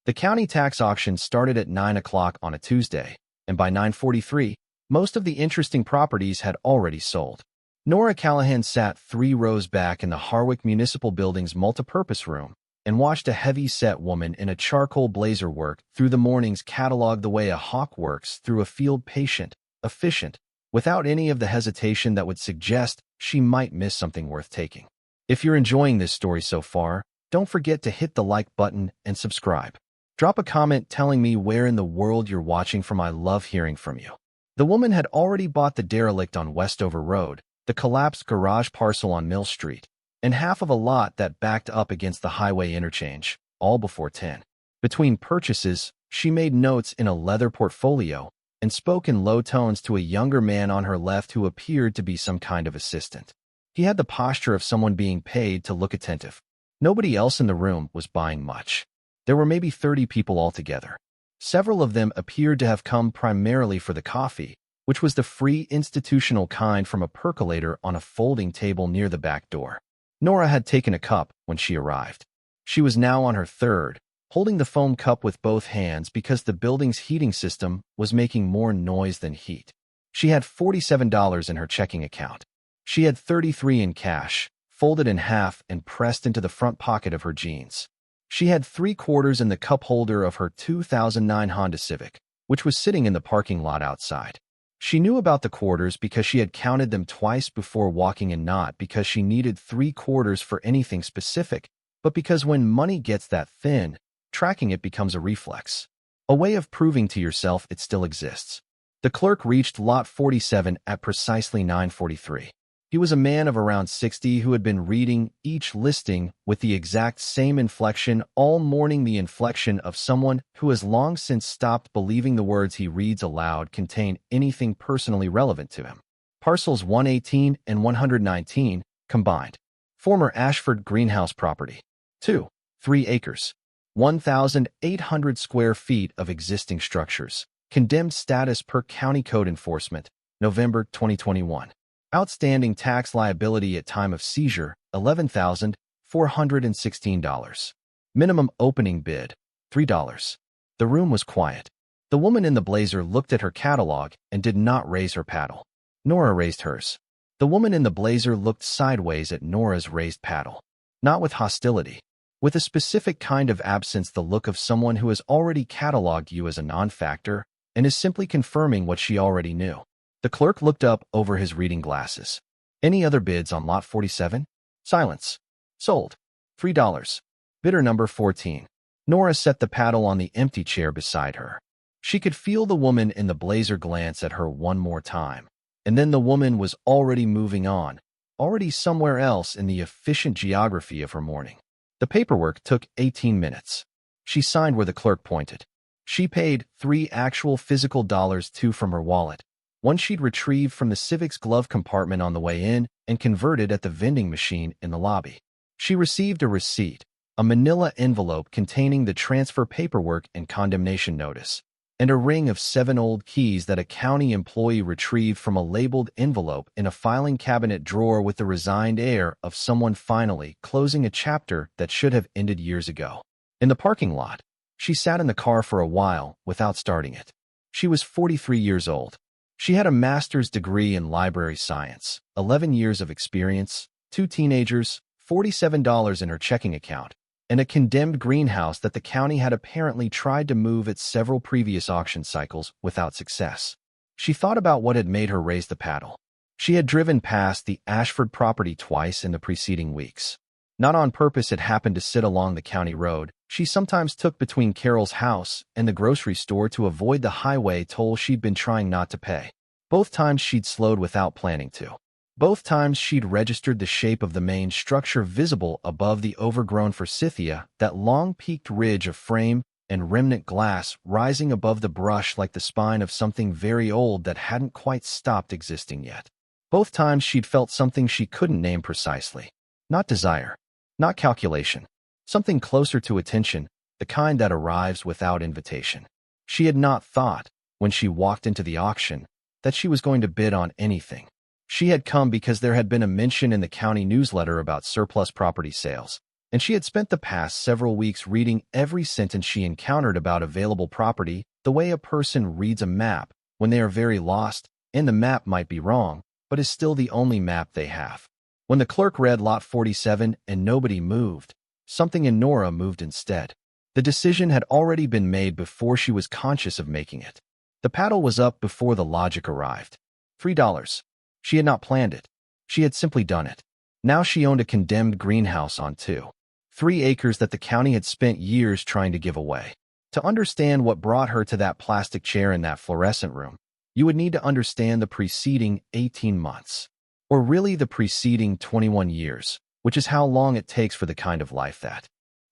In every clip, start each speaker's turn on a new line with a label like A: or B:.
A: The county tax auction started at 9 o'clock on a Tuesday, and by 9:43, most of the interesting properties had already sold. Nora Callahan sat 3 rows back in the Harwick Municipal Building's multipurpose room and watched a heavy-set woman in a charcoal blazer work through the mornings catalog the way a hawk works through a field patient, efficient, without any of the hesitation that would suggest she might miss something worth taking. If you're enjoying this story so far, don't forget to hit the like button and subscribe. Drop a comment telling me where in the world you're watching from. I love hearing from you. The woman had already bought the derelict on Westover Road, the collapsed garage parcel on Mill Street, and half of a lot that backed up against the highway interchange, all before 10. Between purchases, she made notes in a leather portfolio and spoke in low tones to a younger man on her left who appeared to be some kind of assistant. He had the posture of someone being paid to look attentive. Nobody else in the room was buying much. There were maybe 30 people altogether. Several of them appeared to have come primarily for the coffee, which was the free institutional kind from a percolator on a folding table near the back door. Nora had taken a cup when she arrived. She was now on her third, holding the foam cup with both hands because the building's heating system was making more noise than heat. She had $47 in her checking account. She had $33 in cash, folded in half and pressed into the front pocket of her jeans. She had $3/4 in the cup holder of her 2009 Honda Civic, which was sitting in the parking lot outside. She knew about the quarters because she had counted them twice before walking in, not because she needed 3/4 for anything specific, but because when money gets that thin, tracking it becomes a reflex. A way of proving to yourself it still exists. The clerk reached lot 47 at precisely 9:43. He was a man of around 60 who had been reading each listing with the exact same inflection all morning, the inflection of someone who has long since stopped believing the words he reads aloud contain anything personally relevant to him. Parcels 118 and 119 combined. Former Ashford greenhouse property. 3 acres. 1,800 square feet of existing structures. Condemned status per County Code Enforcement, November 2021. Outstanding tax liability at time of seizure, $11,416. Minimum opening bid, $3. The room was quiet. The woman in the blazer looked at her catalog and did not raise her paddle. Nora raised hers. The woman in the blazer looked sideways at Nora's raised paddle. Not with hostility. With a specific kind of absence, the look of someone who has already cataloged you as a non-factor and is simply confirming what she already knew. The clerk looked up over his reading glasses. Any other bids on lot 47? Silence. Sold. $3. Bidder number 14. Nora set the paddle on the empty chair beside her. She could feel the woman in the blazer glance at her one more time, and then the woman was already moving on, already somewhere else in the efficient geography of her morning. The paperwork took 18 minutes. She signed where the clerk pointed. She paid 3 actual physical dollars, 2 from her wallet. One she'd retrieved from the Civic's glove compartment on the way in and converted at the vending machine in the lobby. She received a receipt, a manila envelope containing the transfer paperwork and condemnation notice, and a ring of 7 old keys that a county employee retrieved from a labeled envelope in a filing cabinet drawer with the resigned air of someone finally closing a chapter that should have ended years ago. In the parking lot, she sat in the car for a while without starting it. She was 43 years old. She had a master's degree in library science, 11 years of experience, 2 teenagers, $47 in her checking account, and a condemned greenhouse that the county had apparently tried to move at several previous auction cycles without success. She thought about what had made her raise the paddle. She had driven past the Ashford property twice in the preceding weeks. Not on purpose, it happened to sit along the county road she sometimes took between Carol's house and the grocery store to avoid the highway toll she'd been trying not to pay. Both times she'd slowed without planning to. Both times she'd registered the shape of the main structure visible above the overgrown forsythia, that long peaked ridge of frame and remnant glass rising above the brush like the spine of something very old that hadn't quite stopped existing yet. Both times she'd felt something she couldn't name precisely. Not desire. Not calculation. Something closer to attention, the kind that arrives without invitation. She had not thought, when she walked into the auction, that she was going to bid on anything. She had come because there had been a mention in the county newsletter about surplus property sales, and she had spent the past several weeks reading every sentence she encountered about available property the way a person reads a map when they are very lost, and the map might be wrong, but is still the only map they have. When the clerk read Lot 47 and nobody moved, something in Nora moved instead. The decision had already been made before she was conscious of making it. The paddle was up before the logic arrived. $3. She had not planned it. She had simply done it. Now she owned a condemned greenhouse on 3 acres that the county had spent years trying to give away. To understand what brought her to that plastic chair in that fluorescent room, you would need to understand the preceding 18 months. Or really the preceding 21 years, which is how long it takes for the kind of life that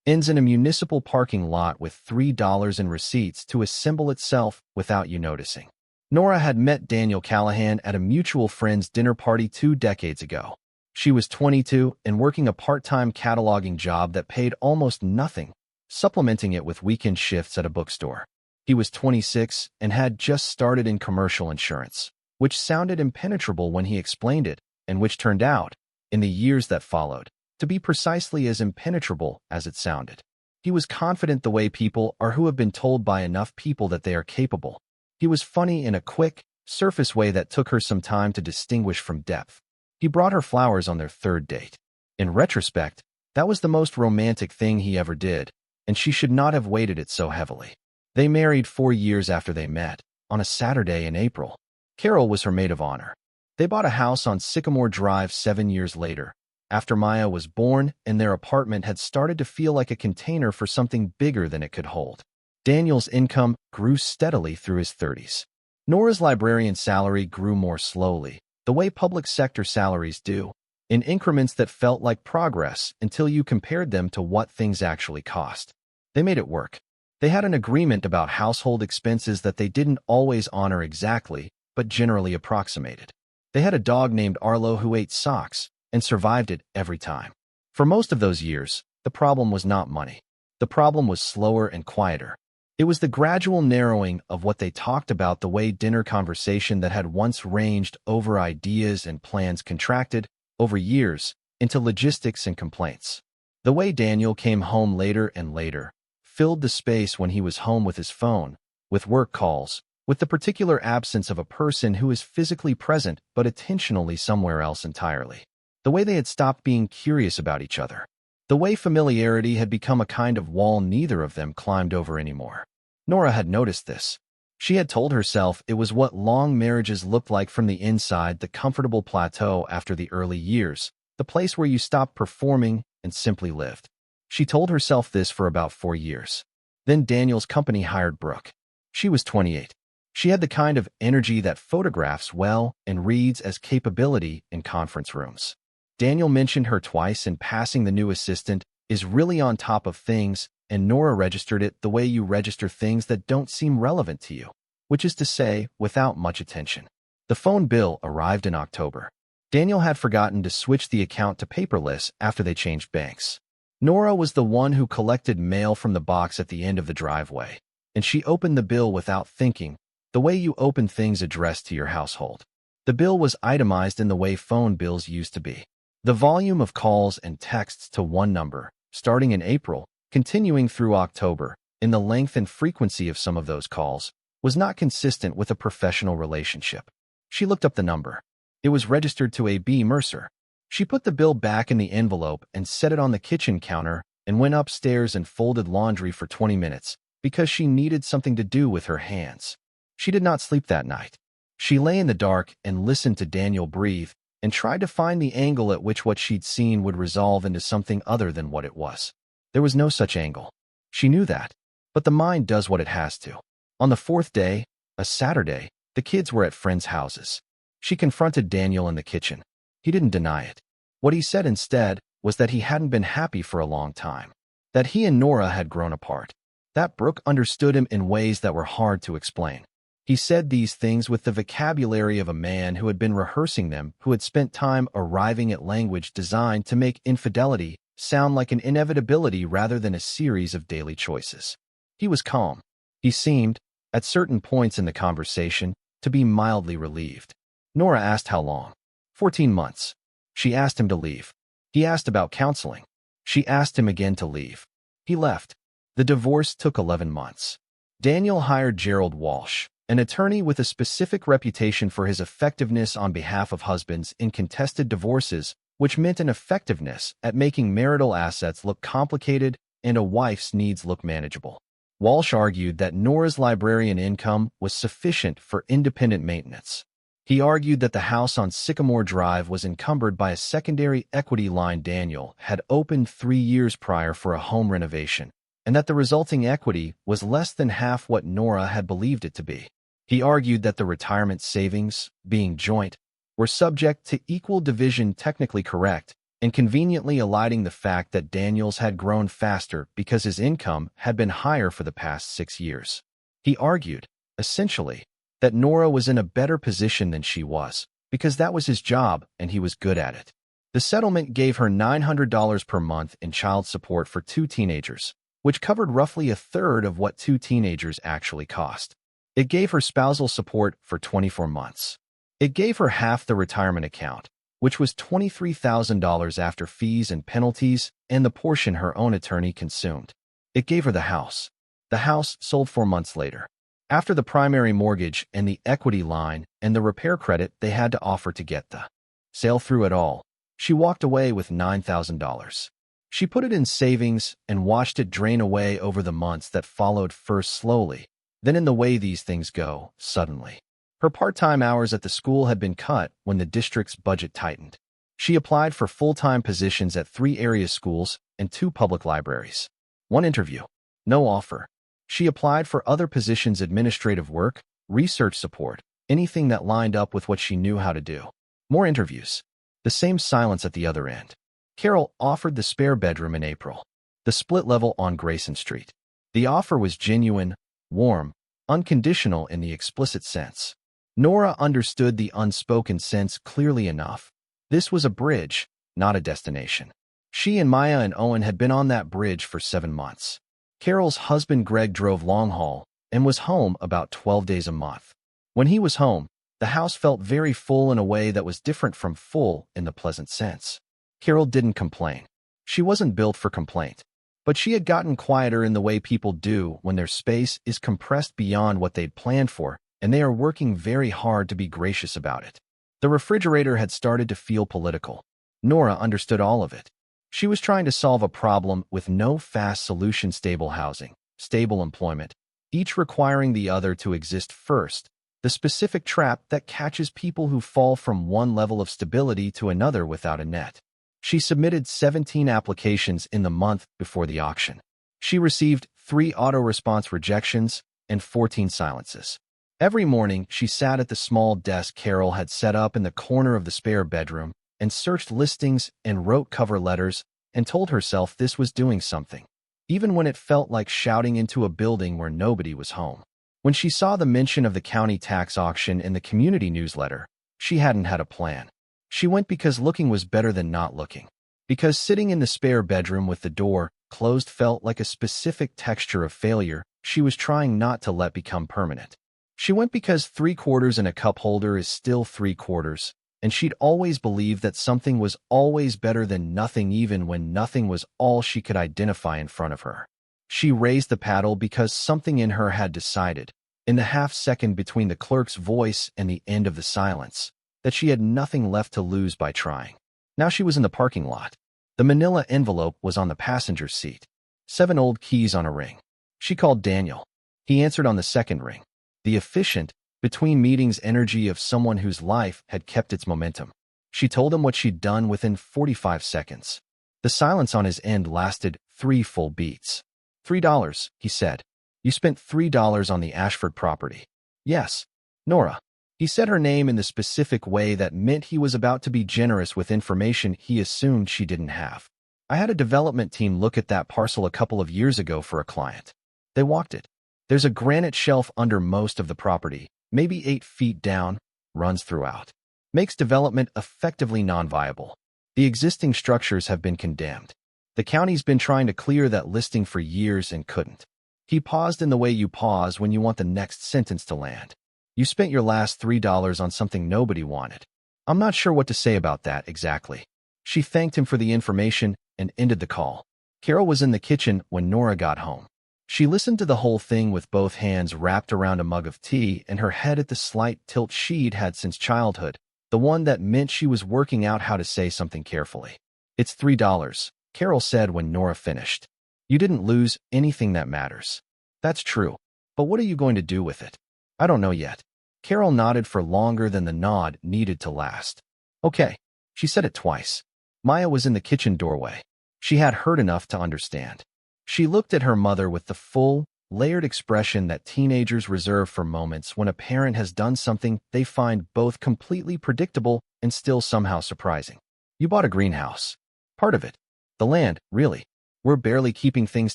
A: ends in a municipal parking lot with $3 in receipts to assemble itself without you noticing. Nora had met Daniel Callahan at a mutual friend's dinner party 2 decades ago. She was 22 and working a part-time cataloging job that paid almost nothing, supplementing it with weekend shifts at a bookstore. He was 26 and had just started in commercial insurance, which sounded impenetrable when he explained it, and which turned out, in the years that followed, to be precisely as impenetrable as it sounded. He was confident the way people are who have been told by enough people that they are capable. He was funny in a quick, surface way that took her some time to distinguish from depth. He brought her flowers on their 3rd date. In retrospect, that was the most romantic thing he ever did, and she should not have weighted it so heavily. They married 4 years after they met, on a Saturday in April. Carol was her maid of honor. They bought a house on Sycamore Drive 7 years later, after Maya was born, and their apartment had started to feel like a container for something bigger than it could hold. Daniel's income grew steadily through his 30s. Nora's librarian salary grew more slowly, the way public sector salaries do, in increments that felt like progress until you compared them to what things actually cost. They made it work. They had an agreement about household expenses that they didn't always honor exactly, but generally approximated. They had a dog named Arlo who ate socks and survived it every time. For most of those years, the problem was not money. The problem was slower and quieter. It was the gradual narrowing of what they talked about, the way dinner conversation that had once ranged over ideas and plans contracted, over years, into logistics and complaints. The way Daniel came home later and later, filled the space when he was home with his phone, with work calls, with the particular absence of a person who is physically present but attentionally somewhere else entirely. The way they had stopped being curious about each other. The way familiarity had become a kind of wall neither of them climbed over anymore. Nora had noticed this. She had told herself it was what long marriages looked like from the inside, the comfortable plateau after the early years, the place where you stopped performing and simply lived. She told herself this for about 4 years. Then Daniel's company hired Brooke. She was 28. She had the kind of energy that photographs well and reads as capability in conference rooms. Daniel mentioned her twice in passing. The new assistant is really on top of things, and Nora registered it the way you register things that don't seem relevant to you, which is to say, without much attention. The phone bill arrived in October. Daniel had forgotten to switch the account to paperless after they changed banks. Nora was the one who collected mail from the box at the end of the driveway, and she opened the bill without thinking, the way you open things addressed to your household. The bill was itemized in the way phone bills used to be. The volume of calls and texts to one number, starting in April, continuing through October, in the length and frequency of some of those calls, was not consistent with a professional relationship. She looked up the number. It was registered to A.B. Mercer. She put the bill back in the envelope and set it on the kitchen counter and went upstairs and folded laundry for 20 minutes because she needed something to do with her hands. She did not sleep that night. She lay in the dark and listened to Daniel breathe and tried to find the angle at which what she'd seen would resolve into something other than what it was. There was no such angle. She knew that. But the mind does what it has to. On the 4th day, a Saturday, the kids were at friends' houses. She confronted Daniel in the kitchen. He didn't deny it. What he said instead was that he hadn't been happy for a long time. That he and Nora had grown apart. That Brooke understood him in ways that were hard to explain. He said these things with the vocabulary of a man who had been rehearsing them, who had spent time arriving at language designed to make infidelity sound like an inevitability rather than a series of daily choices. He was calm. He seemed, at certain points in the conversation, to be mildly relieved. Nora asked how long. 14 months. She asked him to leave. He asked about counseling. She asked him again to leave. He left. The divorce took 11 months. Daniel hired Gerald Walsh, an attorney with a specific reputation for his effectiveness on behalf of husbands in contested divorces, which meant an effectiveness at making marital assets look complicated and a wife's needs look manageable. Walsh argued that Nora's librarian income was sufficient for independent maintenance. He argued that the house on Sycamore Drive was encumbered by a secondary equity line Daniel had opened 3 years prior for a home renovation, and that the resulting equity was less than half what Nora had believed it to be. He argued that the retirement savings, being joint, were subject to equal division, technically correct, and conveniently eliding the fact that Daniel's had grown faster because his income had been higher for the past 6 years. He argued, essentially, that Nora was in a better position than she was, because that was his job and he was good at it. The settlement gave her $900 per month in child support for 2 teenagers, which covered roughly a third of what 2 teenagers actually cost. It gave her spousal support for 24 months. It gave her half the retirement account, which was $23,000 after fees and penalties and the portion her own attorney consumed. It gave her the house. The house sold 4 months later. After the primary mortgage and the equity line and the repair credit they had to offer to get the sale through it all, she walked away with $9,000. She put it in savings and watched it drain away over the months that followed, first slowly, then in the way these things go, suddenly. Her part-time hours at the school had been cut when the district's budget tightened. She applied for full-time positions at 3 area schools and 2 public libraries. 1 interview. No offer. She applied for other positions, administrative work, research support, anything that lined up with what she knew how to do. More interviews. The same silence at the other end. Carol offered the spare bedroom in April. The split level on Grayson Street. The offer was genuine, warm, unconditional in the explicit sense. Nora understood the unspoken sense clearly enough. This was a bridge, not a destination. She and Maya and Owen had been on that bridge for 7 months. Carol's husband Greg drove long haul and was home about 12 days a month. When he was home, the house felt very full in a way that was different from full in the pleasant sense. Carol didn't complain. She wasn't built for complaint. But she had gotten quieter in the way people do when their space is compressed beyond what they'd planned for, and they are working very hard to be gracious about it. The refrigerator had started to feel political. Nora understood all of it. She was trying to solve a problem with no fast solution: stable housing, stable employment, each requiring the other to exist first, the specific trap that catches people who fall from one level of stability to another without a net. She submitted 17 applications in the month before the auction. She received 3 auto-response rejections and 14 silences. Every morning, she sat at the small desk Carol had set up in the corner of the spare bedroom and searched listings and wrote cover letters and told herself this was doing something, even when it felt like shouting into a building where nobody was home. When she saw the mention of the county tax auction in the community newsletter, she hadn't had a plan. She went because looking was better than not looking. Because sitting in the spare bedroom with the door closed felt like a specific texture of failure she was trying not to let become permanent. She went because 3/4 in a cup holder is still 3/4, and she'd always believed that something was always better than nothing, even when nothing was all she could identify in front of her. She raised the paddle because something in her had decided, in the half-second between the clerk's voice and the end of the silence, that she had nothing left to lose by trying. Now she was in the parking lot. The manila envelope was on the passenger seat. 7 old keys on a ring. She called Daniel. He answered on the second ring. The efficient, between meetings energy of someone whose life had kept its momentum. She told him what she'd done within 45 seconds. The silence on his end lasted 3 full beats. $3, he said. You spent $3 on the Ashford property. Yes, Nora. He said her name in the specific way that meant he was about to be generous with information he assumed she didn't have. I had a development team look at that parcel a couple of years ago for a client. They walked it. There's a granite shelf under most of the property, maybe 8 feet down, runs throughout. Makes development effectively non-viable. The existing structures have been condemned. The county's been trying to clear that listing for years and couldn't. He paused in the way you pause when you want the next sentence to land. You spent your last $3 on something nobody wanted. I'm not sure what to say about that exactly. She thanked him for the information and ended the call. Carol was in the kitchen when Nora got home. She listened to the whole thing with both hands wrapped around a mug of tea and her head at the slight tilt she'd had since childhood, the one that meant she was working out how to say something carefully. "It's $3, Carol said when Nora finished. "You didn't lose anything that matters." "That's true. But what are you going to do with it?" "I don't know yet." Carol nodded for longer than the nod needed to last. "Okay." She said it twice. Maya was in the kitchen doorway. She had heard enough to understand. She looked at her mother with the full, layered expression that teenagers reserve for moments when a parent has done something they find both completely predictable and still somehow surprising. "You bought a greenhouse." "Part of it. The land, really. We're barely keeping things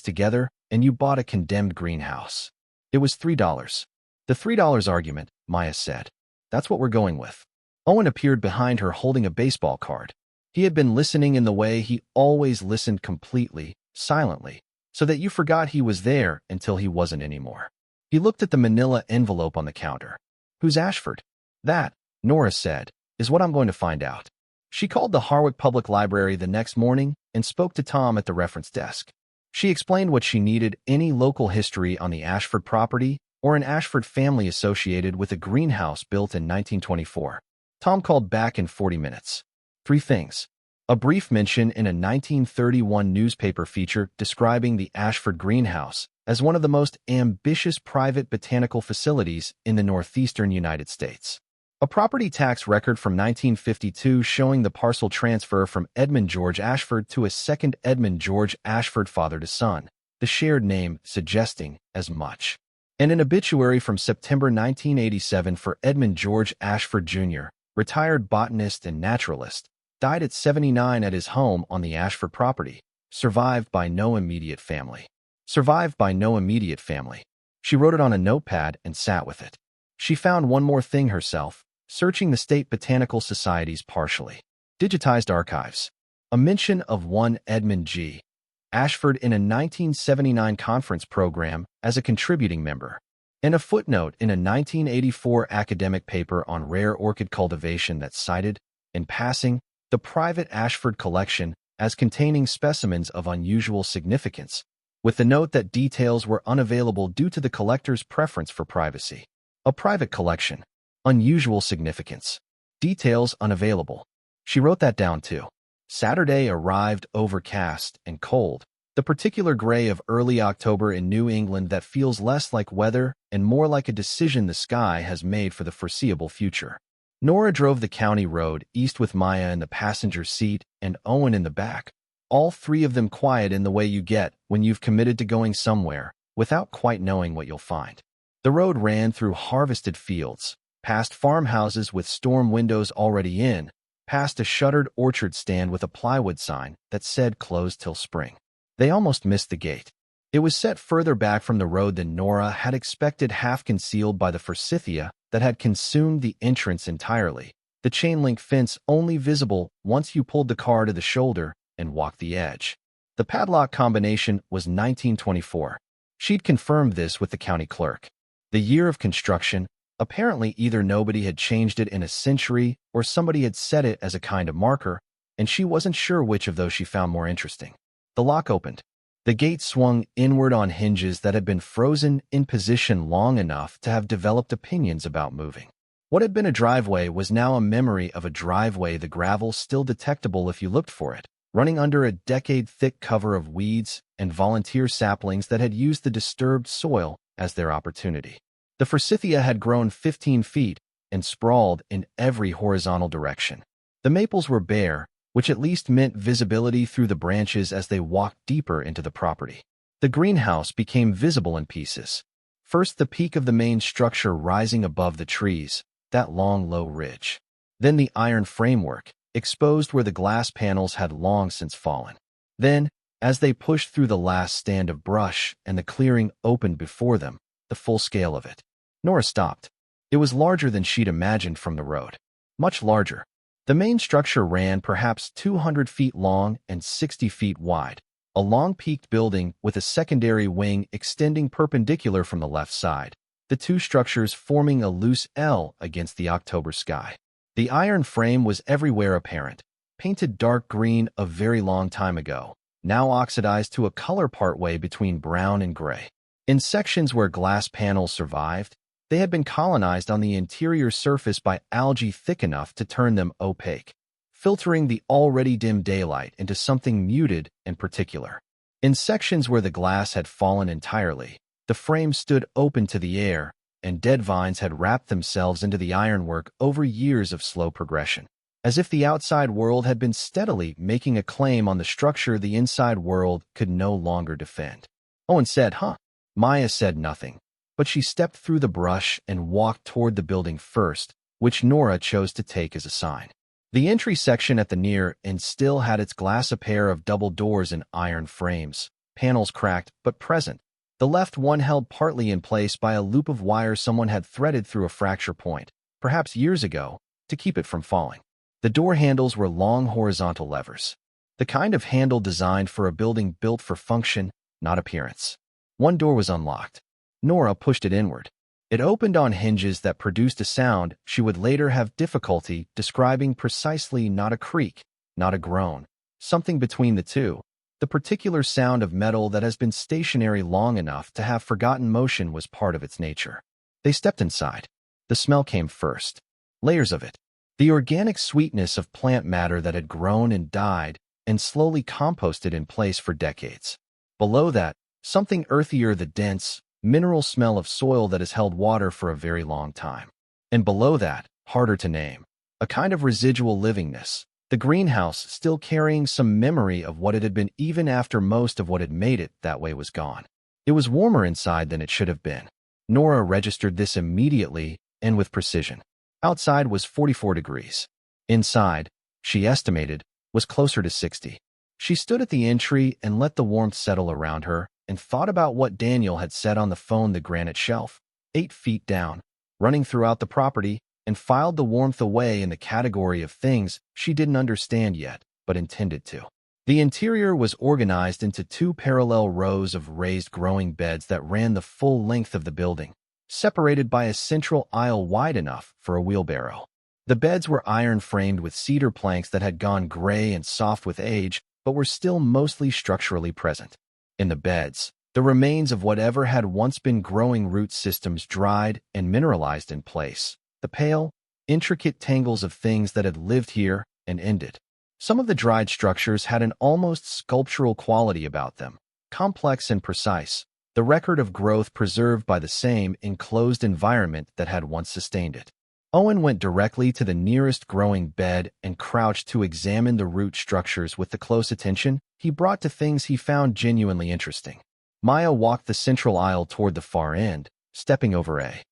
A: together, and you bought a condemned greenhouse." "It was $3. "The $3 argument," Maya said. "That's what we're going with." Owen appeared behind her holding a baseball card. He had been listening in the way he always listened, completely, silently, so that you forgot he was there until he wasn't anymore. He looked at the manila envelope on the counter. "Who's Ashford?" "That," Nora said, "is what I'm going to find out." She called the Harwick Public Library the next morning and spoke to Tom at the reference desk. She explained what she needed: any local history on the Ashford property or an Ashford family associated with a greenhouse built in 1924. Tom called back in 40 minutes. 3 things. A brief mention in a 1931 newspaper feature describing the Ashford greenhouse as one of the most ambitious private botanical facilities in the northeastern United States. A property tax record from 1952 showing the parcel transfer from Edmund George Ashford to a second Edmund George Ashford, father to son, the shared name suggesting as much. And an obituary from September 1987 for Edmund George Ashford Jr., retired botanist and naturalist, died at 79 at his home on the Ashford property, survived by no immediate family. Survived by no immediate family. She wrote it on a notepad and sat with it. She found one more thing herself, searching the State Botanical Society's partially digitized archives. A mention of one Edmund G. Ashford in a 1979 conference program as a contributing member, and a footnote in a 1984 academic paper on rare orchid cultivation that cited, in passing, the private Ashford collection as containing specimens of unusual significance, with the note that details were unavailable due to the collector's preference for privacy. A private collection. Unusual significance. Details unavailable. She wrote that down too. Saturday arrived overcast and cold, the particular gray of early October in New England that feels less like weather and more like a decision the sky has made for the foreseeable future. Nora drove the county road east with Maya in the passenger seat and Owen in the back, all 3 of them quiet in the way you get when you've committed to going somewhere without quite knowing what you'll find. The road ran through harvested fields, past farmhouses with storm windows already in, past a shuttered orchard stand with a plywood sign that said closed till spring. They almost missed the gate. It was set further back from the road than Nora had expected, half concealed by the forsythia that had consumed the entrance entirely, the chain-link fence only visible once you pulled the car to the shoulder and walked the edge. The padlock combination was 1924. She'd confirmed this with the county clerk. The year of construction, apparently either nobody had changed it in a century or somebody had set it as a kind of marker, and she wasn't sure which of those she found more interesting. The lock opened. The gate swung inward on hinges that had been frozen in position long enough to have developed opinions about moving. What had been a driveway was now a memory of a driveway, the gravel still detectable if you looked for it, running under a decade-thick cover of weeds and volunteer saplings that had used the disturbed soil as their opportunity. The forsythia had grown 15 feet and sprawled in every horizontal direction. The maples were bare, which at least meant visibility through the branches as they walked deeper into the property. The greenhouse became visible in pieces. First the peak of the main structure rising above the trees, that long low ridge. Then the iron framework, exposed where the glass panels had long since fallen. Then, as they pushed through the last stand of brush and the clearing opened before them, the full scale of it. Nora stopped. It was larger than she'd imagined from the road. Much larger. The main structure ran perhaps 200 feet long and 60 feet wide, a long peaked building with a secondary wing extending perpendicular from the left side, the 2 structures forming a loose L against the October sky. The iron frame was everywhere apparent, painted dark green a very long time ago, now oxidized to a color partway between brown and gray. In sections where glass panels survived, they had been colonized on the interior surface by algae thick enough to turn them opaque, filtering the already dim daylight into something muted and particular. In sections where the glass had fallen entirely, the frame stood open to the air, and dead vines had wrapped themselves into the ironwork over years of slow progression. As if the outside world had been steadily making a claim on the structure the inside world could no longer defend. Owen said, "Huh?" Maya said nothing, but she stepped through the brush and walked toward the building first, which Nora chose to take as a sign. The entry section at the near end still had its glass, a pair of double doors and iron frames, panels cracked but present. The left one held partly in place by a loop of wire someone had threaded through a fracture point, perhaps years ago, to keep it from falling. The door handles were long horizontal levers, the kind of handle designed for a building built for function, not appearance. One door was unlocked. Nora pushed it inward. It opened on hinges that produced a sound she would later have difficulty describing precisely, not a creak, not a groan, something between the two, the particular sound of metal that has been stationary long enough to have forgotten motion was part of its nature. They stepped inside. The smell came first. Layers of it. The organic sweetness of plant matter that had grown and died and slowly composted in place for decades. Below that, something earthier, the dense, mineral smell of soil that has held water for a very long time. And below that, harder to name, a kind of residual livingness, the greenhouse still carrying some memory of what it had been even after most of what had made it that way was gone. It was warmer inside than it should have been. Nora registered this immediately and with precision. Outside was 44 degrees. Inside, she estimated, was closer to 60. She stood at the entry and let the warmth settle around her and thought about what Daniel had said on the phone, the granite shelf, 8 feet down, running throughout the property, and filed the warmth away in the category of things she didn't understand yet, but intended to. The interior was organized into 2 parallel rows of raised growing beds that ran the full length of the building, separated by a central aisle wide enough for a wheelbarrow. The beds were iron-framed with cedar planks that had gone gray and soft with age, but were still mostly structurally present. In the beds, the remains of whatever had once been growing root systems dried and mineralized in place, the pale, intricate tangles of things that had lived here and ended. Some of the dried structures had an almost sculptural quality about them, complex and precise, the record of growth preserved by the same enclosed environment that had once sustained it. Owen went directly to the nearest growing bed and crouched to examine the root structures with the close attention he brought to things he found genuinely interesting. Maya walked the central aisle toward the far end, stepping over a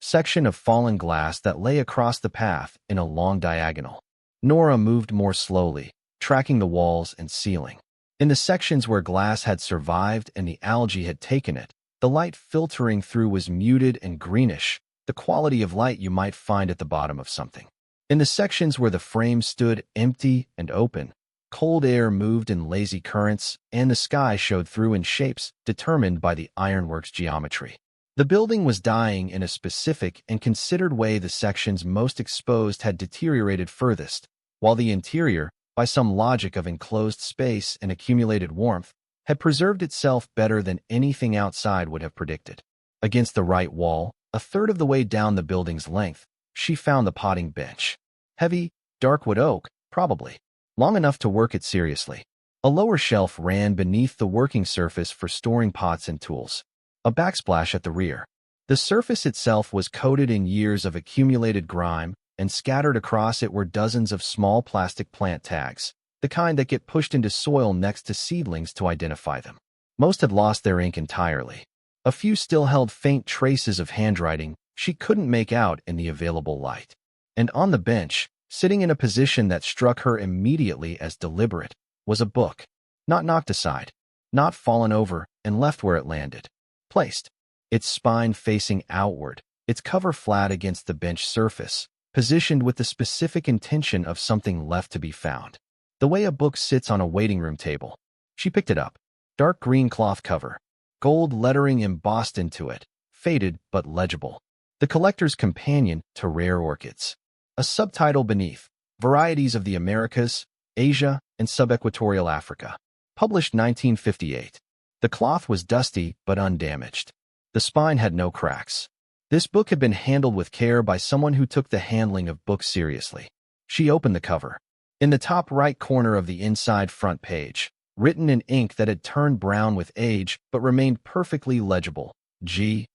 A: section of fallen glass that lay across the path in a long diagonal. Nora moved more slowly, tracking the walls and ceiling. In the sections where glass had survived and the algae had taken it, the light filtering through was muted and greenish, the quality of light you might find at the bottom of something. In the sections where the frame stood empty and open, cold air moved in lazy currents, and the sky showed through in shapes determined by the ironwork's geometry. The building was dying in a specific and considered way. The sections most exposed had deteriorated furthest, while the interior, by some logic of enclosed space and accumulated warmth, had preserved itself better than anything outside would have predicted. Against the right wall, a third of the way down the building's length, she found the potting bench. Heavy, dark wood oak, probably. Long enough to work it seriously. A lower shelf ran beneath the working surface for storing pots and tools. A backsplash at the rear. The surface itself was coated in years of accumulated grime, and scattered across it were dozens of small plastic plant tags, the kind that get pushed into soil next to seedlings to identify them. Most had lost their ink entirely. A few still held faint traces of handwriting she couldn't make out in the available light. And on the bench, sitting in a position that struck her immediately as deliberate, was a book. Not knocked aside, not fallen over and left where it landed. Placed, its spine facing outward, its cover flat against the bench surface, positioned with the specific intention of something left to be found. The way a book sits on a waiting room table. She picked it up. Dark green cloth cover. Gold lettering embossed into it, faded but legible. The Collector's Companion to Rare Orchids. A subtitle beneath, Varieties of the Americas, Asia, and Subequatorial Africa. Published 1958. The cloth was dusty but undamaged. The spine had no cracks. This book had been handled with care by someone who took the handling of books seriously. She opened the cover. In the top right corner of the inside front page, written in ink that had turned brown with age but remained perfectly legible, G.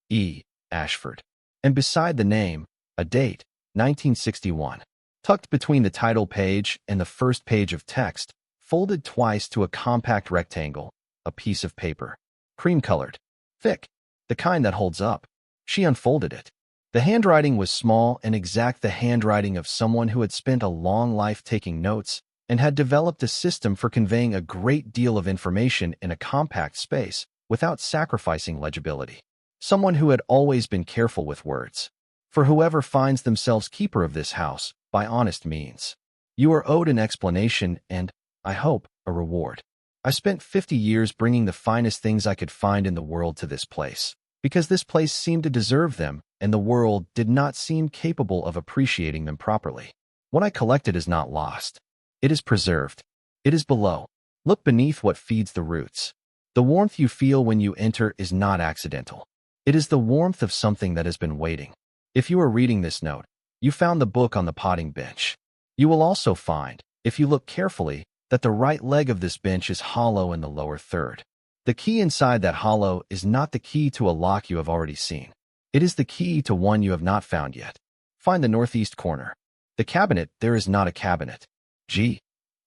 A: E. Ashford. And beside the name, a date, 1961. Tucked between the title page and the first page of text, folded twice to a compact rectangle, a piece of paper. Cream-colored. Thick. The kind that holds up. She unfolded it. The handwriting was small and exact, the handwriting of someone who had spent a long life taking notes and had developed a system for conveying a great deal of information in a compact space without sacrificing legibility. Someone who had always been careful with words. For whoever finds themselves keeper of this house, by honest means, you are owed an explanation and, I hope, a reward. I spent 50 years bringing the finest things I could find in the world to this place, because this place seemed to deserve them, and the world did not seem capable of appreciating them properly. What I collected is not lost. It is preserved. It is below. Look beneath what feeds the roots. The warmth you feel when you enter is not accidental. It is the warmth of something that has been waiting. If you are reading this note, you found the book on the potting bench. You will also find, if you look carefully, that the right leg of this bench is hollow in the lower third. The key inside that hollow is not the key to a lock you have already seen. It is the key to one you have not found yet. Find the northeast corner. The cabinet, there is not a cabinet. G.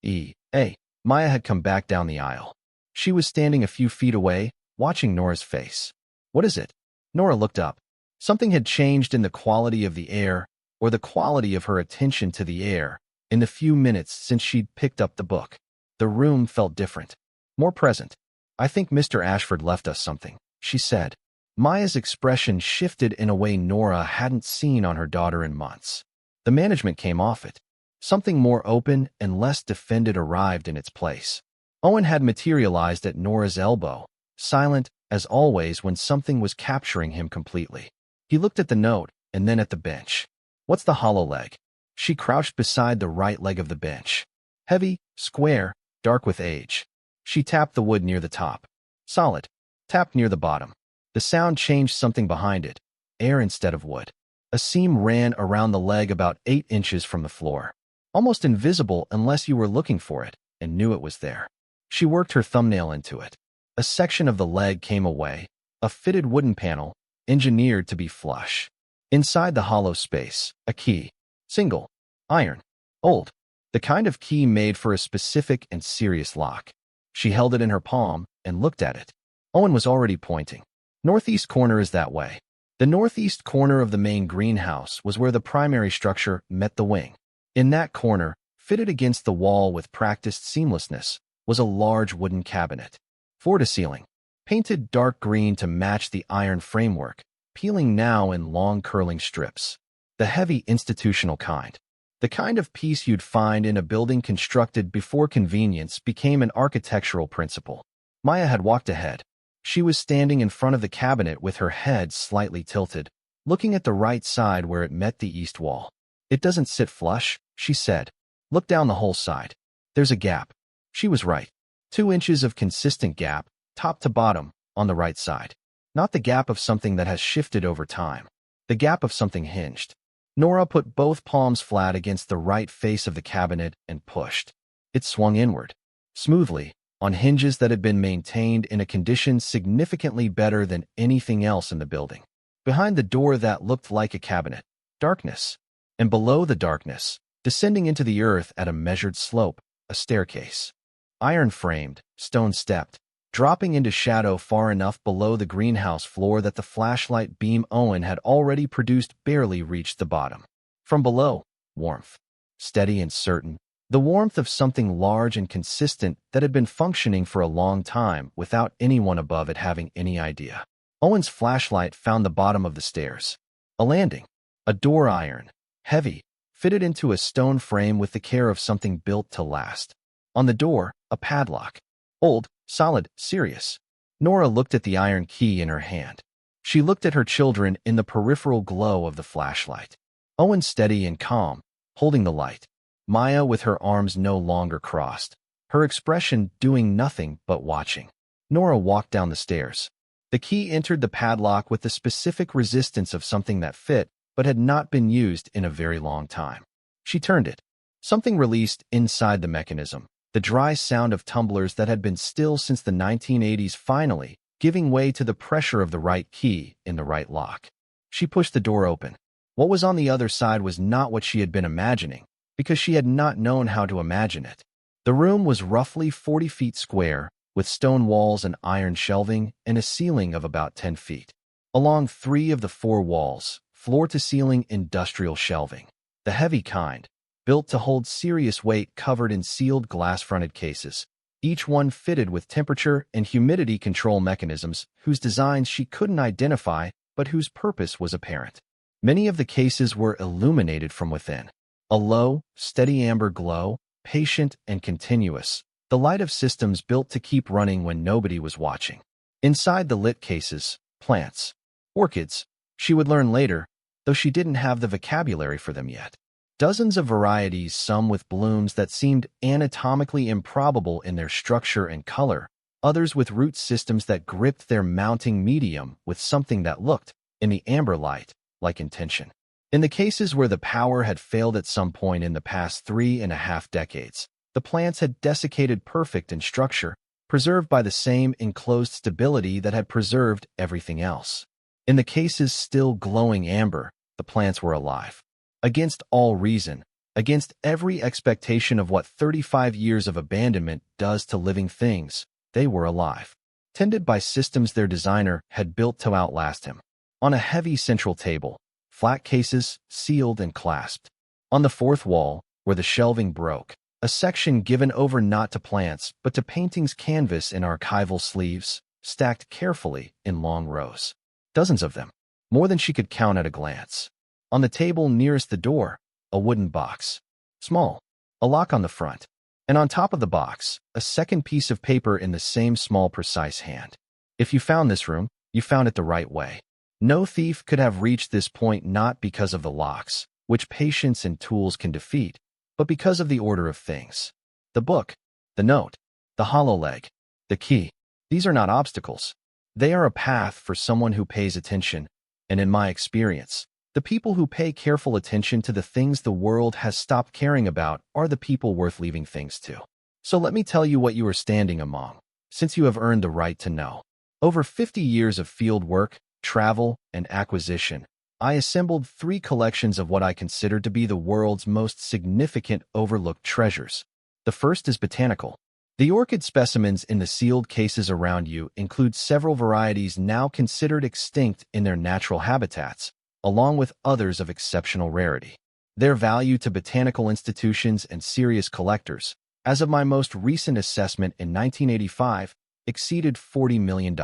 A: E. A. Maya had come back down the aisle. She was standing a few feet away, watching Nora's face. What is it? Nora looked up. Something had changed in the quality of the air, or the quality of her attention to the air, in the few minutes since she'd picked up the book. The room felt different. More present. I think Mr. Ashford left us something, she said. Maya's expression shifted in a way Nora hadn't seen on her daughter in months. The management came off it. Something more open and less defended arrived in its place. Owen had materialized at Nora's elbow, silent, as always when something was capturing him completely. He looked at the note, and then at the bench. What's the hollow leg? She crouched beside the right leg of the bench. Heavy, square, dark with age. She tapped the wood near the top. Solid. Tapped near the bottom. The sound changed something behind it. Air instead of wood. A seam ran around the leg about 8 inches from the floor. Almost invisible unless you were looking for it and knew it was there. She worked her thumbnail into it. A section of the leg came away, a fitted wooden panel, engineered to be flush. Inside the hollow space, a key. Single. Iron. Old. The kind of key made for a specific and serious lock. She held it in her palm and looked at it. Owen was already pointing. Northeast corner is that way. The northeast corner of the main greenhouse was where the primary structure met the wing. In that corner, fitted against the wall with practiced seamlessness, was a large wooden cabinet. Floor-to-ceiling. Painted dark green to match the iron framework, peeling now in long curling strips. The heavy institutional kind. The kind of piece you'd find in a building constructed before convenience became an architectural principle. Maya had walked ahead. She was standing in front of the cabinet with her head slightly tilted, looking at the right side where it met the east wall. It doesn't sit flush, she said. Look down the whole side. There's a gap. She was right. 2 inches of consistent gap, top to bottom, on the right side. Not the gap of something that has shifted over time. The gap of something hinged. Nora put both palms flat against the right face of the cabinet and pushed. It swung inward. Smoothly, on hinges that had been maintained in a condition significantly better than anything else in the building. Behind the door that looked like a cabinet, darkness. And below the darkness, descending into the earth at a measured slope, a staircase. Iron-framed, stone-stepped, dropping into shadow far enough below the greenhouse floor that the flashlight beam Owen had already produced barely reached the bottom. From below, warmth. Steady and certain. The warmth of something large and consistent that had been functioning for a long time without anyone above it having any idea. Owen's flashlight found the bottom of the stairs. A landing. A door iron. Heavy. Fitted into a stone frame with the care of something built to last. On the door, a padlock. Old, solid, serious. Nora looked at the iron key in her hand. She looked at her children in the peripheral glow of the flashlight. Owen steady and calm, holding the light. Maya with her arms no longer crossed, her expression doing nothing but watching. Nora walked down the stairs. The key entered the padlock with the specific resistance of something that fit but had not been used in a very long time. She turned it. Something released inside the mechanism, the dry sound of tumblers that had been still since the 1980s finally giving way to the pressure of the right key in the right lock. She pushed the door open. What was on the other side was not what she had been imagining, because she had not known how to imagine it. The room was roughly 40 feet square, with stone walls and iron shelving and a ceiling of about 10 feet. Along 3 of the 4 walls, floor-to-ceiling industrial shelving, the heavy kind, built to hold serious weight covered in sealed glass-fronted cases, each one fitted with temperature and humidity control mechanisms whose designs she couldn't identify but whose purpose was apparent. Many of the cases were illuminated from within. A low, steady amber glow, patient and continuous, the light of systems built to keep running when nobody was watching. Inside the lit cases, plants. Orchids, she would learn later, though she didn't have the vocabulary for them yet. Dozens of varieties, some with blooms that seemed anatomically improbable in their structure and color, others with root systems that gripped their mounting medium with something that looked, in the amber light, like intention. In the cases where the power had failed at some point in the past 3.5 decades, the plants had desiccated perfect in structure, preserved by the same enclosed stability that had preserved everything else. In the cases still glowing amber, the plants were alive. Against all reason, against every expectation of what 35 years of abandonment does to living things, they were alive, tended by systems their designer had built to outlast him. On a heavy central table, flat cases, sealed and clasped. On the 4th wall, where the shelving broke, a section given over not to plants but to paintings canvas in archival sleeves, stacked carefully in long rows. Dozens of them, more than she could count at a glance. On the table nearest the door, a wooden box. Small, a lock on the front, and on top of the box, a second piece of paper in the same small, precise hand. If you found this room, you found it the right way. No thief could have reached this point not because of the locks, which patience and tools can defeat, but because of the order of things. The book, the note, the hollow leg, the key. These are not obstacles. They are a path for someone who pays attention, and in my experience, the people who pay careful attention to the things the world has stopped caring about are the people worth leaving things to. So let me tell you what you are standing among, since you have earned the right to know. Over 50 years of field work, travel, and acquisition, I assembled 3 collections of what I consider to be the world's most significant overlooked treasures. The first is botanical. The orchid specimens in the sealed cases around you include several varieties now considered extinct in their natural habitats, along with others of exceptional rarity. Their value to botanical institutions and serious collectors, as of my most recent assessment in 1985, exceeded $40 million.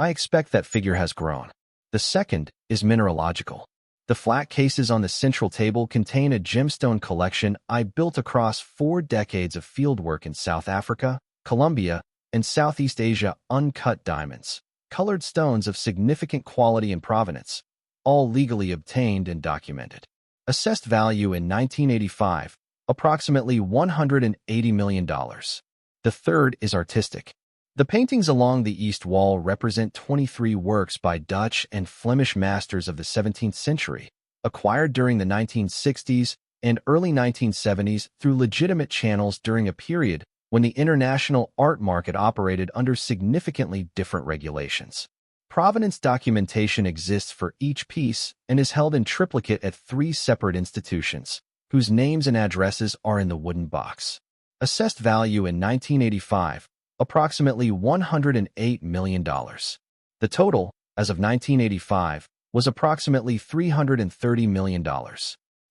A: I expect that figure has grown. The second is mineralogical. The flat cases on the central table contain a gemstone collection I built across 4 decades of fieldwork in South Africa, Colombia, and Southeast Asia. Uncut diamonds, colored stones of significant quality and provenance, all legally obtained and documented. Assessed value in 1985, approximately $180 million. The third is artistic. The paintings along the east wall represent 23 works by Dutch and Flemish masters of the 17th century, acquired during the 1960s and early 1970s through legitimate channels during a period when the international art market operated under significantly different regulations. Provenance documentation exists for each piece and is held in triplicate at 3 separate institutions, whose names and addresses are in the wooden box. Assessed value in 1985, approximately $108 million. The total, as of 1985, was approximately $330 million.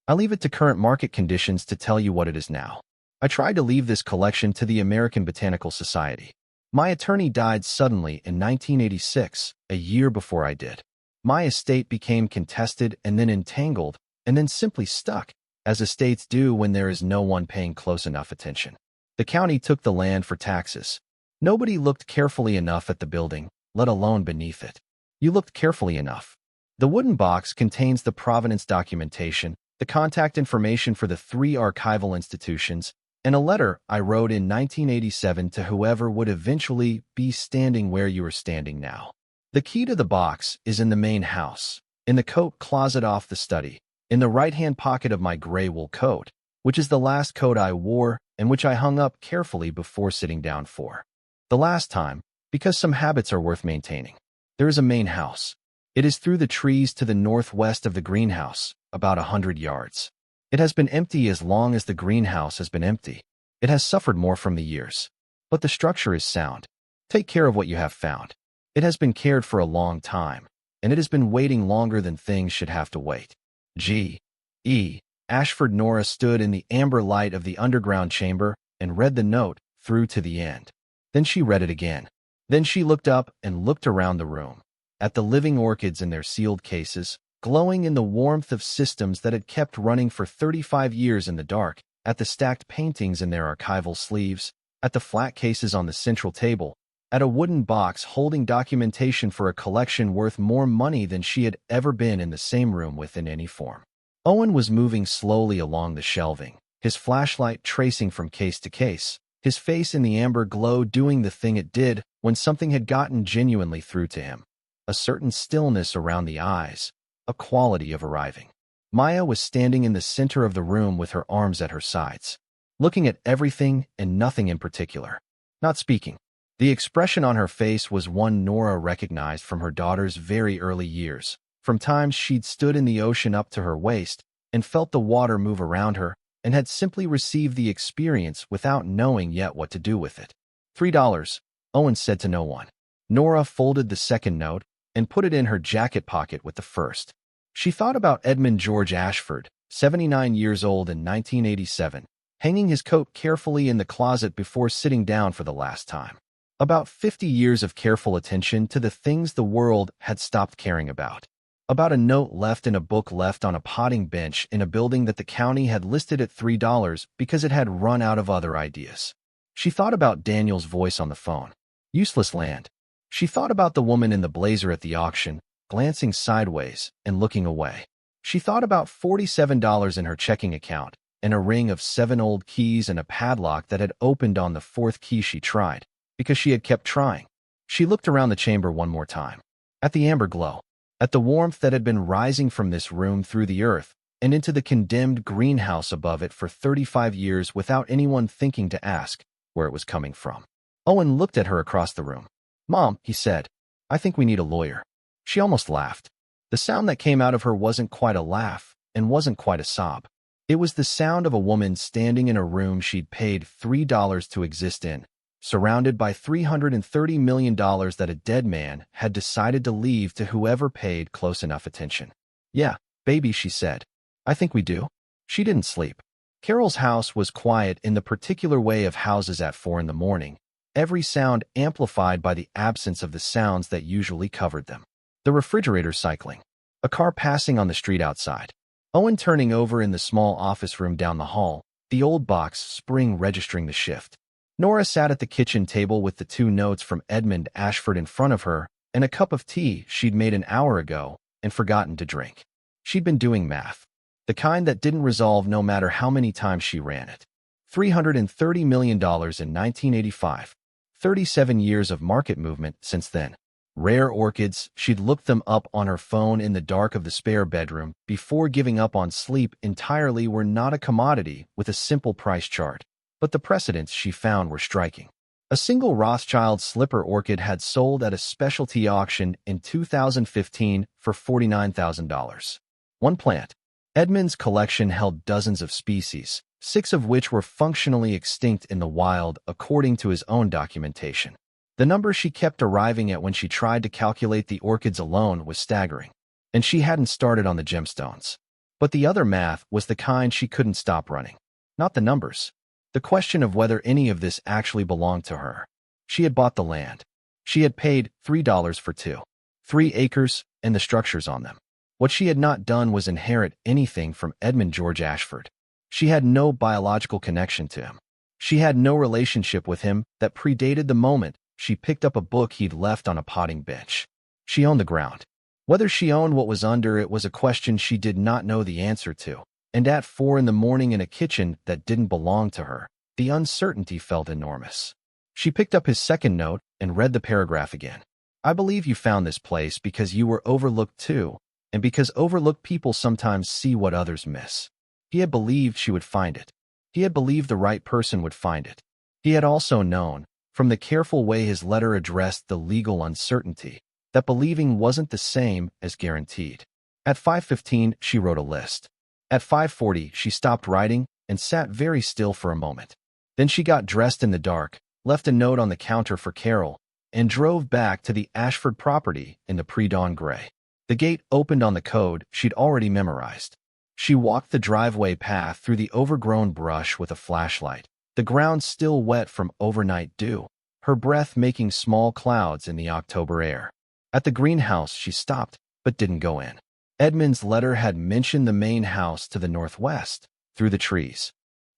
A: I leave it to current market conditions to tell you what it is now. I tried to leave this collection to the American Botanical Society. My attorney died suddenly in 1986, a year before I did. My estate became contested and then entangled, and then simply stuck, as estates do when there is no one paying close enough attention. The county took the land for taxes. Nobody looked carefully enough at the building, let alone beneath it. You looked carefully enough. The wooden box contains the provenance documentation, the contact information for the 3 archival institutions, and a letter I wrote in 1987 to whoever would eventually be standing where you are standing now. The key to the box is in the main house, in the coat closet off the study, in the right-hand pocket of my gray wool coat, which is the last coat I wore and which I hung up carefully before sitting down for the last time, because some habits are worth maintaining. There is a main house. It is through the trees to the northwest of the greenhouse, about 100 yards. It has been empty as long as the greenhouse has been empty. It has suffered more from the years. But the structure is sound. Take care of what you have found. It has been cared for a long time, and it has been waiting longer than things should have to wait. G.E. Ashford. Nora stood in the amber light of the underground chamber and read the note through to the end. Then she read it again. Then she looked up and looked around the room, at the living orchids in their sealed cases, glowing in the warmth of systems that had kept running for 35 years in the dark, at the stacked paintings in their archival sleeves, at the flat cases on the central table, at a wooden box holding documentation for a collection worth more money than she had ever been in the same room with in any form. Owen was moving slowly along the shelving, his flashlight tracing from case to case, his face in the amber glow doing the thing it did when something had gotten genuinely through to him. A certain stillness around the eyes, a quality of arriving. Maya was standing in the center of the room with her arms at her sides, looking at everything and nothing in particular, not speaking. The expression on her face was one Nora recognized from her daughter's very early years, from times she'd stood in the ocean up to her waist and felt the water move around her and had simply received the experience without knowing yet what to do with it. $3, Owen said to no one. Nora folded the second note and put it in her jacket pocket with the first. She thought about Edmund George Ashford, 79 years old in 1987, hanging his coat carefully in the closet before sitting down for the last time. About 50 years of careful attention to the things the world had stopped caring about. About a note left in a book left on a potting bench in a building that the county had listed at $3 because it had run out of other ideas. She thought about Daniel's voice on the phone. Useless land. She thought about the woman in the blazer at the auction, glancing sideways and looking away. She thought about $47 in her checking account and a ring of 7 old keys and a padlock that had opened on the 4th key she tried, because she had kept trying. She looked around the chamber one more time, at the amber glow, at the warmth that had been rising from this room through the earth and into the condemned greenhouse above it for 35 years without anyone thinking to ask where it was coming from. Owen looked at her across the room. "Mom," he said, "I think we need a lawyer." She almost laughed. The sound that came out of her wasn't quite a laugh and wasn't quite a sob. It was the sound of a woman standing in a room she'd paid $3 to exist in, surrounded by $330 million that a dead man had decided to leave to whoever paid close enough attention. "Yeah, baby," she said. "I think we do." She didn't sleep. Carol's house was quiet in the particular way of houses at 4 in the morning, every sound amplified by the absence of the sounds that usually covered them. The refrigerator cycling. A car passing on the street outside. Owen turning over in the small office room down the hall, the old box spring registering the shift. Nora sat at the kitchen table with the 2 notes from Edmund Ashford in front of her and a cup of tea she'd made an hour ago and forgotten to drink. She'd been doing math, the kind that didn't resolve no matter how many times she ran it. $330 million in 1985. 37 years of market movement since then. Rare orchids, she'd looked them up on her phone in the dark of the spare bedroom before giving up on sleep entirely, were not a commodity with a simple price chart. But the precedents she found were striking. A single Rothschild slipper orchid had sold at a specialty auction in 2015 for $49,000. One plant. Edmund's collection held dozens of species, 6 of which were functionally extinct in the wild according to his own documentation. The number she kept arriving at when she tried to calculate the orchids alone was staggering, and she hadn't started on the gemstones. But the other math was the kind she couldn't stop running. Not the numbers. The question of whether any of this actually belonged to her. She had bought the land. She had paid $3 for 3 acres and the structures on them. What she had not done was inherit anything from Edmund George Ashford. She had no biological connection to him. She had no relationship with him that predated the moment she picked up a book he'd left on a potting bench. She owned the ground. Whether she owned what was under it was a question she did not know the answer to, And at 4 in the morning in a kitchen that didn't belong to her, the uncertainty felt enormous. She picked up his second note and read the paragraph again. I believe you found this place because you were overlooked too, and because overlooked people sometimes see what others miss. He had believed she would find it. He had believed the right person would find it. He had also known, from the careful way his letter addressed the legal uncertainty, that believing wasn't the same as guaranteed. At 5:15, she wrote a list. At 5:40, she stopped writing and sat very still for a moment. Then she got dressed in the dark, left a note on the counter for Carol, and drove back to the Ashford property in the pre-dawn gray. The gate opened on the code she'd already memorized. She walked the driveway path through the overgrown brush with a flashlight, the ground still wet from overnight dew, her breath making small clouds in the October air. At the greenhouse, she stopped, but didn't go in. Edmund's letter had mentioned the main house to the northwest, through the trees.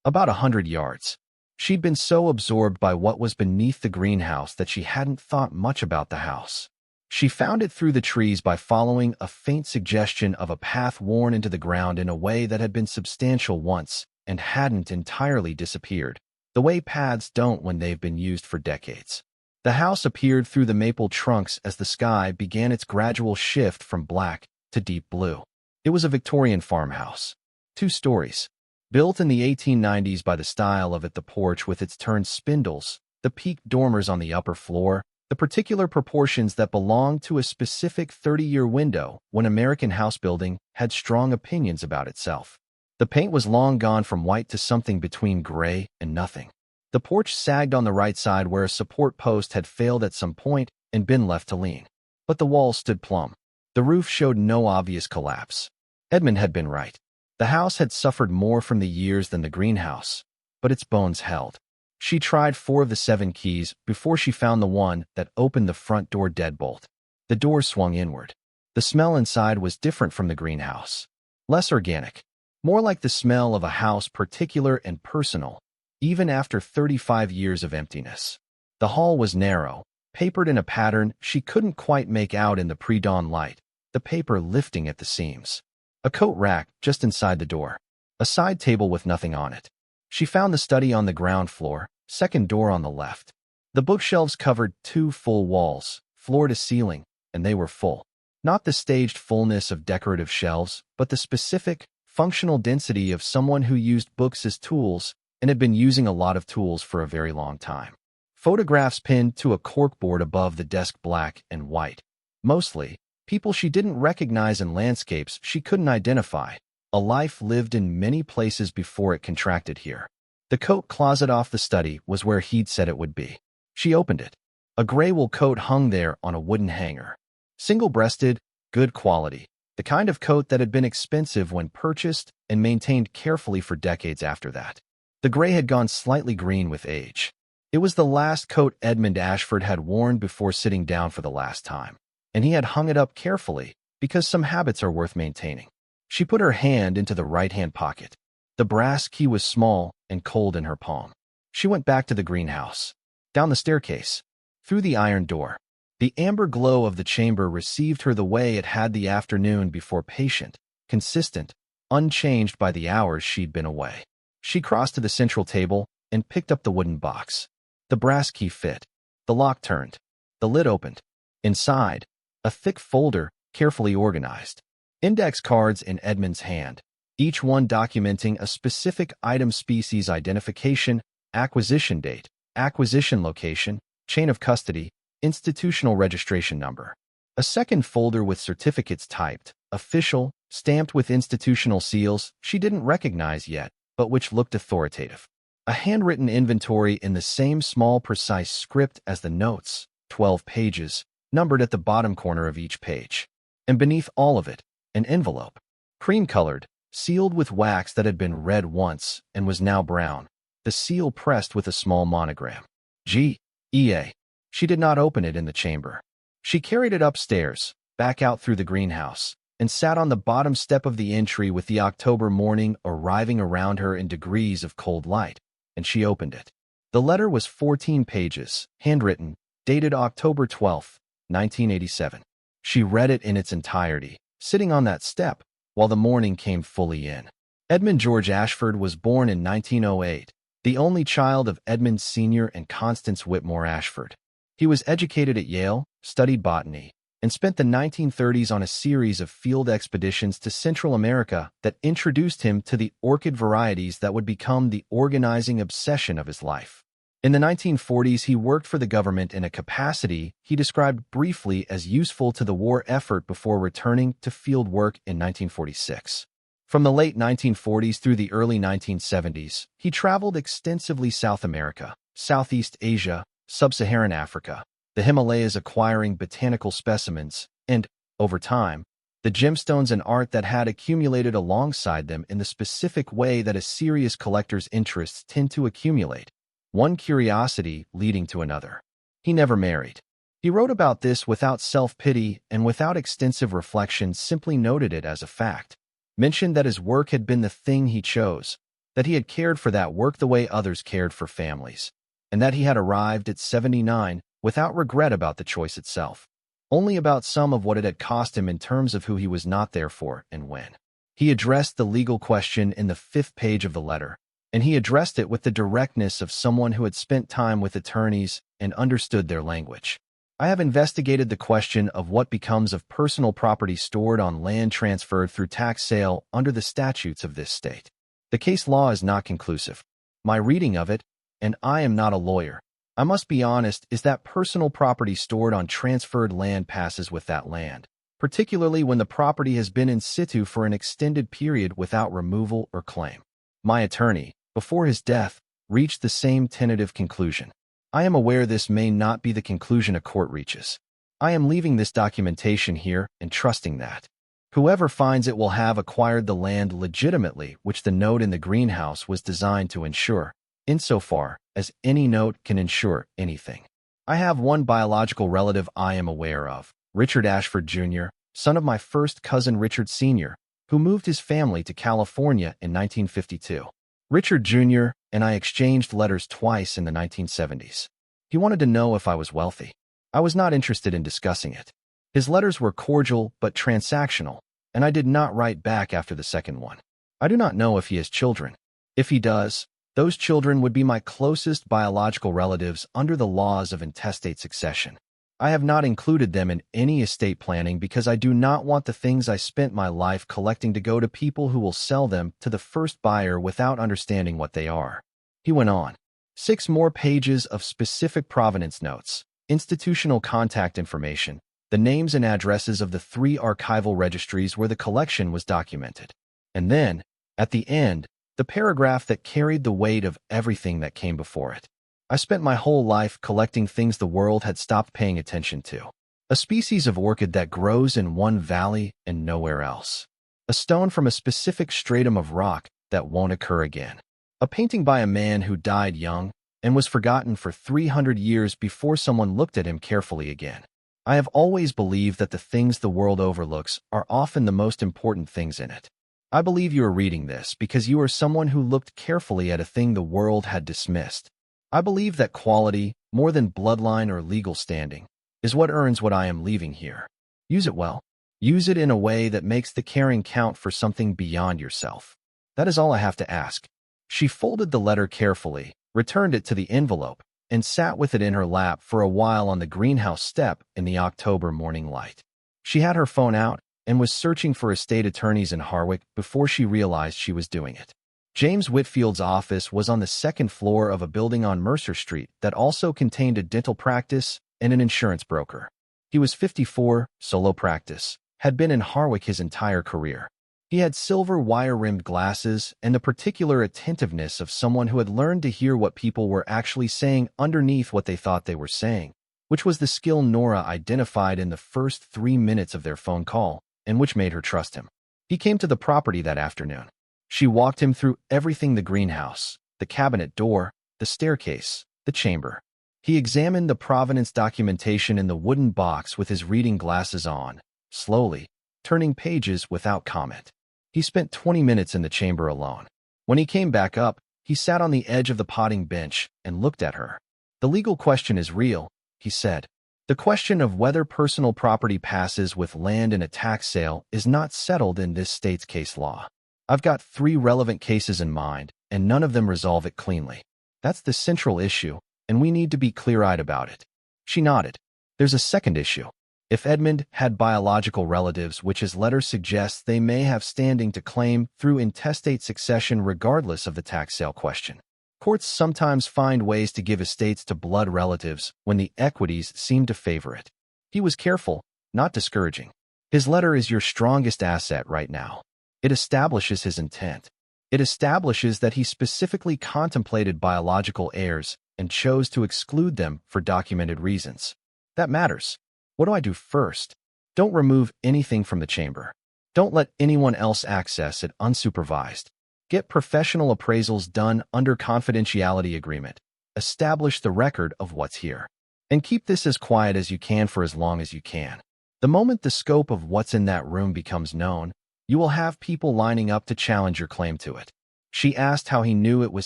A: About 100 yards. She'd been so absorbed by what was beneath the greenhouse that she hadn't thought much about the house. She found it through the trees by following a faint suggestion of a path worn into the ground in a way that had been substantial once and hadn't entirely disappeared, the way paths don't when they've been used for decades. The house appeared through the maple trunks as the sky began its gradual shift from black to deep blue. It was a Victorian farmhouse. 2 stories. Built in the 1890s by the style of it, the porch with its turned spindles, the peaked dormers on the upper floor, the particular proportions that belonged to a specific 30-year window when American house building had strong opinions about itself. The paint was long gone from white to something between gray and nothing. The porch sagged on the right side where a support post had failed at some point and been left to lean. But the walls stood plumb. The roof showed no obvious collapse. Edmund had been right. The house had suffered more from the years than the greenhouse, but its bones held. She tried 4 of the 7 keys before she found the one that opened the front door deadbolt. The door swung inward. The smell inside was different from the greenhouse. Less organic. More like the smell of a house, particular and personal, even after 35 years of emptiness. The hall was narrow, papered in a pattern she couldn't quite make out in the pre-dawn light, the paper lifting at the seams. A coat rack just inside the door. A side table with nothing on it. She found the study on the ground floor, second door on the left. The bookshelves covered 2 full walls, floor to ceiling, and they were full. Not the staged fullness of decorative shelves, but the specific, functional density of someone who used books as tools and had been using a lot of tools for a very long time. Photographs pinned to a corkboard above the desk, black and white. Mostly, people she didn't recognize and landscapes she couldn't identify. A life lived in many places before it contracted here. The coat closet off the study was where he'd said it would be. She opened it. A gray wool coat hung there on a wooden hanger. Single-breasted, good quality. The kind of coat that had been expensive when purchased and maintained carefully for decades after that. The gray had gone slightly green with age. It was the last coat Edmund Ashford had worn before sitting down for the last time, and he had hung it up carefully because some habits are worth maintaining. She put her hand into the right-hand pocket. The brass key was small and cold in her palm. She went back to the greenhouse, down the staircase, through the iron door. The amber glow of the chamber received her the way it had the afternoon before, patient, consistent, unchanged by the hours she'd been away. She crossed to the central table and picked up the wooden box. The brass key fit. The lock turned. The lid opened. Inside, a thick folder, carefully organized. Index cards in Edmund's hand, each one documenting a specific item, species identification, acquisition date, acquisition location, chain of custody, institutional registration number. A second folder with certificates typed, official, stamped with institutional seals she didn't recognize yet, but which looked authoritative. A handwritten inventory in the same small, precise script as the notes, 12 pages, numbered at the bottom corner of each page. And beneath all of it, an envelope, cream-colored, sealed with wax that had been red once and was now brown, the seal pressed with a small monogram. G.E.A. She did not open it in the chamber. She carried it upstairs, back out through the greenhouse, and sat on the bottom step of the entry with the October morning arriving around her in degrees of cold light, and she opened it. The letter was 14 pages, handwritten, dated October 12, 1987. She read it in its entirety, sitting on that step, while the morning came fully in. Edmund George Ashford was born in 1908, the only child of Edmund Sr. and Constance Whitmore Ashford. He was educated at Yale, studied botany, and spent the 1930s on a series of field expeditions to Central America that introduced him to the orchid varieties that would become the organizing obsession of his life. In the 1940s, he worked for the government in a capacity he described briefly as useful to the war effort before returning to field work in 1946. From the late 1940s through the early 1970s, he traveled extensively South America, Southeast Asia, Sub-Saharan Africa, the Himalayas, acquiring botanical specimens, and, over time, the gemstones and art that had accumulated alongside them in the specific way that a serious collector's interests tend to accumulate, one curiosity leading to another. He never married. He wrote about this without self-pity and without extensive reflection, simply noted it as a fact. Mentioned that his work had been the thing he chose, that he had cared for that work the way others cared for families, and that he had arrived at 79 without regret about the choice itself, only about some of what it had cost him in terms of who he was not there for and when. He addressed the legal question in the 5th page of the letter, and he addressed it with the directness of someone who had spent time with attorneys and understood their language. I have investigated the question of what becomes of personal property stored on land transferred through tax sale under the statutes of this state. The case law is not conclusive. My reading of it, and I am not a lawyer, I must be honest, is that personal property stored on transferred land passes with that land, particularly when the property has been in situ for an extended period without removal or claim. My attorney, before his death, reached the same tentative conclusion. I am aware this may not be the conclusion a court reaches. I am leaving this documentation here and trusting that whoever finds it will have acquired the land legitimately, which the note in the greenhouse was designed to ensure, insofar as any note can ensure anything. I have one biological relative I am aware of, Richard Ashford Jr., son of my first cousin Richard Sr., who moved his family to California in 1952. Richard Jr. and I exchanged letters twice in the 1970s. He wanted to know if I was wealthy. I was not interested in discussing it. His letters were cordial but transactional, and I did not write back after the second one. I do not know if he has children. If he does, those children would be my closest biological relatives under the laws of intestate succession. I have not included them in any estate planning because I do not want the things I spent my life collecting to go to people who will sell them to the first buyer without understanding what they are. He went on. 6 more pages of specific provenance notes, institutional contact information, the names and addresses of the 3 archival registries where the collection was documented. And then, at the end, the paragraph that carried the weight of everything that came before it. I spent my whole life collecting things the world had stopped paying attention to. A species of orchid that grows in one valley and nowhere else. A stone from a specific stratum of rock that won't occur again. A painting by a man who died young and was forgotten for 300 years before someone looked at him carefully again. I have always believed that the things the world overlooks are often the most important things in it. I believe you are reading this because you are someone who looked carefully at a thing the world had dismissed. I believe that quality, more than bloodline or legal standing, is what earns what I am leaving here. Use it well. Use it in a way that makes the caring count for something beyond yourself. That is all I have to ask. She folded the letter carefully, returned it to the envelope, and sat with it in her lap for a while on the greenhouse step in the October morning light. She had her phone out and was searching for estate attorneys in Harwick before she realized she was doing it. James Whitfield's office was on the 2nd floor of a building on Mercer Street that also contained a dental practice and an insurance broker. He was 54, solo practice, had been in Harwick his entire career. He had silver wire-rimmed glasses and the particular attentiveness of someone who had learned to hear what people were actually saying underneath what they thought they were saying, which was the skill Nora identified in the first 3 minutes of their phone call and which made her trust him. He came to the property that afternoon. She walked him through everything: the greenhouse, the cabinet door, the staircase, the chamber. He examined the provenance documentation in the wooden box with his reading glasses on, slowly, turning pages without comment. He spent 20 minutes in the chamber alone. When he came back up, he sat on the edge of the potting bench and looked at her. "The legal question is real," he said. "The question of whether personal property passes with land in a tax sale is not settled in this state's case law. I've got 3 relevant cases in mind, and none of them resolve it cleanly. That's the central issue, and we need to be clear-eyed about it. She nodded. There's a second issue. If Edmund had biological relatives, which his letter suggests they may have standing to claim through intestate succession regardless of the tax sale question. Courts sometimes find ways to give estates to blood relatives when the equities seem to favor it. He was careful, not discouraging. His letter is your strongest asset right now. It establishes his intent. It establishes that he specifically contemplated biological heirs and chose to exclude them for documented reasons. That matters. What do I do first? Don't remove anything from the chamber. Don't let anyone else access it unsupervised. Get professional appraisals done under confidentiality agreement. Establish the record of what's here. And keep this as quiet as you can for as long as you can. The moment the scope of what's in that room becomes known, you will have people lining up to challenge your claim to it. She asked how he knew it was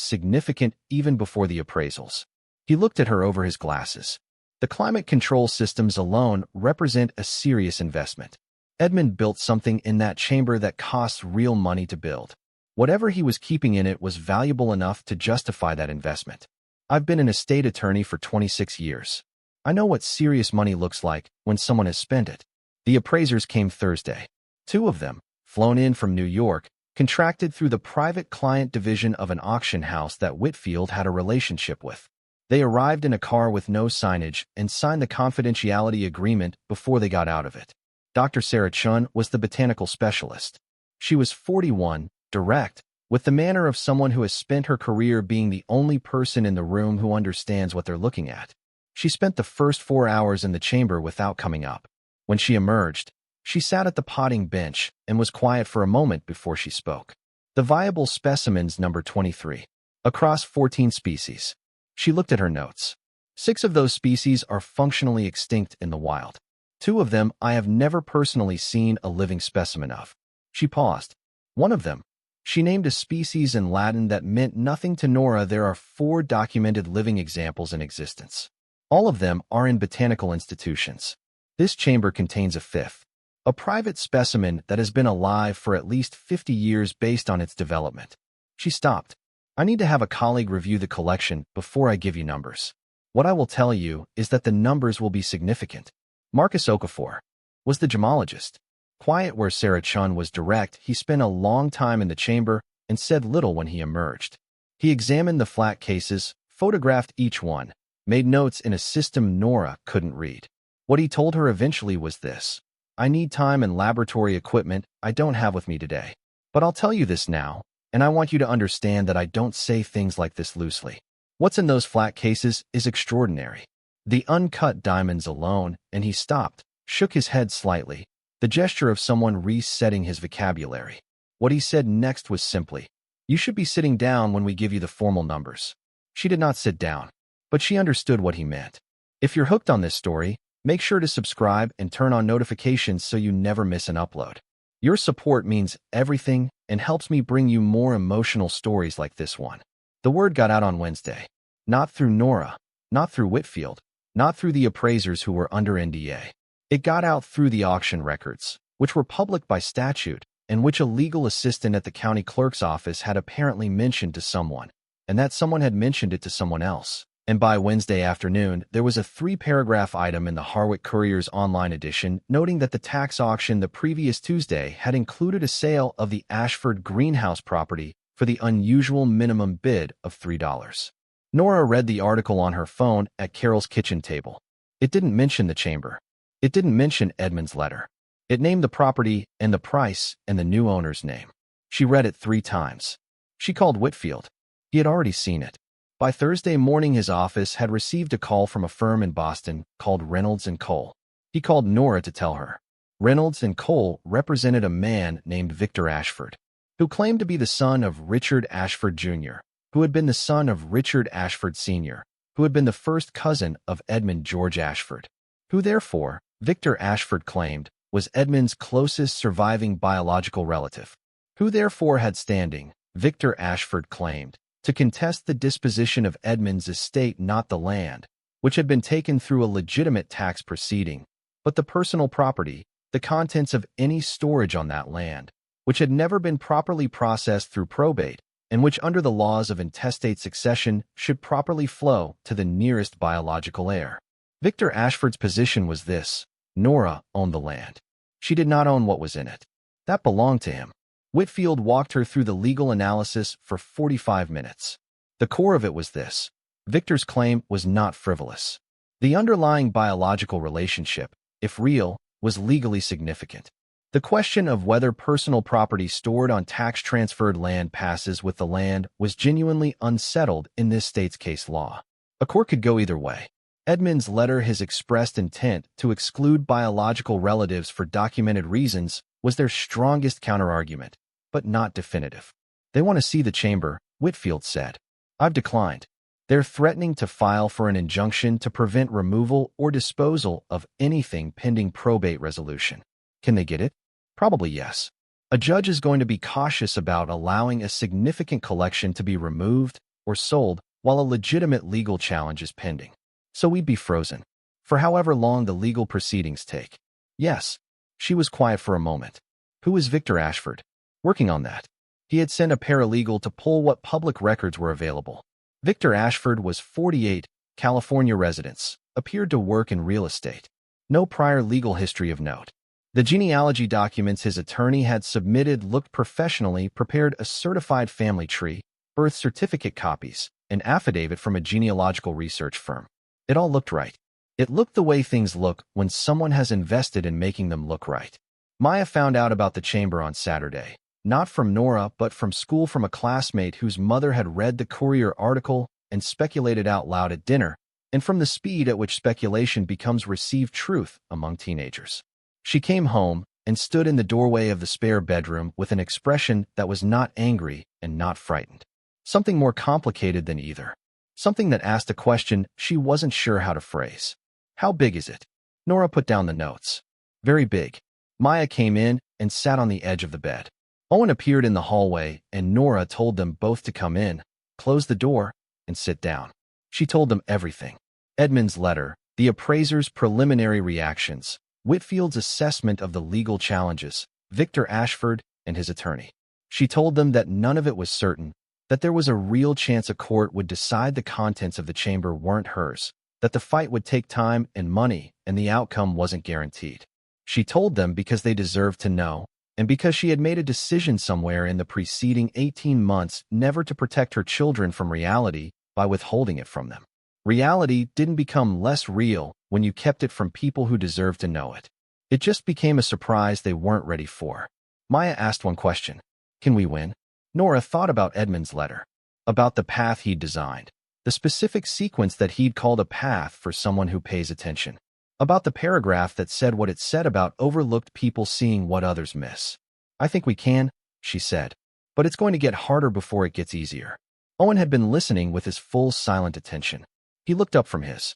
A: significant even before the appraisals. He looked at her over his glasses. The climate control systems alone represent a serious investment. Edmund built something in that chamber that costs real money to build. Whatever he was keeping in it was valuable enough to justify that investment. I've been an estate attorney for 26 years. I know what serious money looks like when someone has spent it. The appraisers came Thursday. 2 of them, flown in from New York, contracted through the private client division of an auction house that Whitfield had a relationship with. They arrived in a car with no signage and signed the confidentiality agreement before they got out of it. Dr. Sarah Chun was the botanical specialist. She was 41, direct, with the manner of someone who has spent her career being the only person in the room who understands what they're looking at. She spent the first 4 hours in the chamber without coming up. When she emerged, she sat at the potting bench and was quiet for a moment before she spoke. The viable specimens number 23. Across 14 species. She looked at her notes. 6 of those species are functionally extinct in the wild. 2 of them I have never personally seen a living specimen of. She paused. One of them. She named a species in Latin that meant nothing to Nora. There are 4 documented living examples in existence. All of them are in botanical institutions. This chamber contains a 5th. A private specimen that has been alive for at least 50 years based on its development. She stopped. I need to have a colleague review the collection before I give you numbers. What I will tell you is that the numbers will be significant. Marcus Okafor was the gemologist. Quiet where Sarah Chun was direct, he spent a long time in the chamber and said little when he emerged. He examined the flat cases, photographed each one, made notes in a system Nora couldn't read. What he told her eventually was this. I need time and laboratory equipment I don't have with me today. But I'll tell you this now. And I want you to understand that I don't say things like this loosely. What's in those flat cases is extraordinary. The uncut diamonds alone, and he stopped, shook his head slightly, the gesture of someone resetting his vocabulary. What he said next was simply, you should be sitting down when we give you the formal numbers. She did not sit down, but she understood what he meant. If you're hooked on this story, make sure to subscribe and turn on notifications so you never miss an upload. Your support means everything and helps me bring you more emotional stories like this one. The word got out on Wednesday. Not through Nora, not through Whitfield, not through the appraisers who were under NDA. It got out through the auction records, which were public by statute, and which a legal assistant at the county clerk's office had apparently mentioned to someone, and that someone had mentioned it to someone else. And by Wednesday afternoon, there was a 3-paragraph item in the Harwich Courier's online edition noting that the tax auction the previous Tuesday had included a sale of the Ashford greenhouse property for the unusual minimum bid of $3. Nora read the article on her phone at Carol's kitchen table. It didn't mention the chamber. It didn't mention Edmund's letter. It named the property and the price and the new owner's name. She read it 3 times. She called Whitfield. He had already seen it. By Thursday morning, his office had received a call from a firm in Boston called Reynolds & Cole. He called Nora to tell her. Reynolds & Cole represented a man named Victor Ashford, who claimed to be the son of Richard Ashford Jr., who had been the son of Richard Ashford Sr., who had been the first cousin of Edmund George Ashford, who therefore, Victor Ashford claimed, was Edmund's closest surviving biological relative, who therefore had standing, Victor Ashford claimed, to contest the disposition of Edmund's estate, not the land, which had been taken through a legitimate tax proceeding, but the personal property, the contents of any storage on that land, which had never been properly processed through probate, and which under the laws of intestate succession should properly flow to the nearest biological heir. Victor Ashford's position was this: Nora owned the land. She did not own what was in it. That belonged to him. Whitfield walked her through the legal analysis for 45 minutes. The core of it was this: Victor's claim was not frivolous. The underlying biological relationship, if real, was legally significant. The question of whether personal property stored on tax-transferred land passes with the land was genuinely unsettled in this state's case law. A court could go either way. Edmund's letter, his expressed intent to exclude biological relatives for documented reasons, was their strongest counterargument, but not definitive. They want to see the chamber, Whitfield said. I've declined. They're threatening to file for an injunction to prevent removal or disposal of anything pending probate resolution. Can they get it? Probably yes. A judge is going to be cautious about allowing a significant collection to be removed or sold while a legitimate legal challenge is pending. So we'd be frozen for however long the legal proceedings take. Yes. She was quiet for a moment. Who is Victor Ashford? Working on that. He had sent a paralegal to pull what public records were available. Victor Ashford was 48, California residence, appeared to work in real estate. No prior legal history of note. The genealogy documents his attorney had submitted looked professionally prepared: a certified family tree, birth certificate copies, an affidavit from a genealogical research firm. It all looked right. It looked the way things look when someone has invested in making them look right. Maya found out about the chamber on Saturday, not from Nora but from school, from a classmate whose mother had read the Courier article and speculated out loud at dinner, and from the speed at which speculation becomes received truth among teenagers. She came home and stood in the doorway of the spare bedroom with an expression that was not angry and not frightened. Something more complicated than either. Something that asked a question she wasn't sure how to phrase. How big is it? Nora put down the notes. Very big. Maya came in and sat on the edge of the bed. Owen appeared in the hallway and Nora told them both to come in, close the door, and sit down. She told them everything. Edmund's letter, the appraiser's preliminary reactions, Whitfield's assessment of the legal challenges, Victor Ashford and his attorney. She told them that none of it was certain, that there was a real chance a court would decide the contents of the chamber weren't hers, that the fight would take time and money, and the outcome wasn't guaranteed. She told them because they deserved to know, and because she had made a decision somewhere in the preceding 18 months never to protect her children from reality by withholding it from them. Reality didn't become less real when you kept it from people who deserved to know it. It just became a surprise they weren't ready for. Maya asked one question. Can we win? Nora thought about Edmund's letter, about the path he'd designed, the specific sequence that he'd called a path for someone who pays attention, about the paragraph that said what it said about overlooked people seeing what others miss. I think we can, she said, but it's going to get harder before it gets easier. Owen had been listening with his full silent attention. He looked up from his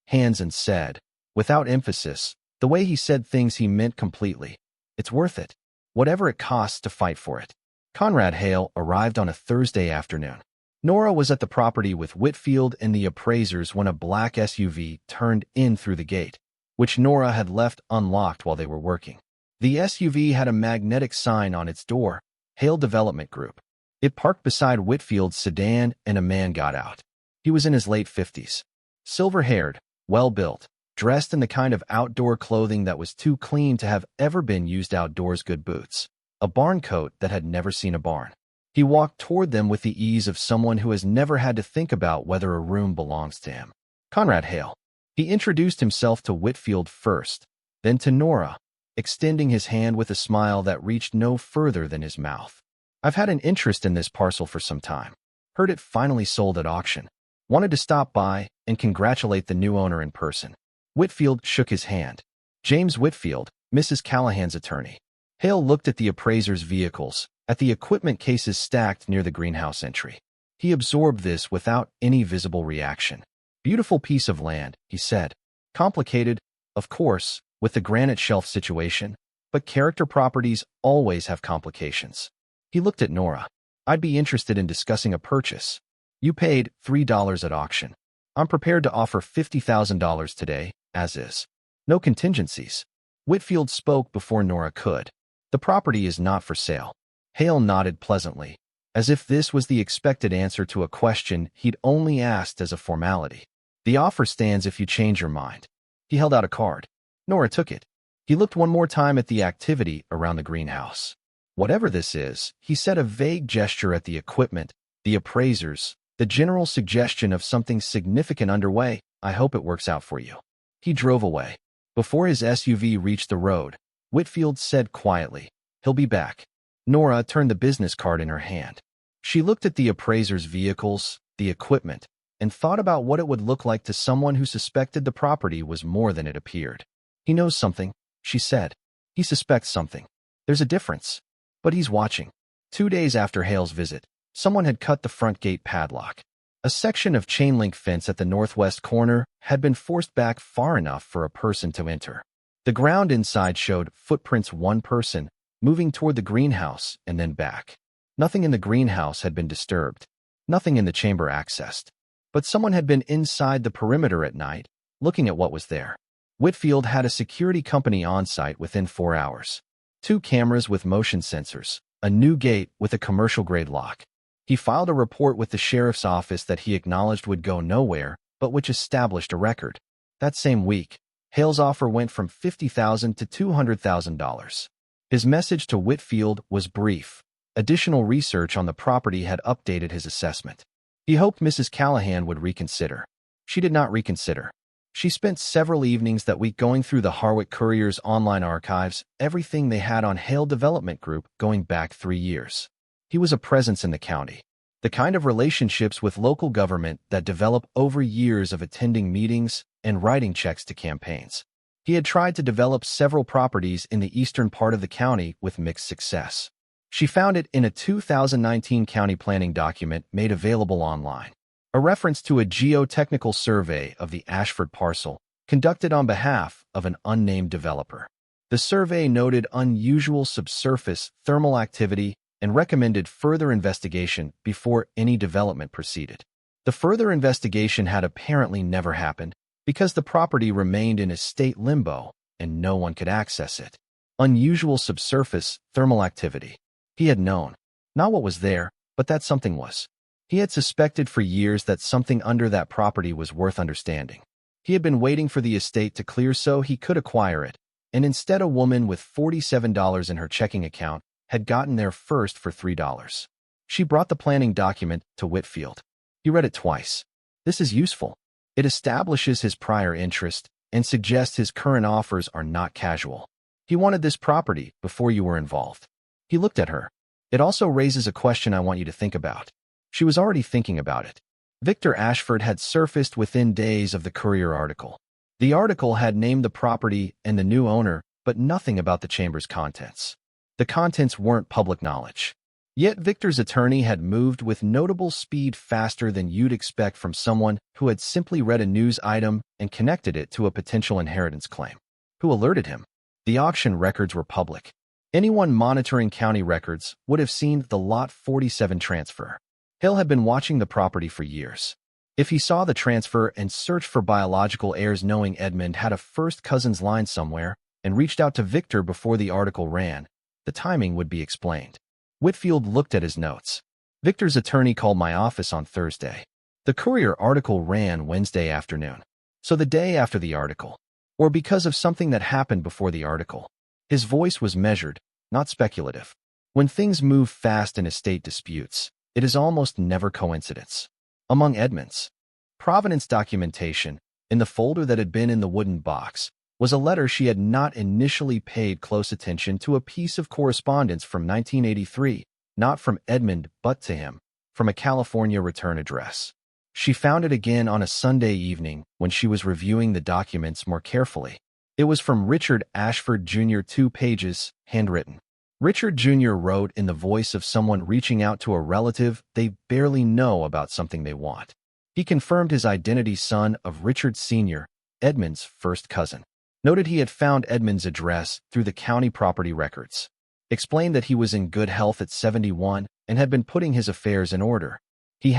A: hands and said, without emphasis, the way he said things he meant completely, it's worth it, whatever it costs to fight for it. Conrad Hale arrived on a Thursday afternoon. Nora was at the property with Whitfield and the appraisers when a black SUV turned in through the gate, which Nora had left unlocked while they were working. The SUV had a magnetic sign on its door, Hale Development Group. It parked beside Whitfield's sedan and a man got out. He was in his late 50s. Silver-haired, well-built, dressed in the kind of outdoor clothing that was too clean to have ever been used outdoors, good boots, a barn coat that had never seen a barn. He walked toward them with the ease of someone who has never had to think about whether a room belongs to him. Conrad Hale. He introduced himself to Whitfield first, then to Nora, extending his hand with a smile that reached no further than his mouth. I've had an interest in this parcel for some time. Heard it finally sold at auction. Wanted to stop by and congratulate the new owner in person. Whitfield shook his hand. James Whitfield, Mrs. Callahan's attorney. Hale looked at the appraiser's vehicles, at the equipment cases stacked near the greenhouse entry. He absorbed this without any visible reaction. Beautiful piece of land, he said. Complicated, of course, with the granite shelf situation, but character properties always have complications. He looked at Nora. I'd be interested in discussing a purchase. You paid $3 at auction. I'm prepared to offer $50,000 today, as is. No contingencies. Whitfield spoke before Nora could. The property is not for sale. Hale nodded pleasantly, as if this was the expected answer to a question he'd only asked as a formality. The offer stands if you change your mind. He held out a card. Nora took it. He looked one more time at the activity around the greenhouse. Whatever this is, he said, a vague gesture at the equipment, the appraisers, the general suggestion of something significant underway. I hope it works out for you. He drove away. Before his SUV reached the road, Whitfield said quietly, "He'll be back." Nora turned the business card in her hand. She looked at the appraiser's vehicles, the equipment, and thought about what it would look like to someone who suspected the property was more than it appeared. "He knows something," she said. "He suspects something. There's a difference. But he's watching." 2 days after Hale's visit, someone had cut the front gate padlock. A section of chain-link fence at the northwest corner had been forced back far enough for a person to enter. The ground inside showed footprints, one person moving toward the greenhouse and then back. Nothing in the greenhouse had been disturbed, nothing in the chamber accessed. But someone had been inside the perimeter at night, looking at what was there. Whitfield had a security company on site within 4 hours. 2 cameras with motion sensors, a new gate with a commercial-grade lock. He filed a report with the sheriff's office that he acknowledged would go nowhere, but which established a record. That same week, Hale's offer went from $50,000 to $200,000. His message to Whitfield was brief. Additional research on the property had updated his assessment. He hoped Mrs. Callahan would reconsider. She did not reconsider. She spent several evenings that week going through the Harwick Courier's online archives, everything they had on Hale Development Group going back 3 years. He was a presence in the county. The kind of relationships with local government that develop over years of attending meetings and writing checks to campaigns. He had tried to develop several properties in the eastern part of the county with mixed success. She found it in a 2019 county planning document made available online. A reference to a geotechnical survey of the Ashford parcel, conducted on behalf of an unnamed developer. The survey noted unusual subsurface thermal activity and recommended further investigation before any development proceeded. The further investigation had apparently never happened because the property remained in a state limbo and no one could access it. Unusual subsurface thermal activity. He had known, not what was there, but that something was. He had suspected for years that something under that property was worth understanding. He had been waiting for the estate to clear so he could acquire it, and instead a woman with $47 in her checking account had gotten there first for $3. She brought the planning document to Whitfield. He read it twice. This is useful. It establishes his prior interest and suggests his current offers are not casual. He wanted this property before you were involved. He looked at her. It also raises a question I want you to think about. She was already thinking about it. Victor Ashford had surfaced within days of the Courier article. The article had named the property and the new owner, but nothing about the chamber's contents. The contents weren't public knowledge. Yet Victor's attorney had moved with notable speed, faster than you'd expect from someone who had simply read a news item and connected it to a potential inheritance claim. Who alerted him? The auction records were public. Anyone monitoring county records would have seen the Lot 47 transfer. Hale had been watching the property for years. If he saw the transfer and searched for biological heirs, knowing Edmund had a first cousin's line somewhere and reached out to Victor before the article ran, the timing would be explained. Whitfield looked at his notes. Victor's attorney called my office on Thursday. The Courier article ran Wednesday afternoon. So the day after the article. Or because of something that happened before the article. His voice was measured, not speculative. When things move fast in estate disputes, it is almost never coincidence. Among Edmund's provenance documentation, in the folder that had been in the wooden box, was a letter she had not initially paid close attention to, a piece of correspondence from 1983, not from Edmund but to him, from a California return address. She found it again on a Sunday evening when she was reviewing the documents more carefully. It was from Richard Ashford Jr., 2 pages, handwritten. Richard Jr. wrote in the voice of someone reaching out to a relative they barely know about something they want. He confirmed his identity, son of Richard Sr., Edmund's first cousin. Noted he had found Edmund's address through the county property records. Explained that he was in good health at 71 and had been putting his affairs in order. He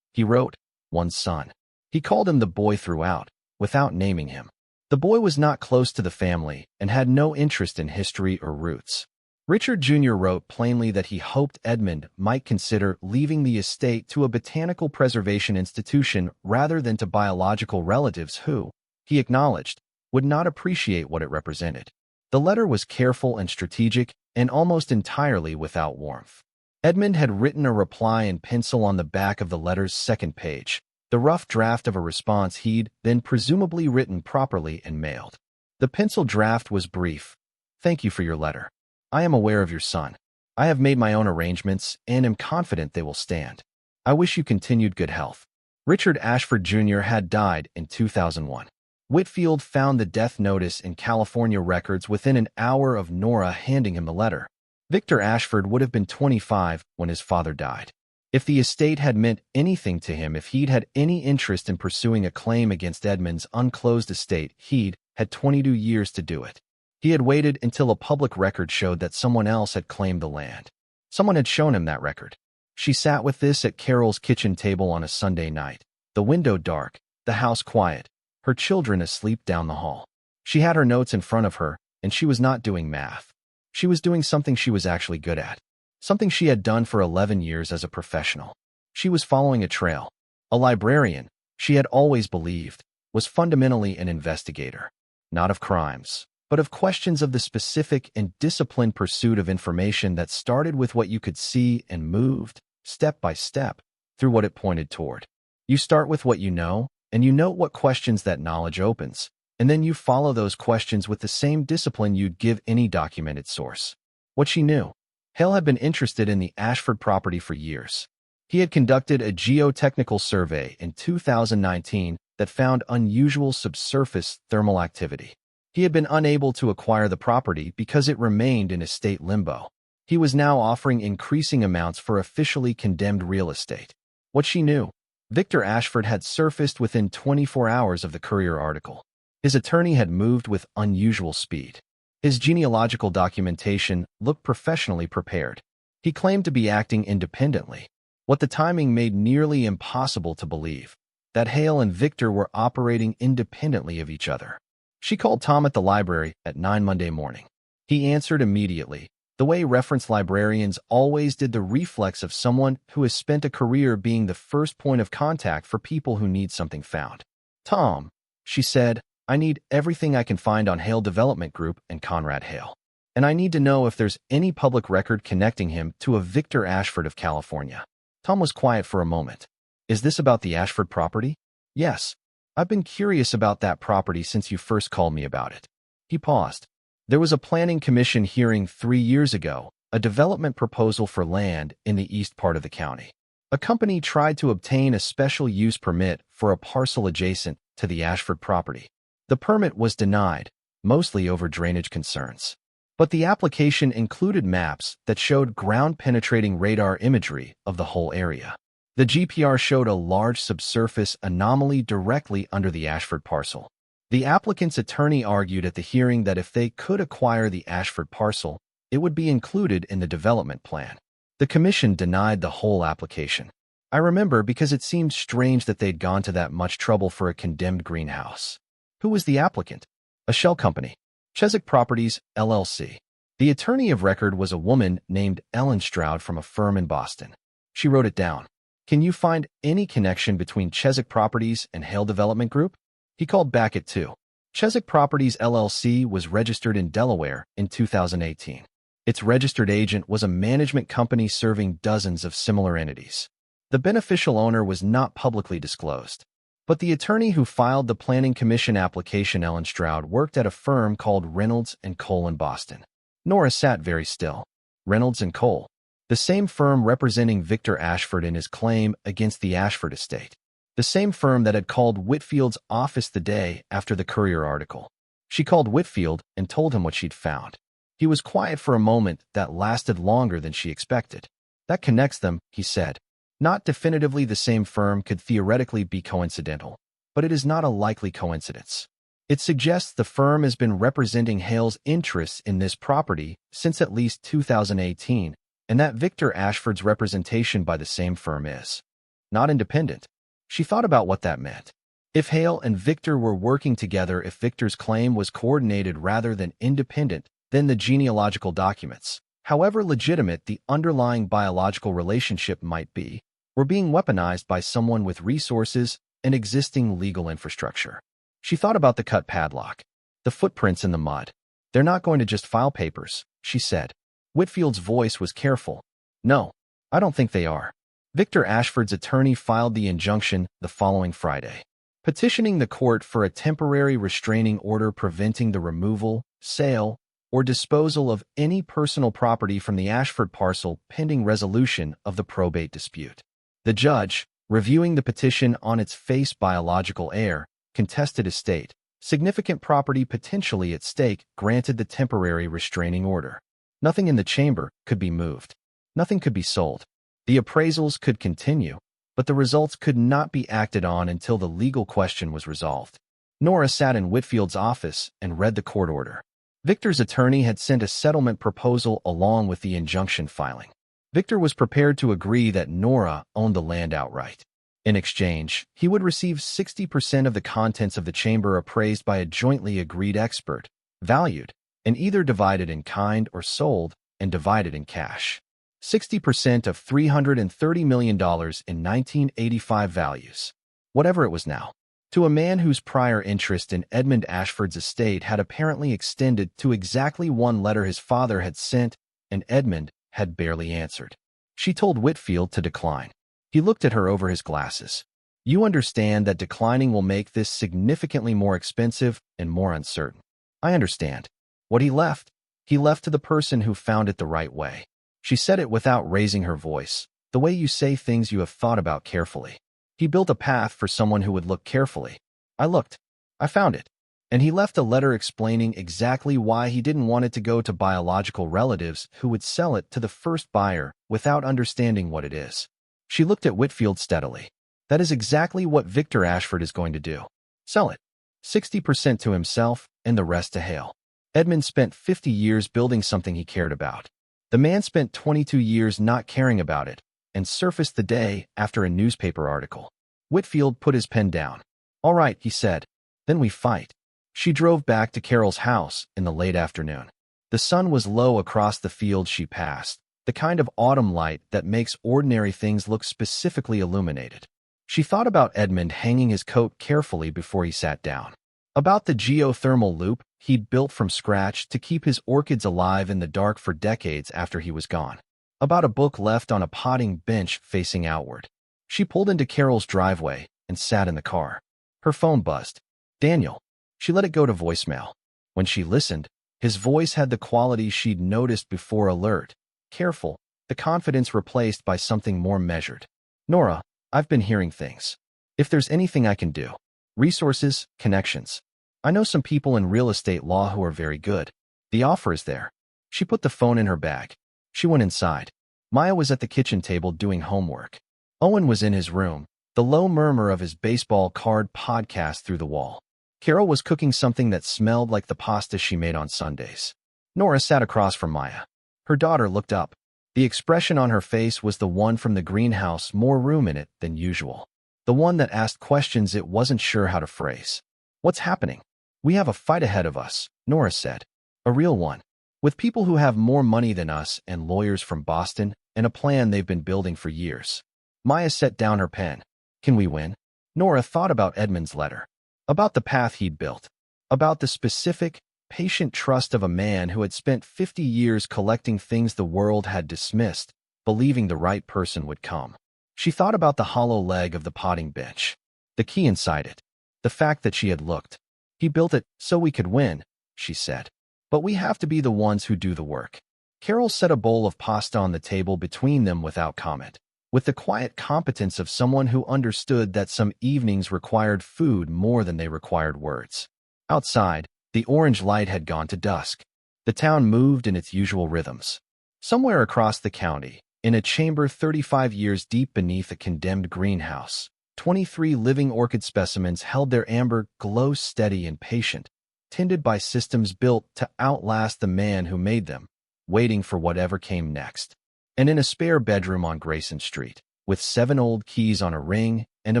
A: wrote, one son. He called him the boy throughout, without naming him. The boy was not close to the family and had no interest in history or roots. Richard Jr. wrote plainly that he hoped Edmund might consider leaving the estate to a botanical preservation institution rather than to biological relatives who, he acknowledged, would not appreciate what it represented. The letter was careful and strategic and almost entirely without warmth. Edmund had written a reply in pencil on the back of the letter's second page, the rough draft of a response he'd then presumably written properly and mailed. The pencil draft was brief. "Thank you for your letter. I am aware of your son. I have made my own arrangements and am confident they will stand. I wish you continued good health." Richard Ashford Jr. had died in 2001. Whitfield found the death notice in California records within an hour of Nora handing him the letter. Victor Ashford would have been 25 when his father died. If the estate had meant anything to him, if he'd had any interest in pursuing a claim against Edmund's unclosed estate, he'd had 22 years to do it. He had waited until a public record showed that someone else had claimed the land. Someone had shown him that record. She sat with this at Carol's kitchen table on a Sunday night, the window dark, the house quiet, her children asleep down the hall. She had her notes in front of her, and she was not doing math. She was doing something she was actually good at, something she had done for 11 years as a professional. She was following a trail. A librarian, she had always believed, was fundamentally an investigator, not of crimes, but of questions of the specific and disciplined pursuit of information that started with what you could see and moved, step by step, through what it pointed toward. You start with what you know, and you note what questions that knowledge opens, and then you follow those questions with the same discipline you'd give any documented source. What she knew. Hale had been interested in the Ashford property for years. He had conducted a geotechnical survey in 2019 that found unusual subsurface thermal activity. He had been unable to acquire the property because it remained in estate limbo. He was now offering increasing amounts for officially condemned real estate. What she knew. Victor Ashford had surfaced within 24 hours of the Courier article. His attorney had moved with unusual speed. His genealogical documentation looked professionally prepared. He claimed to be acting independently. What the timing made nearly impossible to believe, that Hale and Victor were operating independently of each other. She called Tom at the library at 9 Monday morning. He answered immediately, the way reference librarians always did, the reflex of someone who has spent a career being the first point of contact for people who need something found. "Tom," she said, "I need everything I can find on Hale Development Group and Conrad Hale. And I need to know if there's any public record connecting him to a Victor Ashford of California." Tom was quiet for a moment. "Is this about the Ashford property?" "Yes. I've been curious about that property since you first called me about it." He paused. "There was a planning commission hearing 3 years ago, a development proposal for land in the east part of the county. A company tried to obtain a special use permit for a parcel adjacent to the Ashford property. The permit was denied, mostly over drainage concerns. But the application included maps that showed ground-penetrating radar imagery of the whole area. The GPR showed a large subsurface anomaly directly under the Ashford parcel. The applicant's attorney argued at the hearing that if they could acquire the Ashford parcel, it would be included in the development plan. The commission denied the whole application. I remember because it seemed strange that they'd gone to that much trouble for a condemned greenhouse. Who was the applicant? A shell company. Chesapeake Properties, LLC. The attorney of record was a woman named Ellen Stroud from a firm in Boston. She wrote it down. "Can you find any connection between Chesapeake Properties and Hale Development Group?" He called back at 2. Chesapeake Properties LLC was registered in Delaware in 2018. Its registered agent was a management company serving dozens of similar entities. The beneficial owner was not publicly disclosed. But the attorney who filed the Planning Commission application, Ellen Stroud, worked at a firm called Reynolds & Cole in Boston. Nora sat very still. Reynolds & Cole. The same firm representing Victor Ashford in his claim against the Ashford estate. The same firm that had called Whitfield's office the day after the Courier article. She called Whitfield and told him what she'd found. He was quiet for a moment that lasted longer than she expected. "That connects them," he said. "Not definitively the same firm could theoretically be coincidental, but it is not a likely coincidence. It suggests the firm has been representing Hale's interests in this property since at least 2018, and that Victor Ashford's representation by the same firm is not independent." She thought about what that meant. If Hale and Victor were working together, if Victor's claim was coordinated rather than independent, then the genealogical documents, However legitimate the underlying biological relationship might be, were being weaponized by someone with resources and existing legal infrastructure. She thought about the cut padlock, the footprints in the mud. They're not going to just file papers, she said. Whitfield's voice was careful. No, I don't think they are. Victor Ashford's attorney filed the injunction the following Friday, petitioning the court for a temporary restraining order preventing the removal, sale, or disposal of any personal property from the Ashford parcel pending resolution of the probate dispute. The judge, reviewing the petition on its face biological heir, contested estate, significant property potentially at stake, granted the temporary restraining order. Nothing in the chamber could be moved. Nothing could be sold. The appraisals could continue, but the results could not be acted on until the legal question was resolved. Nora sat in Whitfield's office and read the court order. Victor's attorney had sent a settlement proposal along with the injunction filing. Victor was prepared to agree that Nora owned the land outright. In exchange, he would receive 60% of the contents of the chamber appraised by a jointly agreed expert, valued, and either divided in kind or sold and divided in cash. 60% of $330 million in 1985 values. Whatever it was now. To a man whose prior interest in Edmund Ashford's estate had apparently extended to exactly one letter his father had sent, and Edmund had barely answered. She told Whitfield to decline. He looked at her over his glasses. You understand that declining will make this significantly more expensive and more uncertain. I understand. What he left to the person who found it the right way. She said it without raising her voice, the way you say things you have thought about carefully. He built a path for someone who would look carefully. I looked. I found it. And he left a letter explaining exactly why he didn't want it to go to biological relatives who would sell it to the first buyer without understanding what it is. She looked at Whitfield steadily. That is exactly what Victor Ashford is going to do. Sell it. 60% to himself and the rest to Hale. Edmund spent 50 years building something he cared about. The man spent 22 years not caring about it and surfaced the day after a newspaper article. Whitfield put his pen down. All right, he said. Then we fight. She drove back to Carol's house in the late afternoon. The sun was low across the field she passed, the kind of autumn light that makes ordinary things look specifically illuminated. She thought about Edmund hanging his coat carefully before he sat down. About the geothermal loop he'd built from scratch to keep his orchids alive in the dark for decades after he was gone. About a book left on a potting bench facing outward. She pulled into Carol's driveway and sat in the car. Her phone buzzed. Daniel. She let it go to voicemail. When she listened, his voice had the quality she'd noticed before: alert, careful, the confidence replaced by something more measured. Nora, I've been hearing things. If there's anything I can do. Resources, connections. I know some people in real estate law who are very good. The offer is there. She put the phone in her bag. She went inside. Maya was at the kitchen table doing homework. Owen was in his room, the low murmur of his baseball card podcast through the wall. Carol was cooking something that smelled like the pasta she made on Sundays. Nora sat across from Maya. Her daughter looked up. The expression on her face was the one from the greenhouse, more room in it than usual. The one that asked questions it wasn't sure how to phrase. What's happening? We have a fight ahead of us, Nora said. A real one. With people who have more money than us and lawyers from Boston and a plan they've been building for years. Maya set down her pen. Can we win? Nora thought about Edmund's letter. About the path he'd built. About the specific, patient trust of a man who had spent 50 years collecting things the world had dismissed, believing the right person would come. She thought about the hollow leg of the potting bench. The key inside it. The fact that she had looked. He built it so we could win, she said. But we have to be the ones who do the work. Carol set a bowl of pasta on the table between them without comment, with the quiet competence of someone who understood that some evenings required food more than they required words. Outside, the orange light had gone to dusk. The town moved in its usual rhythms. Somewhere across the county, in a chamber 35 years deep beneath a condemned greenhouse, 23 living orchid specimens held their amber glow steady and patient, tended by systems built to outlast the man who made them, waiting for whatever came next. And in a spare bedroom on Grayson Street, with 7 old keys on a ring and a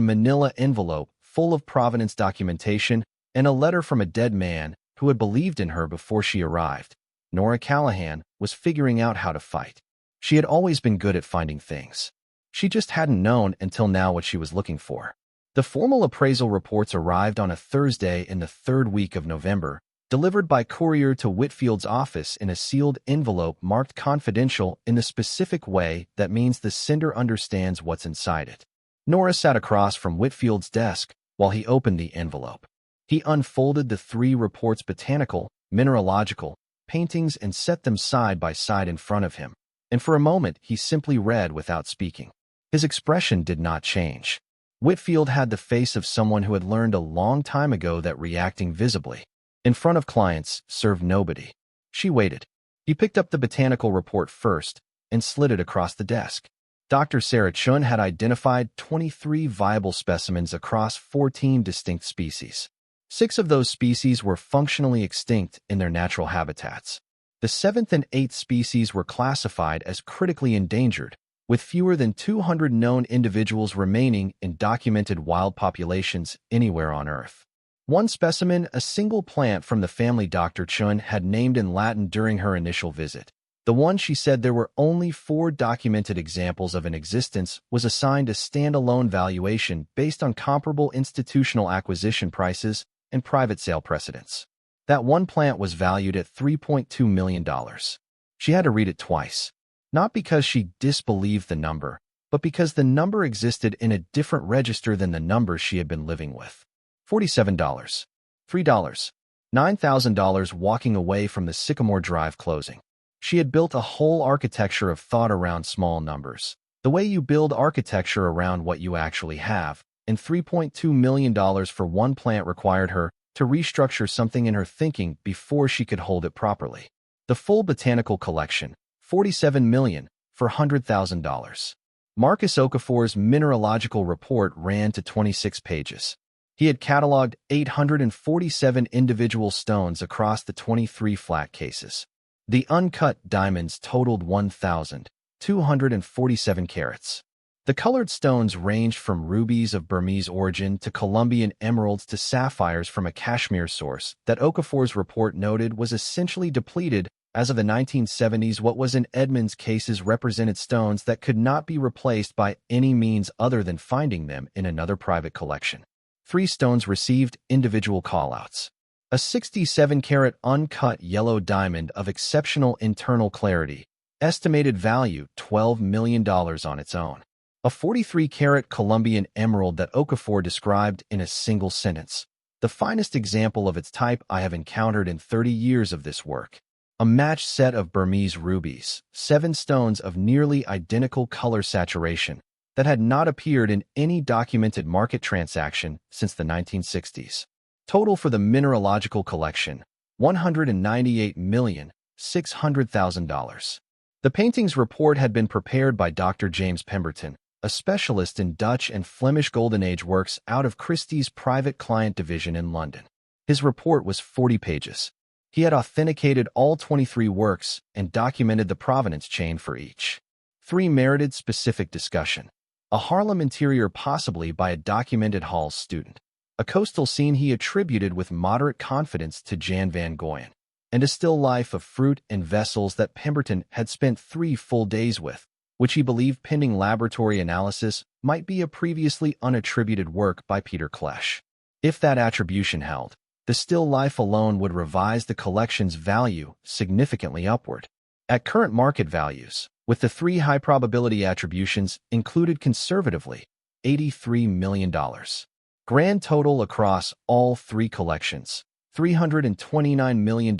A: manila envelope full of provenance documentation and a letter from a dead man who had believed in her before she arrived, Nora Callahan, was figuring out how to fight. She had always been good at finding things. She just hadn't known until now what she was looking for. The formal appraisal reports arrived on a Thursday in the third week of November, delivered by courier to Whitfield's office in a sealed envelope marked confidential in the specific way that means the sender understands what's inside it. Nora sat across from Whitfield's desk while he opened the envelope. He unfolded the three reports: botanical, mineralogical, paintings, and set them side by side in front of him. And for a moment, he simply read without speaking. His expression did not change. Whitfield had the face of someone who had learned a long time ago that reacting visibly in front of clients served nobody. She waited. He picked up the botanical report first and slid it across the desk. Dr. Sarah Chun had identified 23 viable specimens across 14 distinct species. 6 of those species were functionally extinct in their natural habitats. The 7th and 8th species were classified as critically endangered, with fewer than 200 known individuals remaining in documented wild populations anywhere on Earth. One specimen, a single plant from the family Dr. Chun had named in Latin during her initial visit. The one she said there were only 4 documented examples of in existence, was assigned a standalone valuation based on comparable institutional acquisition prices and private sale precedents. That one plant was valued at $3.2 million. She had to read it twice. Not because she disbelieved the number, but because the number existed in a different register than the number she had been living with. $47. $3. $9,000 walking away from the Sycamore Drive closing. She had built a whole architecture of thought around small numbers, the way you build architecture around what you actually have, and $3.2 million for one plant required her to restructure something in her thinking before she could hold it properly. The full botanical collection, $47 million, for $100,000. Marcus Okafor's mineralogical report ran to 26 pages. He had cataloged 847 individual stones across the 23 flat cases. The uncut diamonds totaled 1,247 carats. The colored stones ranged from rubies of Burmese origin to Colombian emeralds to sapphires from a Kashmir source that Okafor's report noted was essentially depleted. As of the 1970s, what was in Edmund's cases represented stones that could not be replaced by any means other than finding them in another private collection. 3 stones received individual callouts. A 67-carat uncut yellow diamond of exceptional internal clarity, estimated value $12 million on its own. A 43-carat Colombian emerald that Okafor described in a single sentence. The finest example of its type I have encountered in 30 years of this work. A matched set of Burmese rubies, 7 stones of nearly identical color saturation that had not appeared in any documented market transaction since the 1960s. Total for the mineralogical collection, $198,600,000. The painting's report had been prepared by Dr. James Pemberton, a specialist in Dutch and Flemish Golden Age works out of Christie's private client division in London. His report was 40 pages. He had authenticated all 23 works and documented the provenance chain for each. 3 merited specific discussion. A Harlem interior possibly by a documented Hall's student. A coastal scene he attributed with moderate confidence to Jan van Goyen. And a still life of fruit and vessels that Pemberton had spent 3 full days with, which he believed pending laboratory analysis might be a previously unattributed work by Peter Klesch. If that attribution held, the still life alone would revise the collection's value significantly upward. At current market values, with the 3 high-probability attributions included conservatively, $83 million. Grand total across all 3 collections, $329 million,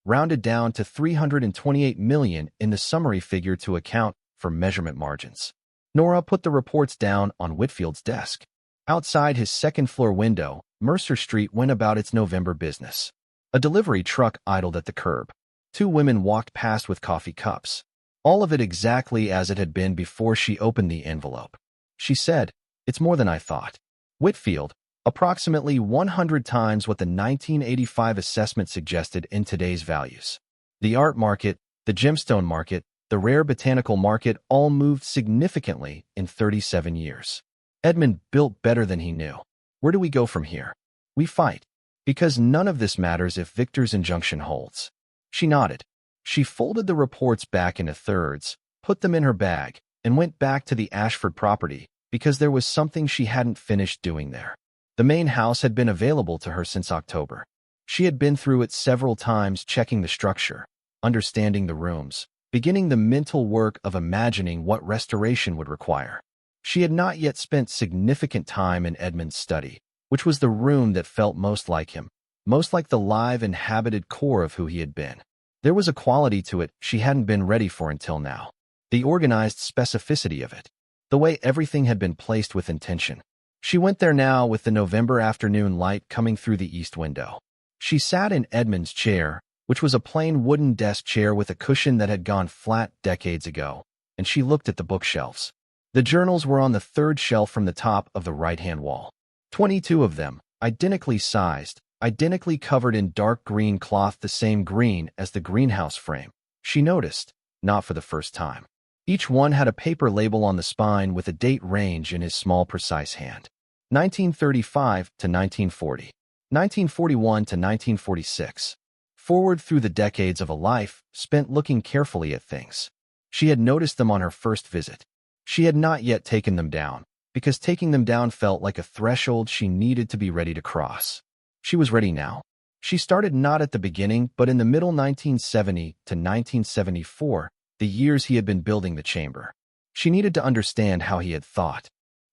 A: rounded down to $328 million in the summary figure to account for measurement margins. Nora put the reports down on Whitfield's desk. Outside his second-floor window, Mercer Street went about its November business. A delivery truck idled at the curb. 2 women walked past with coffee cups. All of it exactly as it had been before she opened the envelope. She said, "It's more than I thought." Whitfield, approximately 100 times what the 1985 assessment suggested in today's values. The art market, the gemstone market, the rare botanical market all moved significantly in 37 years. Edmund built better than he knew. Where do we go from here? We fight. Because none of this matters if Victor's injunction holds. She nodded. She folded the reports back into thirds, put them in her bag, and went back to the Ashford property because there was something she hadn't finished doing there. The main house had been available to her since October. She had been through it several times, checking the structure, understanding the rooms, beginning the mental work of imagining what restoration would require. She had not yet spent significant time in Edmund's study, which was the room that felt most like him, most like the live, inhabited core of who he had been. There was a quality to it she hadn't been ready for until now. The organized specificity of it. The way everything had been placed with intention. She went there now with the November afternoon light coming through the east window. She sat in Edmund's chair, which was a plain wooden desk chair with a cushion that had gone flat decades ago, and she looked at the bookshelves. The journals were on the third shelf from the top of the right-hand wall. 22 of them, identically sized, identically covered in dark green cloth, the same green as the greenhouse frame. She noticed, not for the first time. Each one had a paper label on the spine with a date range in his small, precise hand. 1935 to 1940. 1941 to 1946. Forward through the decades of a life spent looking carefully at things. She had noticed them on her first visit. She had not yet taken them down, because taking them down felt like a threshold she needed to be ready to cross. She was ready now. She started not at the beginning, but in the middle 1970 to 1974, the years he had been building the chamber. She needed to understand how he had thought,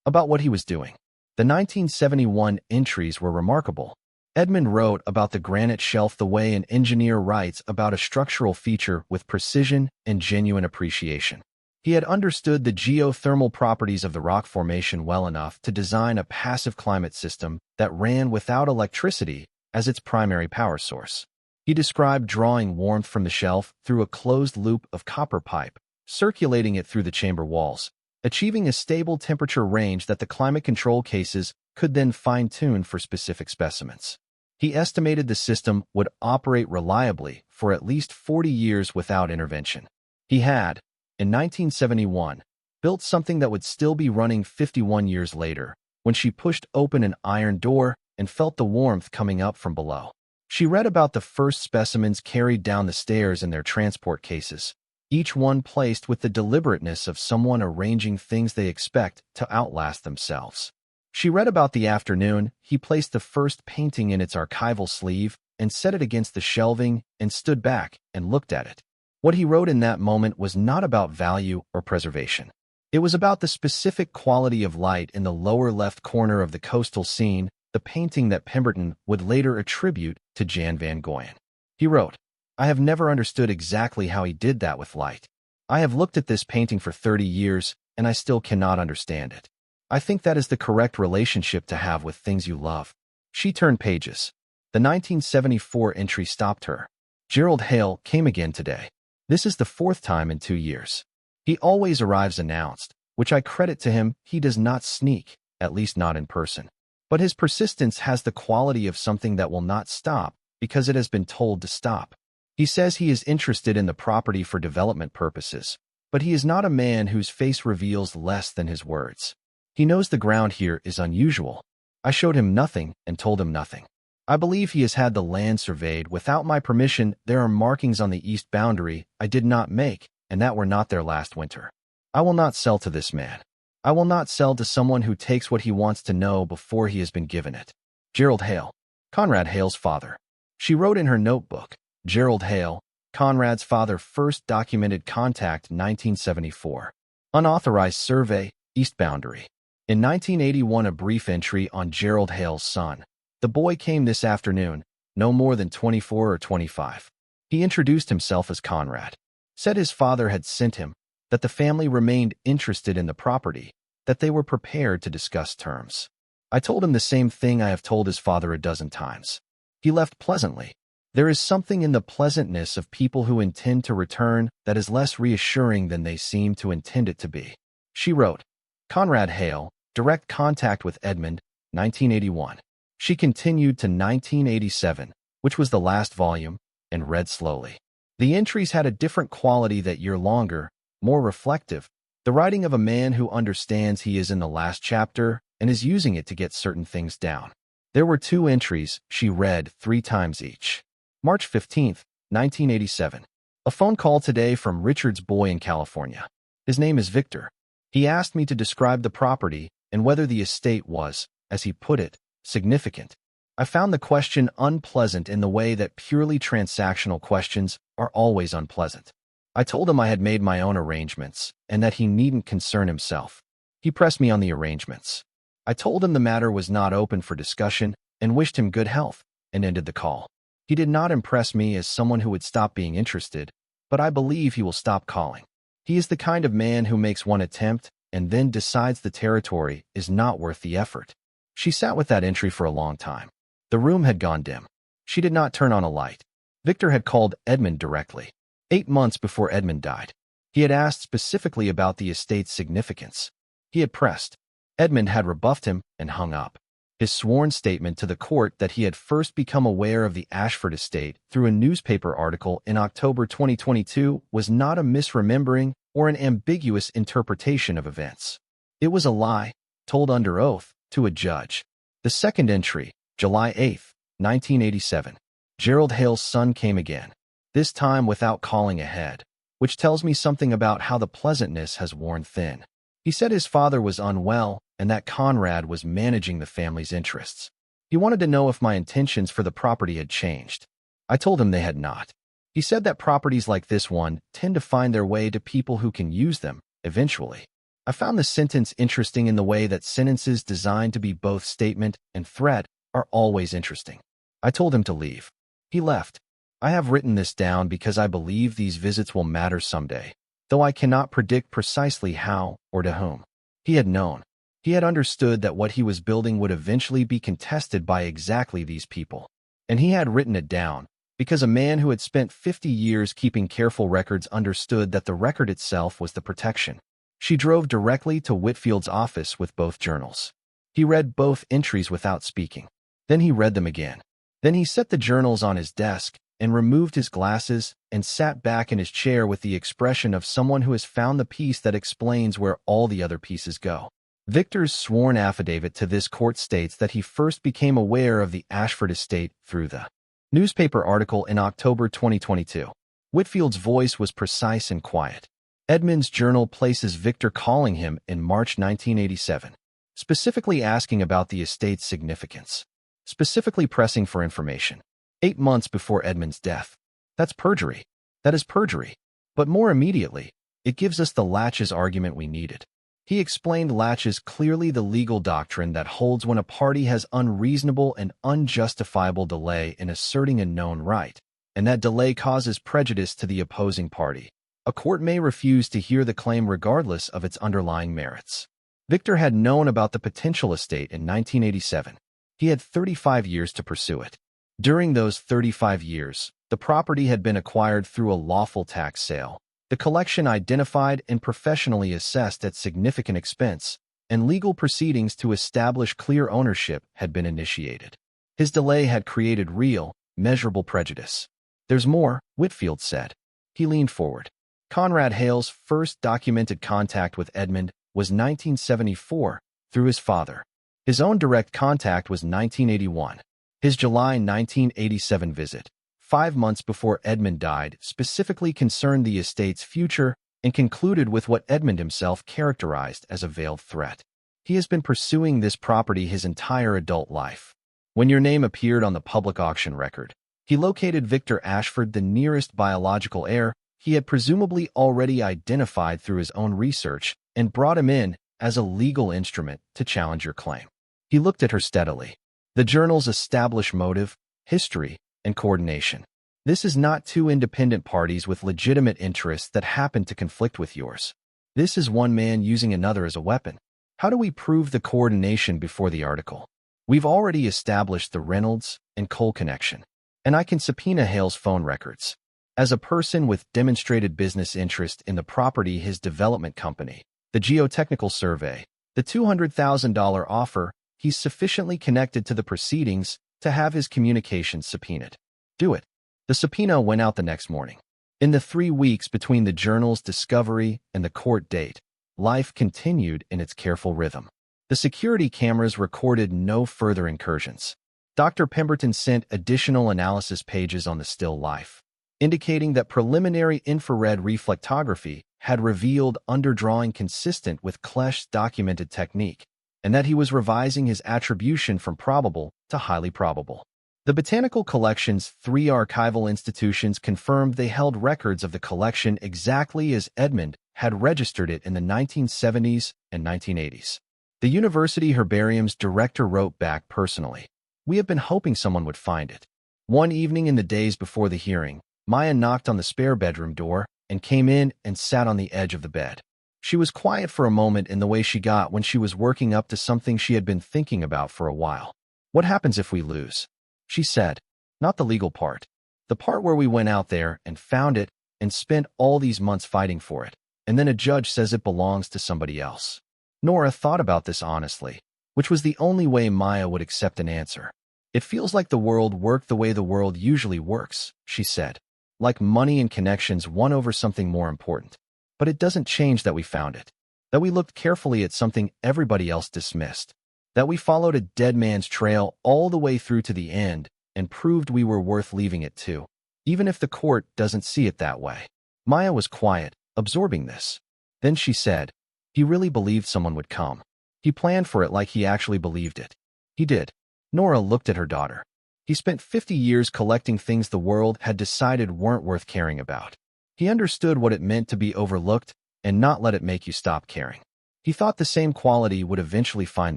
A: about what he was doing. The 1971 entries were remarkable. Edmund wrote about the granite shelf the way an engineer writes about a structural feature, with precision and genuine appreciation. He had understood the geothermal properties of the rock formation well enough to design a passive climate system that ran without electricity as its primary power source. He described drawing warmth from the shelf through a closed loop of copper pipe, circulating it through the chamber walls, achieving a stable temperature range that the climate control cases could then fine-tune for specific specimens. He estimated the system would operate reliably for at least 40 years without intervention. He had, in 1971, built something that would still be running 51 years later, when she pushed open an iron door and felt the warmth coming up from below. She read about the first specimens carried down the stairs in their transport cases, each one placed with the deliberateness of someone arranging things they expect to outlast themselves. She read about the afternoon he placed the first painting in its archival sleeve and set it against the shelving and stood back and looked at it. What he wrote in that moment was not about value or preservation. It was about the specific quality of light in the lower left corner of the coastal scene, the painting that Pemberton would later attribute to Jan van Goyen. He wrote, "I have never understood exactly how he did that with light. I have looked at this painting for 30 years, and I still cannot understand it. I think that is the correct relationship to have with things you love." She turned pages. The 1974 entry stopped her. Gerald Hale came again today. This is the 4th time in 2 years. He always arrives announced, which I credit to him. He does not sneak, at least not in person. But his persistence has the quality of something that will not stop because it has been told to stop. He says he is interested in the property for development purposes, but he is not a man whose face reveals less than his words. He knows the ground here is unusual. I showed him nothing and told him nothing. I believe he has had the land surveyed without my permission. There are markings on the east boundary I did not make, and that were not there last winter. I will not sell to this man. I will not sell to someone who takes what he wants to know before he has been given it. Gerald Hale, Conrad Hale's father. She wrote in her notebook, Gerald Hale, Conrad's father, first documented contact 1974. Unauthorized survey, east boundary. In 1981, a brief entry on Gerald Hale's son. The boy came this afternoon, no more than 24 or 25. He introduced himself as Conrad. Said his father had sent him, that the family remained interested in the property, that they were prepared to discuss terms. I told him the same thing I have told his father a dozen times. He left pleasantly. There is something in the pleasantness of people who intend to return that is less reassuring than they seem to intend it to be. She wrote, Conrad Hale, direct contact with Edmund, 1981. She continued to 1987, which was the last volume, and read slowly. The entries had a different quality that year, longer, more reflective, the writing of a man who understands he is in the last chapter and is using it to get certain things down. There were 2 entries she read 3 times each. March 15, 1987. A phone call today from Richard's boy in California. His name is Victor. He asked me to describe the property and whether the estate was, as he put it, significant. I found the question unpleasant in the way that purely transactional questions are always unpleasant. I told him I had made my own arrangements and that he needn't concern himself. He pressed me on the arrangements. I told him the matter was not open for discussion and wished him good health and ended the call. He did not impress me as someone who would stop being interested, but I believe he will stop calling. He is the kind of man who makes one attempt and then decides the territory is not worth the effort. She sat with that entry for a long time. The room had gone dim. She did not turn on a light. Victor had called Edmund directly, 8 months before Edmund died. He had asked specifically about the estate's significance. He had pressed. Edmund had rebuffed him and hung up. His sworn statement to the court that he had first become aware of the Ashford estate through a newspaper article in October 2022 was not a misremembering or an ambiguous interpretation of events. It was a lie, told under oath, to a judge. The second entry, July 8, 1987. Gerald Hale's son came again, this time without calling ahead, which tells me something about how the pleasantness has worn thin. He said his father was unwell and that Conrad was managing the family's interests. He wanted to know if my intentions for the property had changed. I told him they had not. He said that properties like this one tend to find their way to people who can use them, eventually. I found the sentence interesting in the way that sentences designed to be both statement and threat are always interesting. I told him to leave. He left. I have written this down because I believe these visits will matter someday, though I cannot predict precisely how or to whom. He had known. He had understood that what he was building would eventually be contested by exactly these people. And he had written it down, because a man who had spent 50 years keeping careful records understood that the record itself was the protection. She drove directly to Whitfield's office with both journals. He read both entries without speaking. Then he read them again. Then he set the journals on his desk and removed his glasses and sat back in his chair with the expression of someone who has found the piece that explains where all the other pieces go. Victor's sworn affidavit to this court states that he first became aware of the Ashford estate through the newspaper article in October 2022. Whitfield's voice was precise and quiet. Edmund's journal places Victor calling him in March 1987, specifically asking about the estate's significance, specifically pressing for information. 8 months before Edmund's death. That's perjury. That is perjury. But more immediately, it gives us the laches argument we needed. He explained laches clearly the legal doctrine that holds when a party has unreasonable and unjustifiable delay in asserting a known right, and that delay causes prejudice to the opposing party. A court may refuse to hear the claim regardless of its underlying merits. Victor had known about the potential estate in 1987. He had 35 years to pursue it. During those 35 years, the property had been acquired through a lawful tax sale. The collection identified and professionally assessed at significant expense, and legal proceedings to establish clear ownership had been initiated. His delay had created real, measurable prejudice. There's more, Whitfield said. He leaned forward. Conrad Hale's first documented contact with Edmund was 1974 through his father. His own direct contact was 1981. His July 1987 visit, 5 months before Edmund died, specifically concerned the estate's future and concluded with what Edmund himself characterized as a veiled threat. He has been pursuing this property his entire adult life. When your name appeared on the public auction record, he located Victor Ashford, the nearest biological heir he had presumably already identified through his own research, and brought him in as a legal instrument to challenge your claim. He looked at her steadily. The journals establish motive, history, and coordination. This is not two independent parties with legitimate interests that happen to conflict with yours. This is one man using another as a weapon. How do we prove the coordination before the article? We've already established the Reynolds and Cole connection, and I can subpoena Hale's phone records. As a person with demonstrated business interest in the property, his development company, the geotechnical survey, the $200,000 offer, he's sufficiently connected to the proceedings to have his communications subpoenaed. Do it. The subpoena went out the next morning. In the 3 weeks between the journal's discovery and the court date, life continued in its careful rhythm. The security cameras recorded no further incursions. Dr. Pemberton sent additional analysis pages on the still life. indicating that preliminary infrared reflectography had revealed underdrawing consistent with Klesch's documented technique, and that he was revising his attribution from probable to highly probable. The Botanical Collection's 3 archival institutions confirmed they held records of the collection exactly as Edmund had registered it in the 1970s and 1980s. The university herbarium's director wrote back personally, "We have been hoping someone would find it." One evening in the days before the hearing, Maya knocked on the spare bedroom door and came in and sat on the edge of the bed. She was quiet for a moment in the way she got when she was working up to something she had been thinking about for a while. "What happens if we lose?" she said. "Not the legal part. The part where we went out there and found it and spent all these months fighting for it, and then a judge says it belongs to somebody else." Nora thought about this honestly, which was the only way Maya would accept an answer. "It feels like the world worked the way the world usually works," she said. "Like money and connections won over something more important. But it doesn't change that we found it, that we looked carefully at something everybody else dismissed, that we followed a dead man's trail all the way through to the end and proved we were worth leaving it to, even if the court doesn't see it that way." Maya was quiet, absorbing this. Then she said, "He really believed someone would come. He planned for it like he actually believed it." "He did." Nora looked at her daughter. "He spent 50 years collecting things the world had decided weren't worth caring about. He understood what it meant to be overlooked and not let it make you stop caring. He thought the same quality would eventually find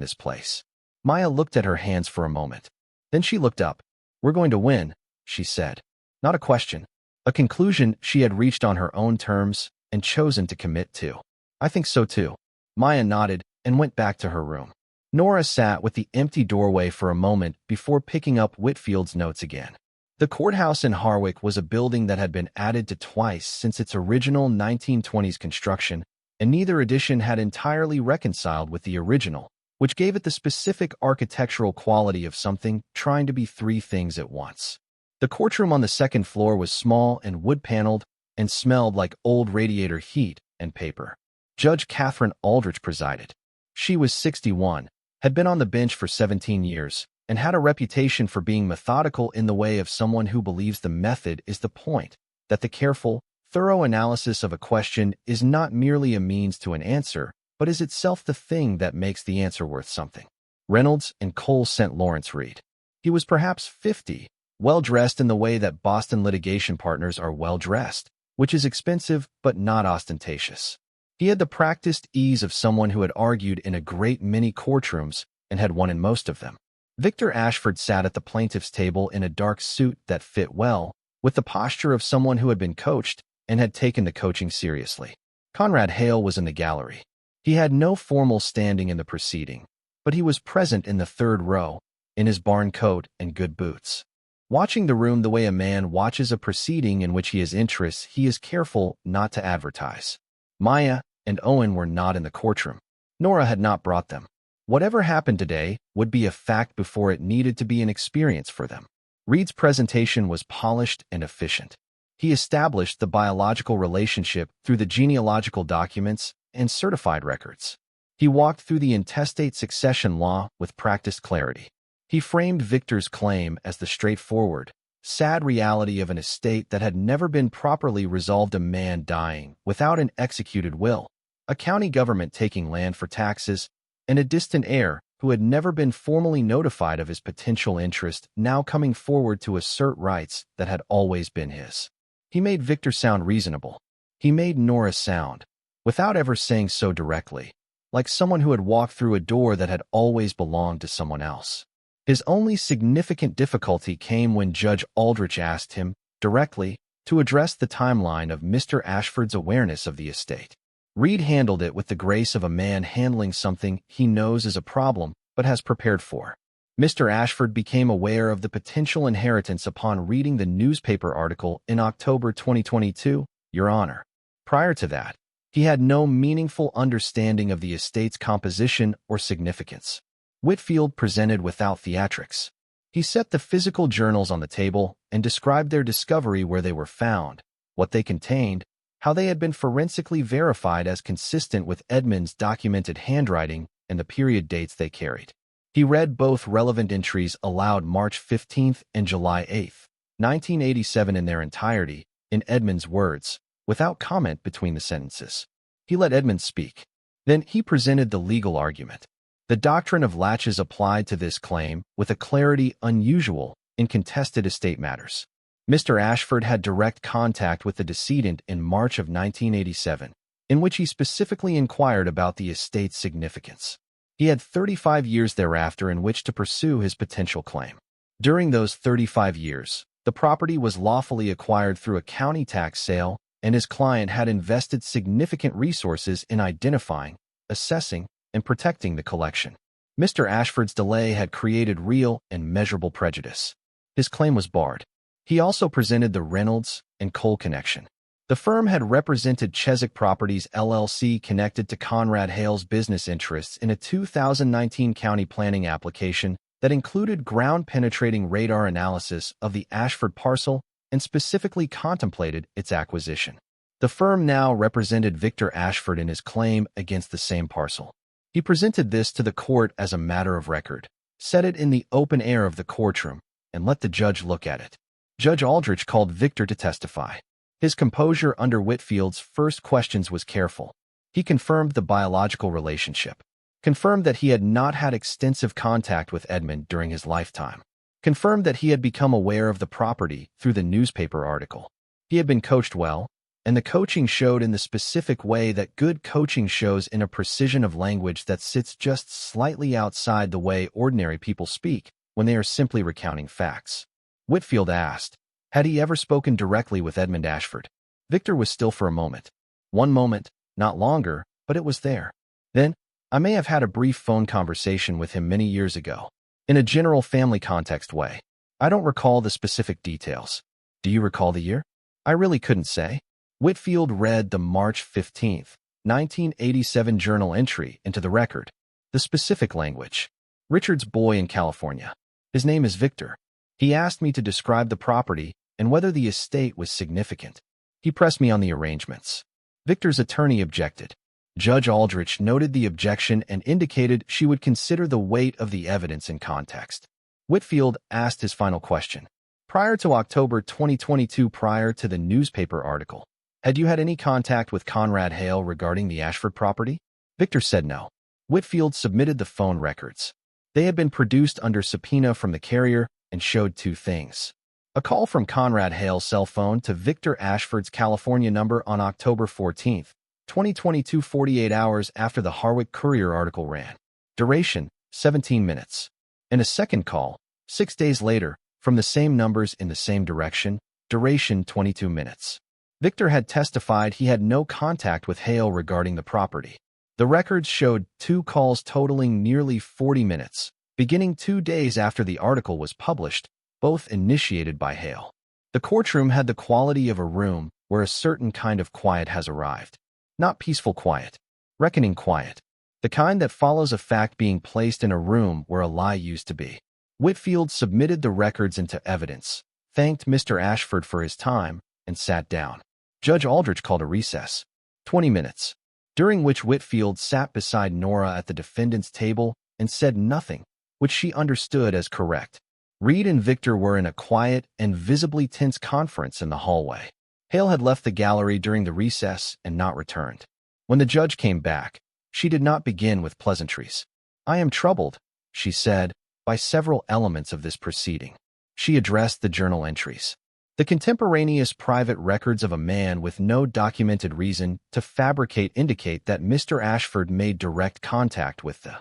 A: this place." Maya looked at her hands for a moment. Then she looked up. "We're going to win," she said. Not a question. A conclusion she had reached on her own terms and chosen to commit to. "I think so too." Maya nodded and went back to her room. Nora sat with the empty doorway for a moment before picking up Whitfield's notes again. The courthouse in Harwick was a building that had been added to twice since its original 1920s construction, and neither edition had entirely reconciled with the original, which gave it the specific architectural quality of something trying to be 3 things at once. The courtroom on the 2nd floor was small and wood-paneled and smelled like old radiator heat and paper. Judge Catherine Aldrich presided. She was 61, had been on the bench for 17 years, and had a reputation for being methodical in the way of someone who believes the method is the point, that the careful, thorough analysis of a question is not merely a means to an answer, but is itself the thing that makes the answer worth something. Reynolds and Cole sent Lawrence Reed. He was perhaps 50, well-dressed in the way that Boston litigation partners are well-dressed, which is expensive but not ostentatious. He had the practiced ease of someone who had argued in a great many courtrooms and had won in most of them. Victor Ashford sat at the plaintiff's table in a dark suit that fit well, with the posture of someone who had been coached and had taken the coaching seriously. Conrad Hale was in the gallery. He had no formal standing in the proceeding, but he was present in the 3rd row, in his barn coat and good boots. Watching the room the way a man watches a proceeding in which he has interests he is careful not to advertise. Maya and Owen were not in the courtroom. Nora had not brought them. Whatever happened today would be a fact before it needed to be an experience for them. Reed's presentation was polished and efficient. He established the biological relationship through the genealogical documents and certified records. He walked through the intestate succession law with practiced clarity. He framed Victor's claim as the straightforward, sad reality of an estate that had never been properly resolved, a man dying without an executed will, a county government taking land for taxes, and a distant heir who had never been formally notified of his potential interest now coming forward to assert rights that had always been his. He made Victor sound reasonable. He made Nora sound, without ever saying so directly, like someone who had walked through a door that had always belonged to someone else. His only significant difficulty came when Judge Aldrich asked him, directly, to address the timeline of Mr. Ashford's awareness of the estate. Reed handled it with the grace of a man handling something he knows is a problem but has prepared for. Mr. Ashford became aware of the potential inheritance upon reading the newspaper article in October 2022, Your Honor. Prior to that, he had no meaningful understanding of the estate's composition or significance. Whitfield presented without theatrics. He set the physical journals on the table and described their discovery, where they were found, what they contained, how they had been forensically verified as consistent with Edmund's documented handwriting, and the period dates they carried. He read both relevant entries aloud, March 15th and July 8th, 1987 in their entirety, in Edmund's words, without comment between the sentences. He let Edmund speak. Then he presented the legal argument. The doctrine of laches applied to this claim with a clarity unusual in contested estate matters. Mr. Ashford had direct contact with the decedent in March of 1987, in which he specifically inquired about the estate's significance. He had 35 years thereafter in which to pursue his potential claim. During those 35 years, the property was lawfully acquired through a county tax sale, and his client had invested significant resources in identifying, assessing, and protecting the collection. Mr. Ashford's delay had created real and measurable prejudice. His claim was barred. He also presented the Reynolds and Cole connection. The firm had represented Chesapeake Properties LLC connected to Conrad Hale's business interests in a 2019 county planning application that included ground-penetrating radar analysis of the Ashford parcel and specifically contemplated its acquisition. The firm now represented Victor Ashford in his claim against the same parcel. He presented this to the court as a matter of record, set it in the open air of the courtroom, and let the judge look at it. Judge Aldrich called Victor to testify. His composure under Whitfield's first questions was careful. He confirmed the biological relationship, confirmed that he had not had extensive contact with Edmund during his lifetime, confirmed that he had become aware of the property through the newspaper article. He had been coached well, and the coaching showed in the specific way that good coaching shows in a precision of language that sits just slightly outside the way ordinary people speak when they are simply recounting facts. Whitfield asked, had he ever spoken directly with Edmund Ashford? Victor was still for a moment. One moment, not longer, but it was there. Then, I may have had a brief phone conversation with him many years ago, in a general family context way. I don't recall the specific details. Do you recall the year? I really couldn't say. Whitfield read the March 15, 1987 journal entry into the record. The specific language. Richard's boy in California. His name is Victor. He asked me to describe the property and whether the estate was significant. He pressed me on the arrangements. Victor's attorney objected. Judge Aldrich noted the objection and indicated she would consider the weight of the evidence in context. Whitfield asked his final question. Prior to October 2022, prior to the newspaper article, had you had any contact with Conrad Hale regarding the Ashford property? Victor said no. Whitfield submitted the phone records. They had been produced under subpoena from the carrier and showed two things. A call from Conrad Hale's cell phone to Victor Ashford's California number on October 14, 2022, 48 hours after the Harwick Courier article ran. Duration, 17 minutes. And a second call, 6 days later, from the same numbers in the same direction, duration 22 minutes. Victor had testified he had no contact with Hale regarding the property. The records showed 2 calls totaling nearly 40 minutes, beginning 2 days after the article was published, both initiated by Hale. The courtroom had the quality of a room where a certain kind of quiet has arrived. Not peaceful quiet, reckoning quiet. The kind that follows a fact being placed in a room where a lie used to be. Whitfield submitted the records into evidence, thanked Mr. Ashford for his time, and sat down. Judge Aldrich called a recess. 20 minutes, during which Whitfield sat beside Nora at the defendant's table and said nothing, which she understood as correct. Reed and Victor were in a quiet and visibly tense conference in the hallway. Hale had left the gallery during the recess and not returned. When the judge came back, she did not begin with pleasantries. I am troubled, she said, by several elements of this proceeding. She addressed the journal entries. The contemporaneous private records of a man with no documented reason to fabricate indicate that Mr. Ashford made direct contact with the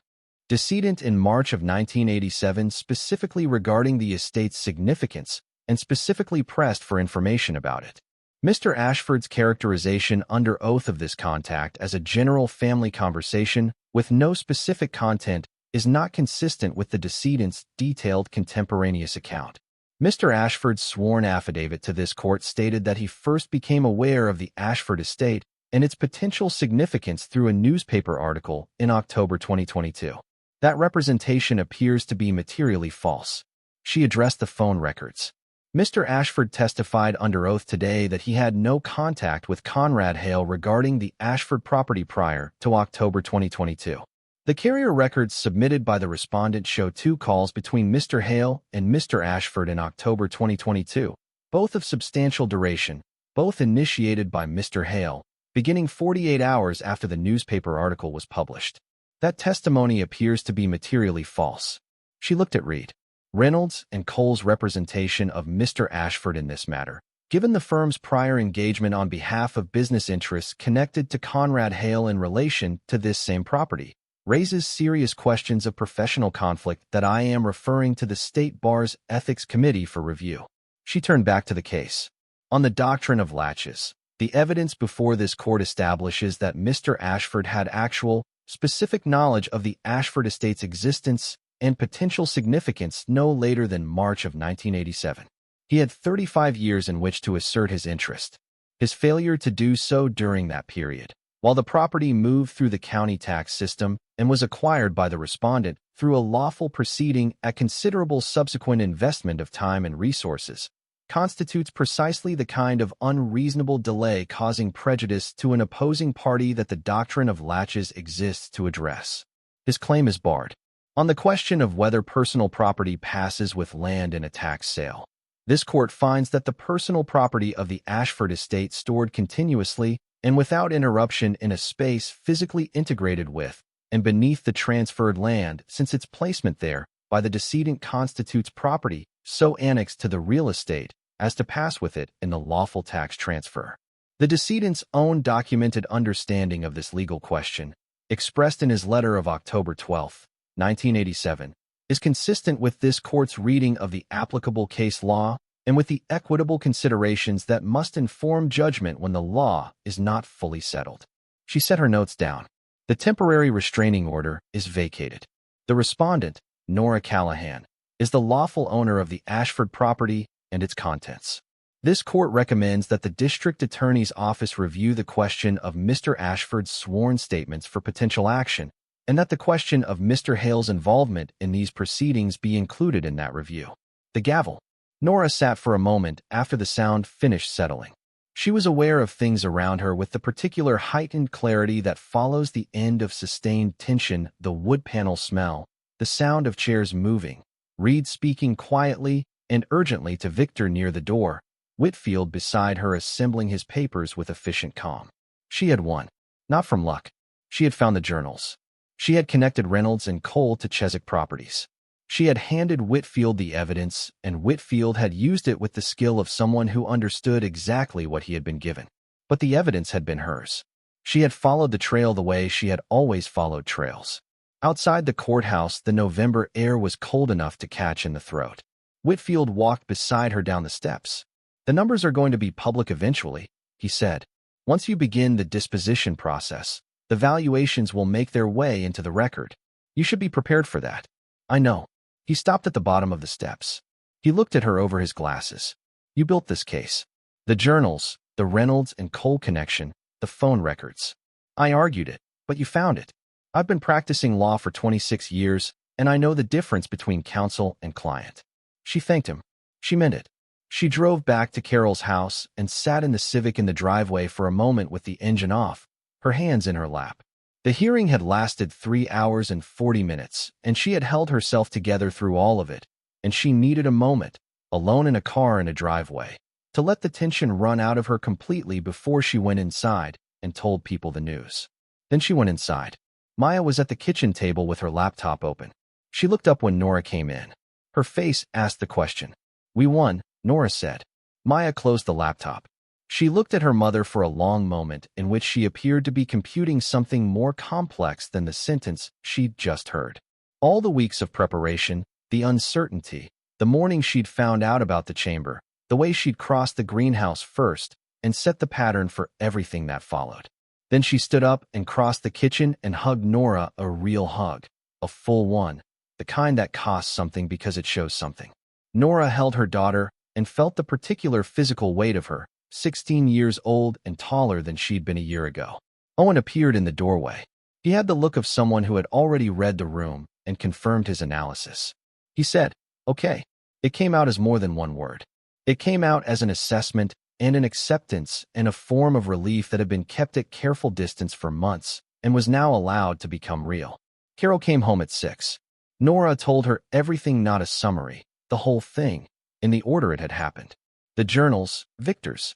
A: decedent in March of 1987 specifically regarding the estate's significance and specifically pressed for information about it. Mr. Ashford's characterization under oath of this contact as a general family conversation with no specific content is not consistent with the decedent's detailed contemporaneous account. Mr. Ashford's sworn affidavit to this court stated that he first became aware of the Ashford estate and its potential significance through a newspaper article in October 2022. That representation appears to be materially false. She addressed the phone records. Mr. Ashford testified under oath today that he had no contact with Conrad Hale regarding the Ashford property prior to October 2022. The carrier records submitted by the respondent show 2 calls between Mr. Hale and Mr. Ashford in October 2022, both of substantial duration, both initiated by Mr. Hale, beginning 48 hours after the newspaper article was published. That testimony appears to be materially false. She looked at Reed, Reynolds, and Cole's representation of Mr. Ashford in this matter. Given the firm's prior engagement on behalf of business interests connected to Conrad Hale in relation to this same property, raises serious questions of professional conflict that I am referring to the State Bar's Ethics Committee for review. She turned back to the case. On the doctrine of latches, the evidence before this court establishes that Mr. Ashford had actual, specific knowledge of the Ashford estate's existence and potential significance no later than March of 1987. He had 35 years in which to assert his interest. His failure to do so during that period, while the property moved through the county tax system and was acquired by the respondent through a lawful proceeding at considerable subsequent investment of time and resources, constitutes precisely the kind of unreasonable delay causing prejudice to an opposing party that the doctrine of latches exists to address. His claim is barred. On the question of whether personal property passes with land in a tax sale, this court finds that the personal property of the Ashford estate stored continuously and without interruption in a space physically integrated with and beneath the transferred land since its placement there by the decedent constitutes property so annexed to the real estate as to pass with it in the lawful tax transfer. The decedent's own documented understanding of this legal question, expressed in his letter of October 12, 1987, is consistent with this court's reading of the applicable case law and with the equitable considerations that must inform judgment when the law is not fully settled. She set her notes down. The temporary restraining order is vacated. The respondent, Nora Callahan, is the lawful owner of the Ashford property and its contents. This court recommends that the district attorney's office review the question of Mr. Ashford's sworn statements for potential action, and that the question of Mr. Hale's involvement in these proceedings be included in that review. The gavel. Nora sat for a moment after the sound finished settling. She was aware of things around her with the particular heightened clarity that follows the end of sustained tension, the wood panel smell, the sound of chairs moving, Reed speaking quietly and urgently to Victor near the door, Whitfield beside her assembling his papers with efficient calm. She had won. Not from luck. She had found the journals. She had connected Reynolds and Cole to Chiswick Properties. She had handed Whitfield the evidence, and Whitfield had used it with the skill of someone who understood exactly what he had been given. But the evidence had been hers. She had followed the trail the way she had always followed trails. Outside the courthouse, the November air was cold enough to catch in the throat. Whitfield walked beside her down the steps. "The numbers are going to be public eventually," he said. "Once you begin the disposition process, the valuations will make their way into the record. You should be prepared for that." "I know." He stopped at the bottom of the steps. He looked at her over his glasses. "You built this case. The journals, the Reynolds and Cole connection, the phone records. I argued it, but you found it. I've been practicing law for 26 years, and I know the difference between counsel and client." She thanked him. She meant it. She drove back to Carol's house and sat in the Civic in the driveway for a moment with the engine off, her hands in her lap. The hearing had lasted 3 hours and 40 minutes, and she had held herself together through all of it, and she needed a moment, alone in a car in a driveway, to let the tension run out of her completely before she went inside and told people the news. Then she went inside. Maya was at the kitchen table with her laptop open. She looked up when Nora came in. Her face asked the question. "We won," Nora said. Maya closed the laptop. She looked at her mother for a long moment in which she appeared to be computing something more complex than the sentence she'd just heard. All the weeks of preparation, the uncertainty, the morning she'd found out about the chamber, the way she'd crossed the greenhouse first and set the pattern for everything that followed. Then she stood up and crossed the kitchen and hugged Nora, a real hug, a full one, the kind that costs something because it shows something. Nora held her daughter and felt the particular physical weight of her, 16 years old and taller than she'd been a year ago. Owen appeared in the doorway. He had the look of someone who had already read the room and confirmed his analysis. He said, "Okay." It came out as more than one word. It came out as an assessment and an acceptance and a form of relief that had been kept at careful distance for months and was now allowed to become real. Carol came home at 6. Nora told her everything, not a summary, the whole thing, in the order it had happened. The journals, Victor's.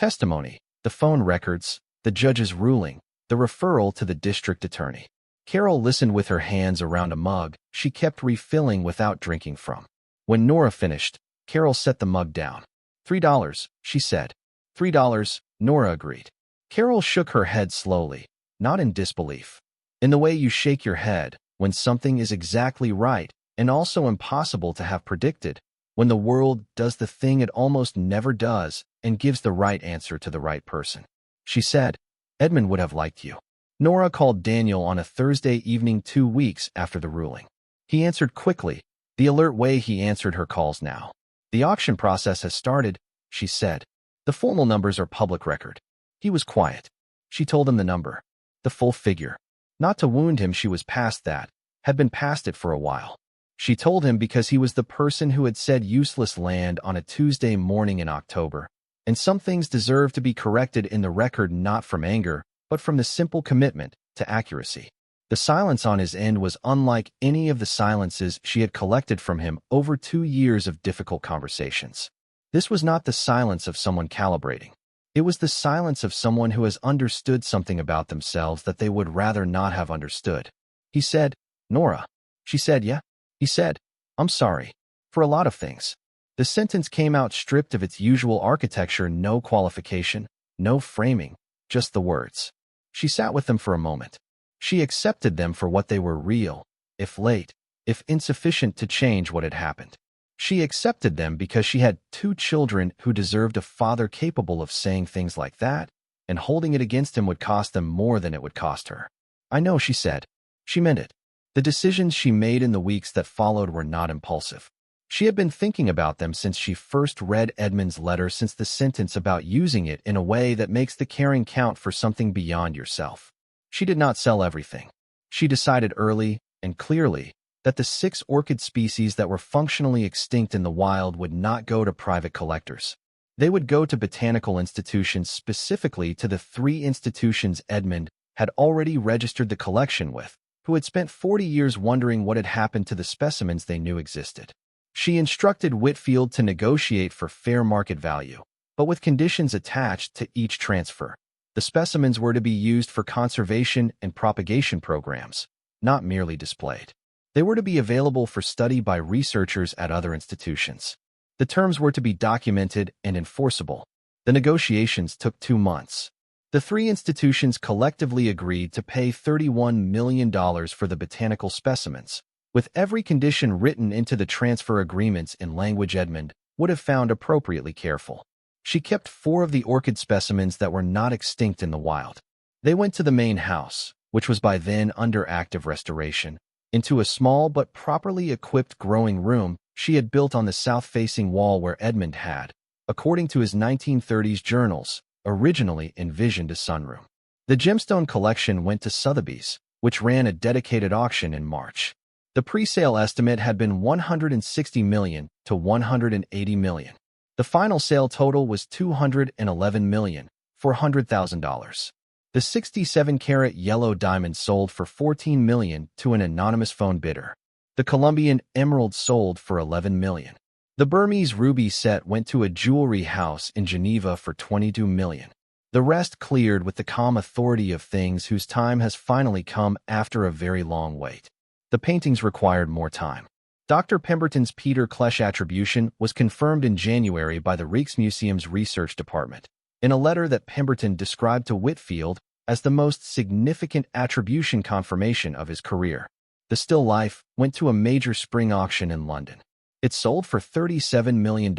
A: Testimony, the phone records, the judge's ruling, the referral to the district attorney. Carol listened with her hands around a mug she kept refilling without drinking from. When Nora finished, Carol set the mug down. $3, she said. $3, Nora agreed. Carol shook her head slowly, not in disbelief. In the way you shake your head when something is exactly right and also impossible to have predicted, when the world does the thing it almost never does and gives the right answer to the right person. She said, Edmund would have liked you. Nora called Daniel on a Thursday evening 2 weeks after the ruling. He answered quickly, the alert way he answered her calls now. The auction process has started, she said. The formal numbers are public record. He was quiet. She told him the number, the full figure. Not to wound him, she was past that, had been past it for a while. She told him because he was the person who had said useless land on a Tuesday morning in October, and some things deserve to be corrected in the record not from anger, but from the simple commitment to accuracy. The silence on his end was unlike any of the silences she had collected from him over 2 years of difficult conversations. This was not the silence of someone calibrating. It was the silence of someone who has understood something about themselves that they would rather not have understood. He said, Nora. She said, yeah. He said, I'm sorry. For a lot of things. The sentence came out stripped of its usual architecture, no qualification, no framing, just the words. She sat with them for a moment. She accepted them for what they were, real, if late, if insufficient to change what had happened. She accepted them because she had 2 children who deserved a father capable of saying things like that, and holding it against him would cost them more than it would cost her. I know, she said. She meant it. The decisions she made in the weeks that followed were not impulsive. She had been thinking about them since she first read Edmund's letter, since the sentence about using it in a way that makes the caring count for something beyond yourself. She did not sell everything. She decided early and clearly that the 6 orchid species that were functionally extinct in the wild would not go to private collectors. They would go to botanical institutions, specifically to the 3 institutions Edmund had already registered the collection with, who had spent 40 years wondering what had happened to the specimens they knew existed. She instructed Whitfield to negotiate for fair market value, but with conditions attached to each transfer. The specimens were to be used for conservation and propagation programs, not merely displayed. They were to be available for study by researchers at other institutions. The terms were to be documented and enforceable. The negotiations took 2 months. The 3 institutions collectively agreed to pay $31 million for the botanical specimens, with every condition written into the transfer agreements in language Edmund would have found appropriately careful. She kept 4 of the orchid specimens that were not extinct in the wild. They went to the main house, which was by then under active restoration, into a small but properly equipped growing room she had built on the south-facing wall where Edmund had, according to his 1930s journals, originally envisioned a sunroom. The gemstone collection went to Sotheby's, which ran a dedicated auction in March. The pre-sale estimate had been $160 million to $180 million. The final sale total was $211,400,000. The 67-carat yellow diamond sold for $14 million to an anonymous phone bidder. The Colombian emerald sold for $11 million. The Burmese ruby set went to a jewelry house in Geneva for $22 million. The rest cleared with the calm authority of things whose time has finally come after a very long wait. The paintings required more time. Dr. Pemberton's Peter Klesch attribution was confirmed in January by the Rijksmuseum's research department, in a letter that Pemberton described to Whitfield as the most significant attribution confirmation of his career. The still life went to a major spring auction in London. It sold for $37 million,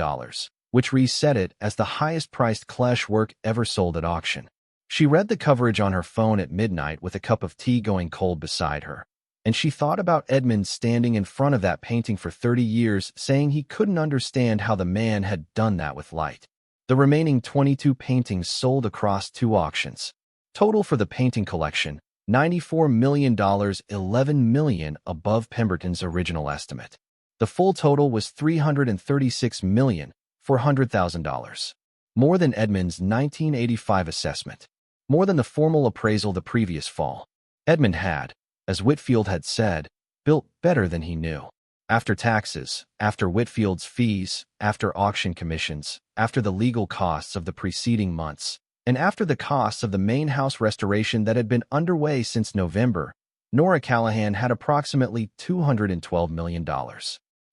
A: which reset it as the highest-priced Klesch work ever sold at auction. She read the coverage on her phone at midnight with a cup of tea going cold beside her, and she thought about Edmund standing in front of that painting for 30 years, saying he couldn't understand how the man had done that with light. The remaining 22 paintings sold across 2 auctions. Total for the painting collection, $94 million, $11 million above Pemberton's original estimate. The full total was $336,400,000. More than Edmund's 1985 assessment. More than the formal appraisal the previous fall. Edmund had, as Whitfield had said, built better than he knew. After taxes, after Whitfield's fees, after auction commissions, after the legal costs of the preceding months, and after the costs of the main house restoration that had been underway since November, Nora Callahan had approximately $212 million.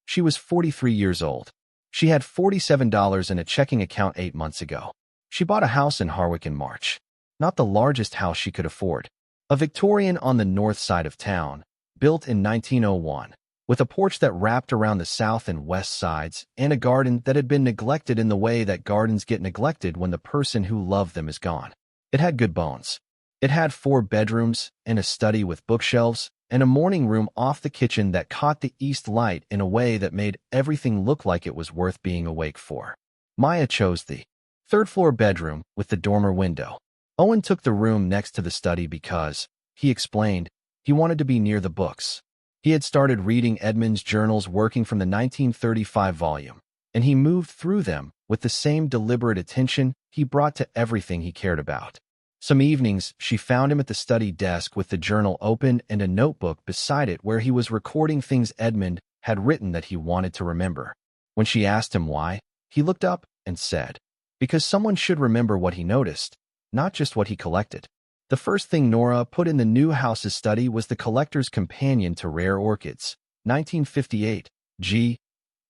A: She was 43 years old. She had $47 in a checking account 8 months ago. She bought a house in Harwich in March. Not the largest house she could afford. A Victorian on the north side of town, built in 1901, with a porch that wrapped around the south and west sides, and a garden that had been neglected in the way that gardens get neglected when the person who loved them is gone. It had good bones. It had 4 bedrooms and a study with bookshelves, and a morning room off the kitchen that caught the east light in a way that made everything look like it was worth being awake for. Maya chose the 3rd-floor bedroom with the dormer window. Owen took the room next to the study because, he explained, he wanted to be near the books. He had started reading Edmund's journals working from the 1935 volume, and he moved through them with the same deliberate attention he brought to everything he cared about. Some evenings, she found him at the study desk with the journal open and a notebook beside it where he was recording things Edmund had written that he wanted to remember. When she asked him why, he looked up and said, "Because someone should remember what he noticed, not just what he collected." The first thing Nora put in the new house's study was the Collector's Companion to Rare Orchids, 1958, G.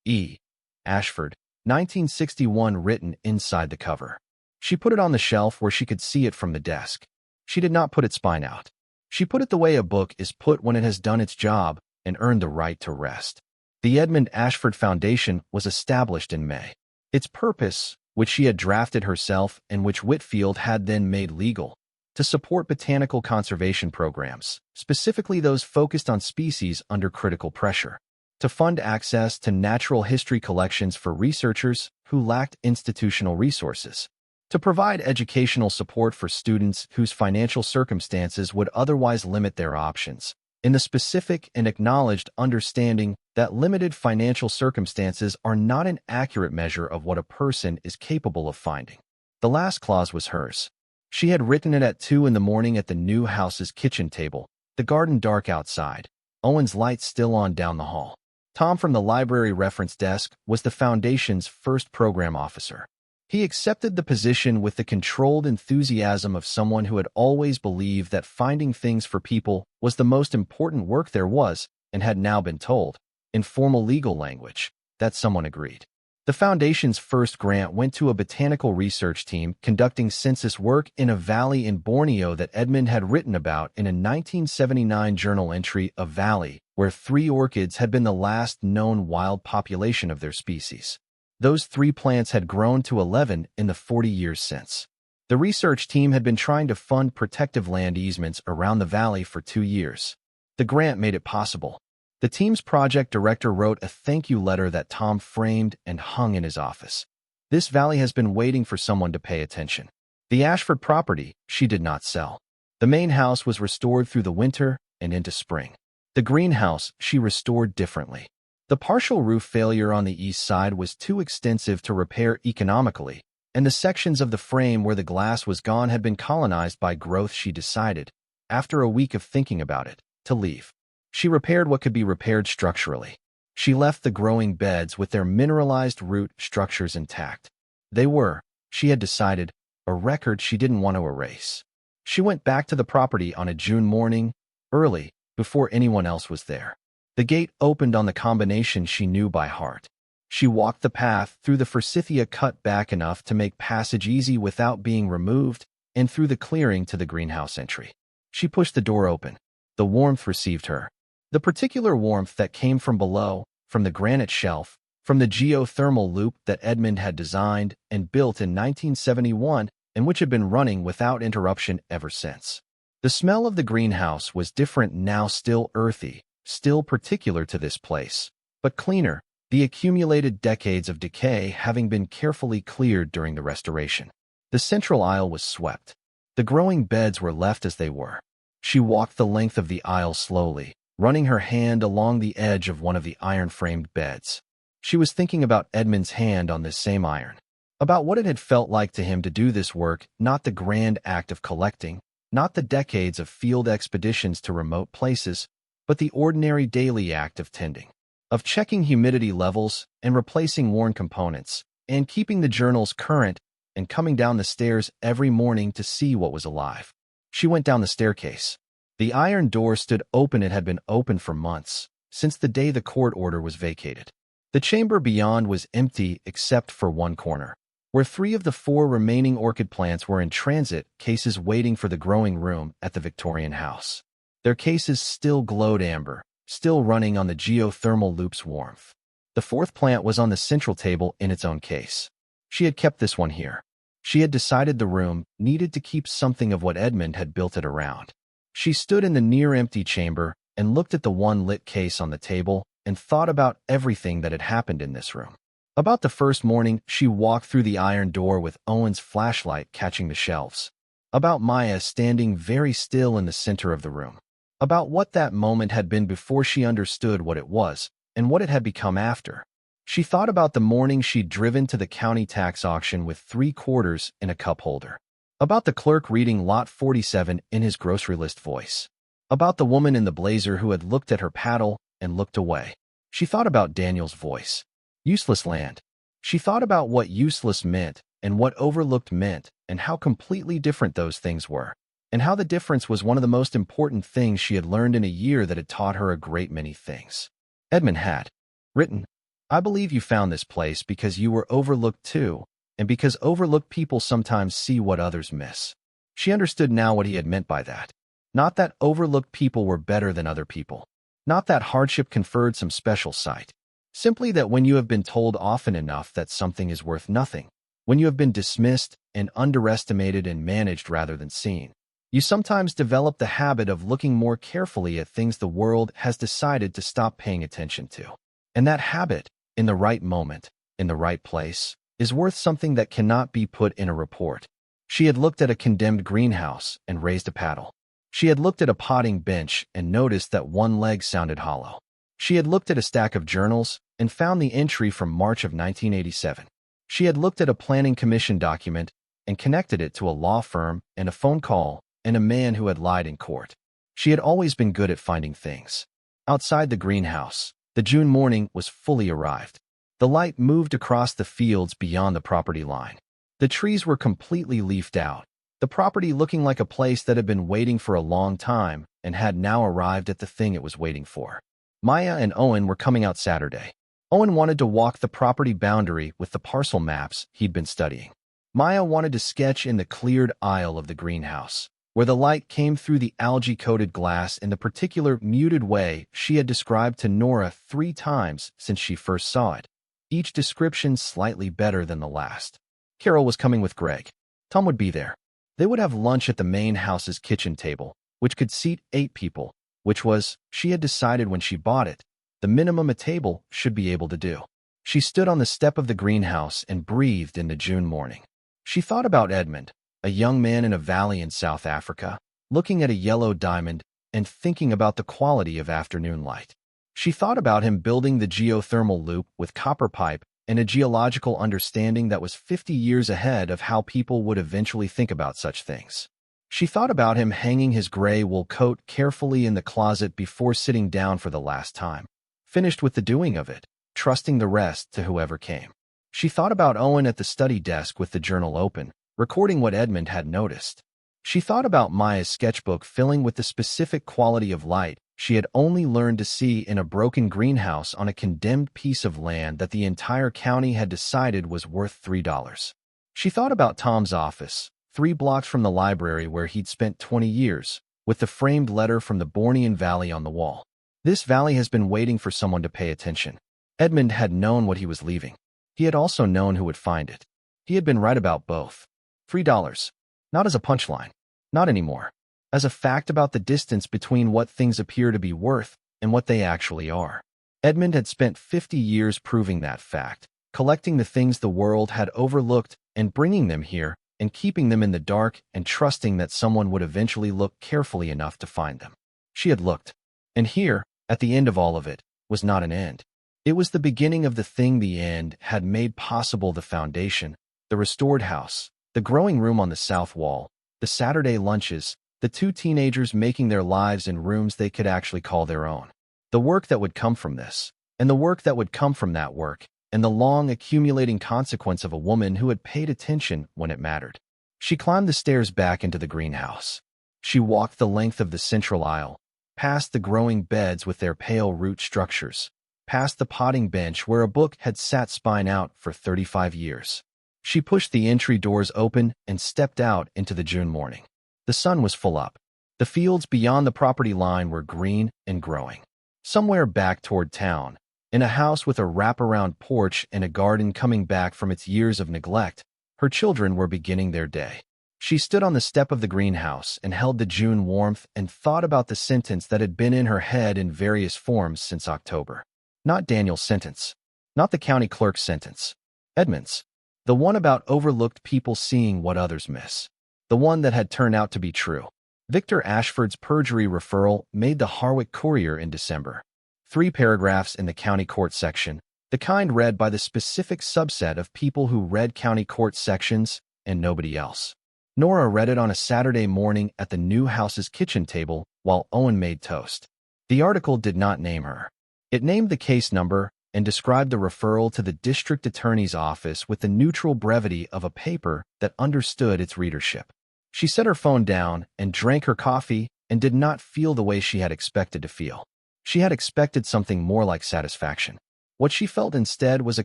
A: E. Ashford, 1961, written inside the cover. She put it on the shelf where she could see it from the desk. She did not put it spine out. She put it the way a book is put when it has done its job and earned the right to rest. The Edmund Ashford Foundation was established in May. Its purpose, which she had drafted herself and which Whitfield had then made legal, to support botanical conservation programs, specifically those focused on species under critical pressure, to fund access to natural history collections for researchers who lacked institutional resources, to provide educational support for students whose financial circumstances would otherwise limit their options, in the specific and acknowledged understanding that limited financial circumstances are not an accurate measure of what a person is capable of finding. The last clause was hers. She had written it at 2 a.m. at the new house's kitchen table, the garden dark outside, Owen's lights still on down the hall. Tom from the library reference desk was the Foundation's first program officer. He accepted the position with the controlled enthusiasm of someone who had always believed that finding things for people was the most important work there was and had now been told, in formal legal language, that someone agreed. The Foundation's first grant went to a botanical research team conducting census work in a valley in Borneo that Edmund had written about in a 1979 journal entry, a valley where 3 orchids had been the last known wild population of their species. Those 3 plants had grown to 11 in the 40 years since. The research team had been trying to fund protective land easements around the valley for 2 years. The grant made it possible. The team's project director wrote a thank you letter that Tom framed and hung in his office. This valley has been waiting for someone to pay attention. The Ashford property she did not sell. The main house was restored through the winter and into spring. The greenhouse she restored differently. The partial roof failure on the east side was too extensive to repair economically, and the sections of the frame where the glass was gone had been colonized by growth. She decided, after a week of thinking about it, to leave. She repaired what could be repaired structurally. She left the growing beds with their mineralized root structures intact. They were, she had decided, a record she didn't want to erase. She went back to the property on a June morning, early, before anyone else was there. The gate opened on the combination she knew by heart. She walked the path through the forsythia cut back enough to make passage easy without being removed, and through the clearing to the greenhouse entry. She pushed the door open. The warmth received her. The particular warmth that came from below, from the granite shelf, from the geothermal loop that Edmund had designed and built in 1971 and which had been running without interruption ever since. The smell of the greenhouse was different now, still earthy, still particular to this place, but cleaner, the accumulated decades of decay having been carefully cleared during the restoration. The central aisle was swept. The growing beds were left as they were. She walked the length of the aisle slowly, running her hand along the edge of one of the iron-framed beds. She was thinking about Edmund's hand on this same iron, about what it had felt like to him to do this work, not the grand act of collecting, not the decades of field expeditions to remote places, but the ordinary daily act of tending. of checking humidity levels and replacing worn components, and keeping the journals current and coming down the stairs every morning to see what was alive. She went down the staircase. The iron door stood open. It had been open for months, since the day the court order was vacated. The chamber beyond was empty except for one corner, where 3 of the 4 remaining orchid plants were in transit cases waiting for the growing room at the Victorian house. Their cases still glowed amber, still running on the geothermal loop's warmth. The 4th plant was on the central table in its own case. She had kept this one here. She had decided the room needed to keep something of what Edmund had built it around. She stood in the near-empty chamber and looked at the one lit case on the table and thought about everything that had happened in this room. About the first morning she walked through the iron door with Owen's flashlight catching the shelves. About Maya standing very still in the center of the room. About what that moment had been before she understood what it was and what it had become after. She thought about the morning she'd driven to the county tax auction with 3 quarters in a cup holder. About the clerk reading Lot 47 in his grocery list voice. About the woman in the blazer who had looked at her paddle and looked away. She thought about Daniel's voice. Useless land. She thought about what useless meant and what overlooked meant and how completely different those things were. And how the difference was one of the most important things she had learned in a year that had taught her a great many things. Edmund had written, "I believe you found this place because you were overlooked too, and because overlooked people sometimes see what others miss." She understood now what he had meant by that. Not that overlooked people were better than other people. Not that hardship conferred some special sight. Simply that when you have been told often enough that something is worth nothing, when you have been dismissed and underestimated and managed rather than seen, you sometimes develop the habit of looking more carefully at things the world has decided to stop paying attention to. And that habit, in the right moment, in the right place, is worth something that cannot be put in a report. She had looked at a condemned greenhouse and raised a paddle. She had looked at a potting bench and noticed that one leg sounded hollow. She had looked at a stack of journals and found the entry from March of 1987. She had looked at a planning commission document and connected it to a law firm and a phone call and a man who had lied in court. She had always been good at finding things. Outside the greenhouse, the June morning was fully arrived. The light moved across the fields beyond the property line. The trees were completely leafed out, the property looking like a place that had been waiting for a long time and had now arrived at the thing it was waiting for. Maya and Owen were coming out Saturday. Owen wanted to walk the property boundary with the parcel maps he'd been studying. Maya wanted to sketch in the cleared aisle of the greenhouse, where the light came through the algae-coated glass in the particular muted way she had described to Nora 3 times since she first saw it, each description slightly better than the last. Carol was coming with Greg. Tom would be there. They would have lunch at the main house's kitchen table, which could seat 8 people, which was, she had decided when she bought it, the minimum a table should be able to do. She stood on the step of the greenhouse and breathed in the June morning. She thought about Edmund, a young man in a valley in South Africa, looking at a yellow diamond and thinking about the quality of afternoon light. She thought about him building the geothermal loop with copper pipe and a geological understanding that was 50 years ahead of how people would eventually think about such things. She thought about him hanging his gray wool coat carefully in the closet before sitting down for the last time, finished with the doing of it, trusting the rest to whoever came. She thought about Owen at the study desk with the journal open, recording what Edmund had noticed. She thought about Maya's sketchbook filling with the specific quality of light she had only learned to see in a broken greenhouse on a condemned piece of land that the entire county had decided was worth $3. She thought about Tom's office, 3 blocks from the library where he'd spent 20 years, with the framed letter from the Bornean Valley on the wall. This valley has been waiting for someone to pay attention. Edmund had known what he was leaving. He had also known who would find it. He had been right about both. $3. Not as a punchline. Not anymore. As a fact about the distance between what things appear to be worth and what they actually are. Edmund had spent 50 years proving that fact, collecting the things the world had overlooked and bringing them here and keeping them in the dark and trusting that someone would eventually look carefully enough to find them. She had looked. And here, at the end of all of it, was not an end. It was the beginning of the thing the end had made possible: the foundation, the restored house, the growing room on the south wall, the Saturday lunches, the 2 teenagers making their lives in rooms they could actually call their own. The work that would come from this, and the work that would come from that work, and the long accumulating consequence of a woman who had paid attention when it mattered. She climbed the stairs back into the greenhouse. She walked the length of the central aisle, past the growing beds with their pale root structures, past the potting bench where a book had sat spine out for 35 years. She pushed the entry doors open and stepped out into the June morning. The sun was full up. The fields beyond the property line were green and growing. Somewhere back toward town, in a house with a wraparound porch and a garden coming back from its years of neglect, her children were beginning their day. She stood on the step of the greenhouse and held the June warmth and thought about the sentence that had been in her head in various forms since October. Not Daniel's sentence. Not the county clerk's sentence. Edmund's. The one about overlooked people seeing what others miss. The one that had turned out to be true. Victor Ashford's perjury referral made the Harwick Courier in December. 3 paragraphs in the county court section, the kind read by the specific subset of people who read county court sections and nobody else. Nora read it on a Saturday morning at the new house's kitchen table while Owen made toast. The article did not name her. It named the case number and described the referral to the district attorney's office with the neutral brevity of a paper that understood its readership. She set her phone down and drank her coffee and did not feel the way she had expected to feel. She had expected something more like satisfaction. What she felt instead was a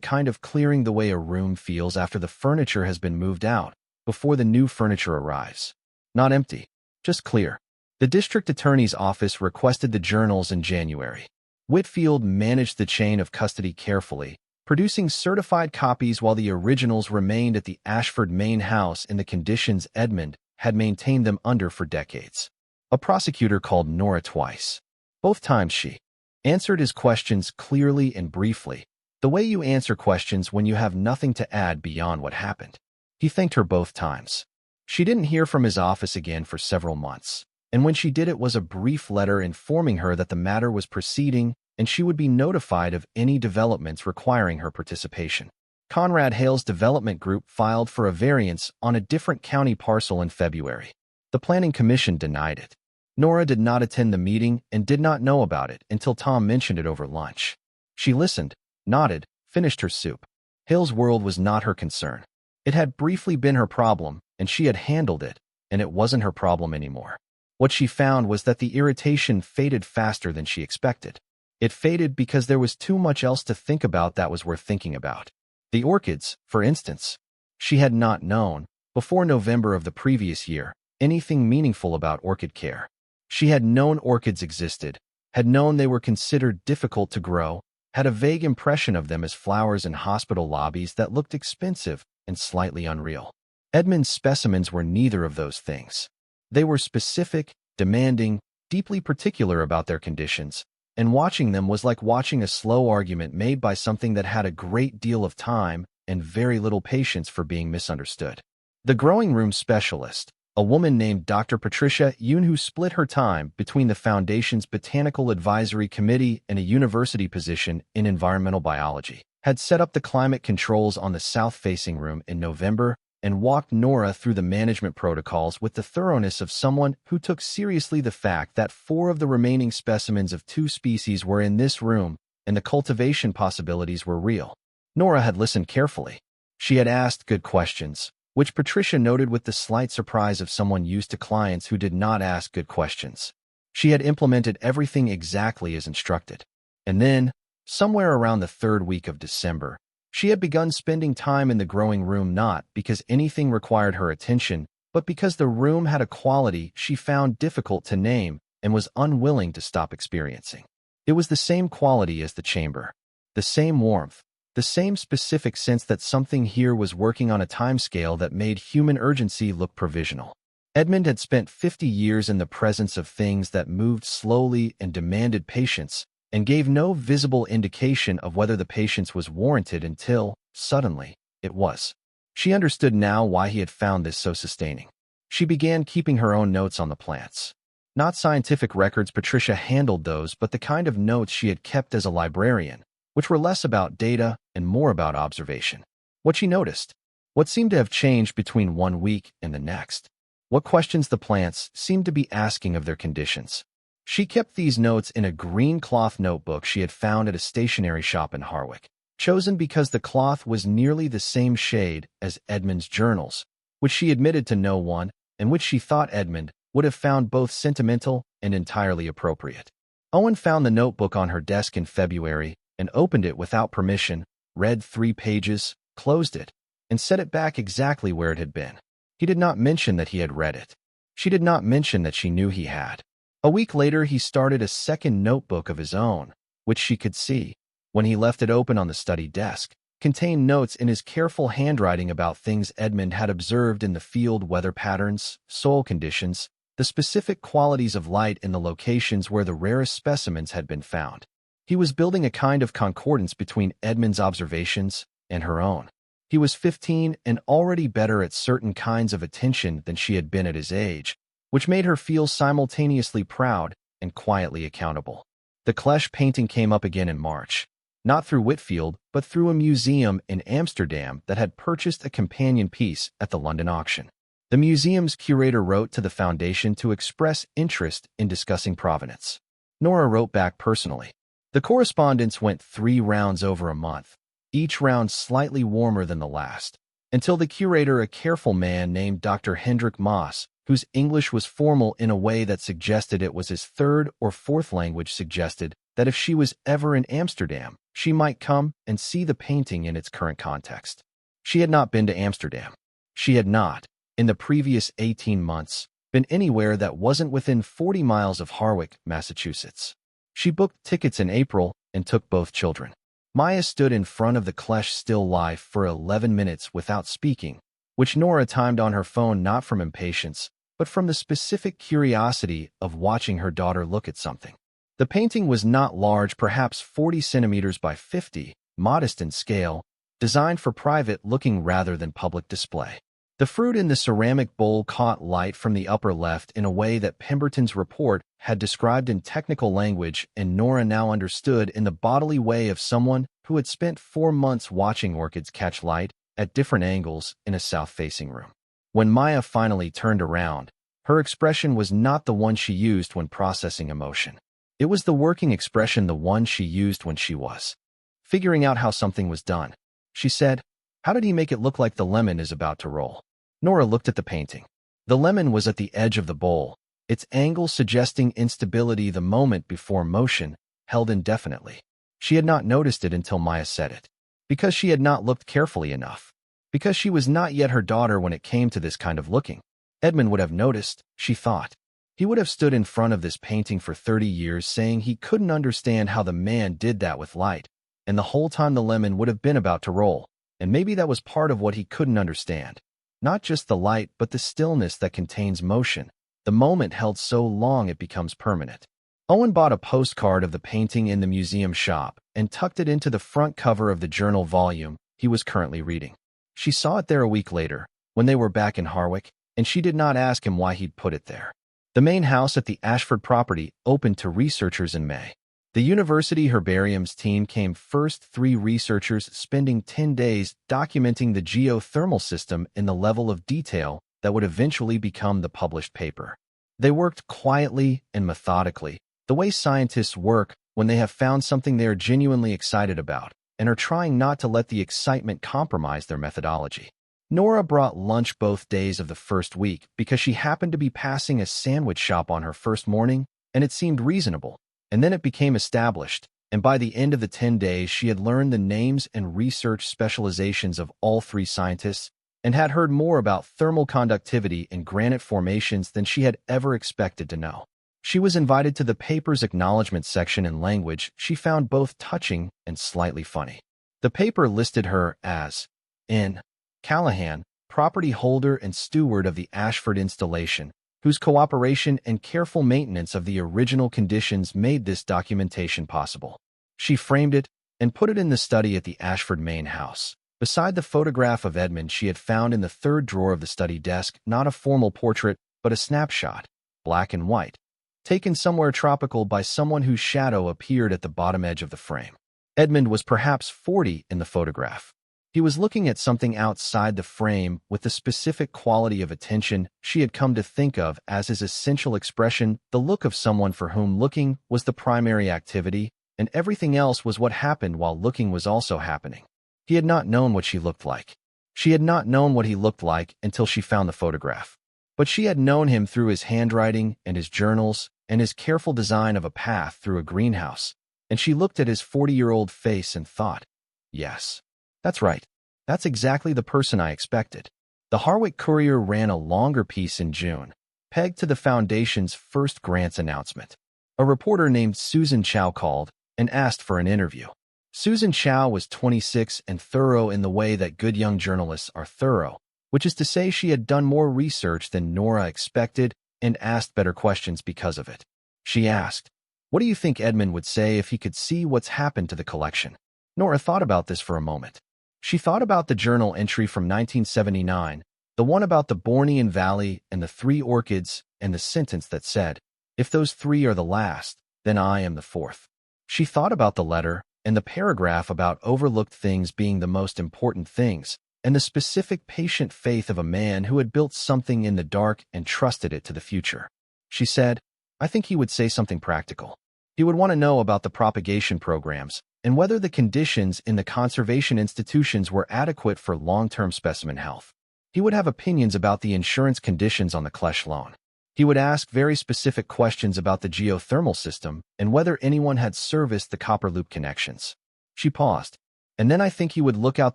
A: kind of clearing the way a room feels after the furniture has been moved out, before the new furniture arrives. Not empty, just clear. The district attorney's office requested the journals in January. Whitfield managed the chain of custody carefully, producing certified copies while the originals remained at the Ashford main house in the conditions Edmund had maintained them under for decades. A prosecutor called Nora twice. Both times she answered his questions clearly and briefly, the way you answer questions when you have nothing to add beyond what happened. He thanked her both times. She didn't hear from his office again for several months, and when she did it was a brief letter informing her that the matter was proceeding and she would be notified of any developments requiring her participation. Conrad Hale's development group filed for a variance on a different county parcel in February. The Planning Commission denied it. Nora did not attend the meeting and did not know about it until Tom mentioned it over lunch. She listened, nodded, finished her soup. Hale's world was not her concern. It had briefly been her problem, and she had handled it, and it wasn't her problem anymore. What she found was that the irritation faded faster than she expected. It faded because there was too much else to think about that was worth thinking about. The orchids, for instance. She had not known, before November of the previous year, anything meaningful about orchid care. She had known orchids existed, had known they were considered difficult to grow, had a vague impression of them as flowers in hospital lobbies that looked expensive and slightly unreal. Edmund's specimens were neither of those things. They were specific, demanding, deeply particular about their conditions, and watching them was like watching a slow argument made by something that had a great deal of time and very little patience for being misunderstood. The growing room specialist, a woman named Dr. Patricia Yoon, who split her time between the Foundation's Botanical Advisory Committee and a university position in environmental biology, had set up the climate controls on the south-facing room in November and walked Nora through the management protocols with the thoroughness of someone who took seriously the fact that 4 of the remaining specimens of 2 species were in this room and the cultivation possibilities were real. Nora had listened carefully. She had asked good questions, which Patricia noted with the slight surprise of someone used to clients who did not ask good questions. She had implemented everything exactly as instructed. And then, somewhere around the 3rd week of December, she had begun spending time in the growing room not because anything required her attention, but because the room had a quality she found difficult to name and was unwilling to stop experiencing. It was the same quality as the chamber, the same warmth, the same specific sense that something here was working on a timescale that made human urgency look provisional. Edmund had spent 50 years in the presence of things that moved slowly and demanded patience, and gave no visible indication of whether the patience was warranted until, suddenly, it was. She understood now why he had found this so sustaining. She began keeping her own notes on the plants. Not scientific records, Patricia handled those, but the kind of notes she had kept as a librarian, which were less about data and more about observation. What she noticed, what seemed to have changed between one week and the next, what questions the plants seemed to be asking of their conditions. She kept these notes in a green cloth notebook she had found at a stationery shop in Harwick, chosen because the cloth was nearly the same shade as Edmund's journals, which she admitted to no one, and which she thought Edmund would have found both sentimental and entirely appropriate. Owen found the notebook on her desk in February and opened it without permission, read 3 pages, closed it, and set it back exactly where it had been. He did not mention that he had read it. She did not mention that she knew he had. A week later, he started a second notebook of his own, which she could see, when he left it open on the study desk, contained notes in his careful handwriting about things Edmund had observed in the field: weather patterns, soil conditions, the specific qualities of light in the locations where the rarest specimens had been found. He was building a kind of concordance between Edmund's observations and her own. He was 15 and already better at certain kinds of attention than she had been at his age, which made her feel simultaneously proud and quietly accountable. The Cleche painting came up again in March, not through Whitfield, but through a museum in Amsterdam that had purchased a companion piece at the London auction. The museum's curator wrote to the foundation to express interest in discussing provenance. Nora wrote back personally. The correspondence went 3 rounds over a month, each round slightly warmer than the last, until the curator, a careful man named Dr. Hendrik Maas, whose English was formal in a way that suggested it was his 3rd or 4th language, suggested that if she was ever in Amsterdam, she might come and see the painting in its current context. She had not been to Amsterdam. She had not, in the previous 18 months, been anywhere that wasn't within 40 miles of Harwick, Massachusetts. She booked tickets in April and took both children. Maya stood in front of the Cleche still life for 11 minutes without speaking, which Nora timed on her phone not from impatience, but from the specific curiosity of watching her daughter look at something. The painting was not large, perhaps 40 centimeters by 50, modest in scale, designed for private looking rather than public display. The fruit in the ceramic bowl caught light from the upper left in a way that Pemberton's report had described in technical language, and Nora now understood in the bodily way of someone who had spent 4 months watching orchids catch light at different angles in a south-facing room. When Maya finally turned around, her expression was not the one she used when processing emotion. It was the working expression, the one she used when she was figuring out how something was done. She said, "How did he make it look like the lemon is about to roll?" Nora looked at the painting. The lemon was at the edge of the bowl, its angle suggesting instability, the moment before motion, held indefinitely. She had not noticed it until Maya said it. Because she had not looked carefully enough. Because she was not yet her daughter when it came to this kind of looking. Edmund would have noticed, she thought. He would have stood in front of this painting for 30 years saying he couldn't understand how the man did that with light, and the whole time the lemon would have been about to roll, and maybe that was part of what he couldn't understand. Not just the light, but the stillness that contains motion, the moment held so long it becomes permanent. Owen bought a postcard of the painting in the museum shop and tucked it into the front cover of the journal volume he was currently reading. She saw it there a week later, when they were back in Harwick, and she did not ask him why he'd put it there. The main house at the Ashford property opened to researchers in May. The university herbarium's team came first, 3 researchers spending 10 days documenting the geothermal system in the level of detail that would eventually become the published paper. They worked quietly and methodically, the way scientists work when they have found something they are genuinely excited about and are trying not to let the excitement compromise their methodology. Nora brought lunch both days of the first week because she happened to be passing a sandwich shop on her first morning, and it seemed reasonable. And then it became established, and by the end of the 10 days she had learned the names and research specializations of all 3 scientists and had heard more about thermal conductivity in granite formations than she had ever expected to know. She was invited to the paper's acknowledgement section in language she found both touching and slightly funny. The paper listed her as N. Callahan, property holder and steward of the Ashford installation, whose cooperation and careful maintenance of the original conditions made this documentation possible. She framed it and put it in the study at the Ashford main house, beside the photograph of Edmund she had found in the 3rd drawer of the study desk, not a formal portrait, but a snapshot, black and white, taken somewhere tropical by someone whose shadow appeared at the bottom edge of the frame. Edmund was perhaps 40 in the photograph. He was looking at something outside the frame with the specific quality of attention she had come to think of as his essential expression, the look of someone for whom looking was the primary activity, and everything else was what happened while looking was also happening. He had not known what she looked like. She had not known what he looked like until she found the photograph. But she had known him through his handwriting and his journals and his careful design of a path through a greenhouse, and she looked at his 40-year-old face and thought, yes, that's right. That's exactly the person I expected. The Harwich Courier ran a longer piece in June, pegged to the Foundation's first grants announcement. A reporter named Susan Chow called and asked for an interview. Susan Chow was 26 and thorough in the way that good young journalists are thorough, which is to say she had done more research than Nora expected and asked better questions because of it. She asked, "What do you think Edmund would say if he could see what's happened to the collection?" Nora thought about this for a moment. She thought about the journal entry from 1979, the one about the Bornean Valley and the 3 orchids, and the sentence that said, "If those 3 are the last, then I am the 4th." She thought about the letter and the paragraph about overlooked things being the most important things, and the specific patient faith of a man who had built something in the dark and trusted it to the future. She said, "I think he would say something practical. He would want to know about the propagation programs, and whether the conditions in the conservation institutions were adequate for long-term specimen health. He would have opinions about the insurance conditions on the Klesch loan. He would ask very specific questions about the geothermal system and whether anyone had serviced the copper loop connections." She paused. "And then I think he would look out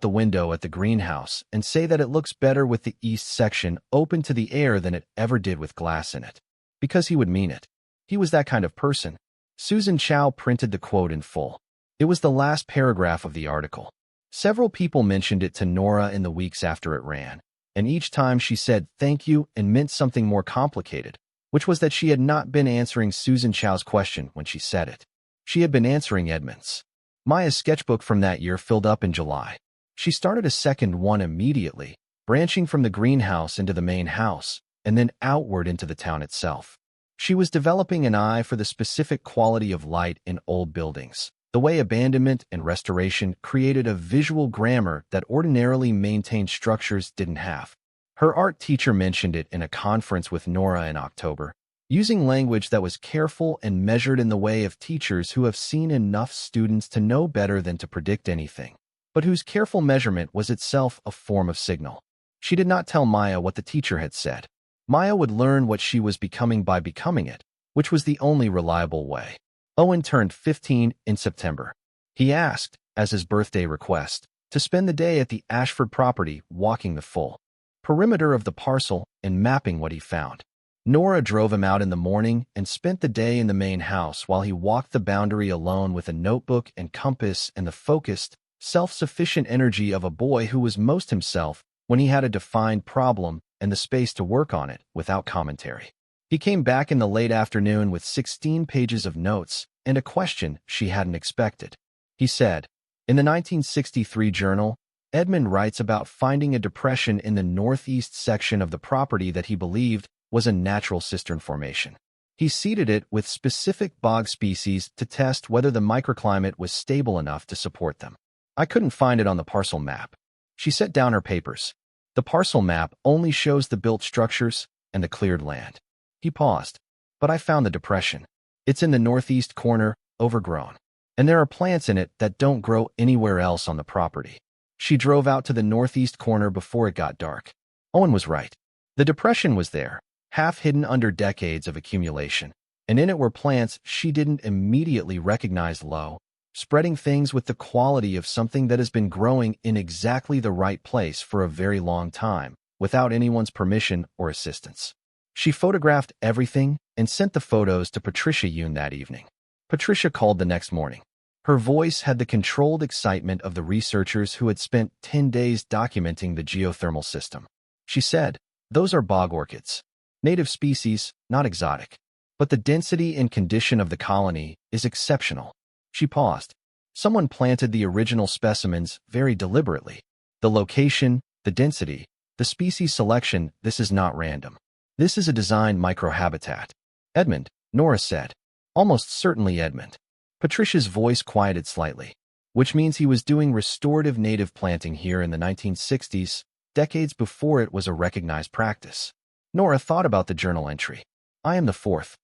A: the window at the greenhouse and say that it looks better with the east section open to the air than it ever did with glass in it. Because he would mean it. He was that kind of person." Susan Chow printed the quote in full. It was the last paragraph of the article. Several people mentioned it to Nora in the weeks after it ran, and each time she said thank you and meant something more complicated, which was that she had not been answering Susan Chow's question when she said it. She had been answering Edmund's. Maya's sketchbook from that year filled up in July. She started a second one immediately, branching from the greenhouse into the main house, and then outward into the town itself. She was developing an eye for the specific quality of light in old buildings, the way abandonment and restoration created a visual grammar that ordinarily maintained structures didn't have. Her art teacher mentioned it in a conference with Nora in October, using language that was careful and measured in the way of teachers who have seen enough students to know better than to predict anything, but whose careful measurement was itself a form of signal. She did not tell Maya what the teacher had said. Maya would learn what she was becoming by becoming it, which was the only reliable way. Owen turned 15 in September. He asked, as his birthday request, to spend the day at the Ashford property walking the full perimeter of the parcel and mapping what he found. Nora drove him out in the morning and spent the day in the main house while he walked the boundary alone with a notebook and compass and the focused, self-sufficient energy of a boy who was most himself when he had a defined problem and the space to work on it without commentary. He came back in the late afternoon with 16 pages of notes and a question she hadn't expected. He said, "In the 1963 journal, Edmund writes about finding a depression in the northeast section of the property that he believed was a natural cistern formation. He seeded it with specific bog species to test whether the microclimate was stable enough to support them. I couldn't find it on the parcel map." She set down her papers. "The parcel map only shows the built structures and the cleared land." He paused. "But I found the depression. It's in the northeast corner, overgrown. And there are plants in it that don't grow anywhere else on the property." She drove out to the northeast corner before it got dark. Owen was right. The depression was there, half hidden under decades of accumulation, and in it were plants she didn't immediately recognize low, spreading things with the quality of something that has been growing in exactly the right place for a very long time, without anyone's permission or assistance. She photographed everything and sent the photos to Patricia Yoon that evening. Patricia called the next morning. Her voice had the controlled excitement of the researchers who had spent 10 days documenting the geothermal system. She said, "Those are bog orchids. Native species, not exotic. But the density and condition of the colony is exceptional." She paused. "Someone planted the original specimens very deliberately. The location, the density, the species selection, this is not random. This is a designed microhabitat." "Edmund," Nora said. "Almost certainly Edmund." Patricia's voice quieted slightly. which means he was doing restorative native planting here in the 1960s, decades before it was a recognized practice. Nora thought about the journal entry. I am the fourth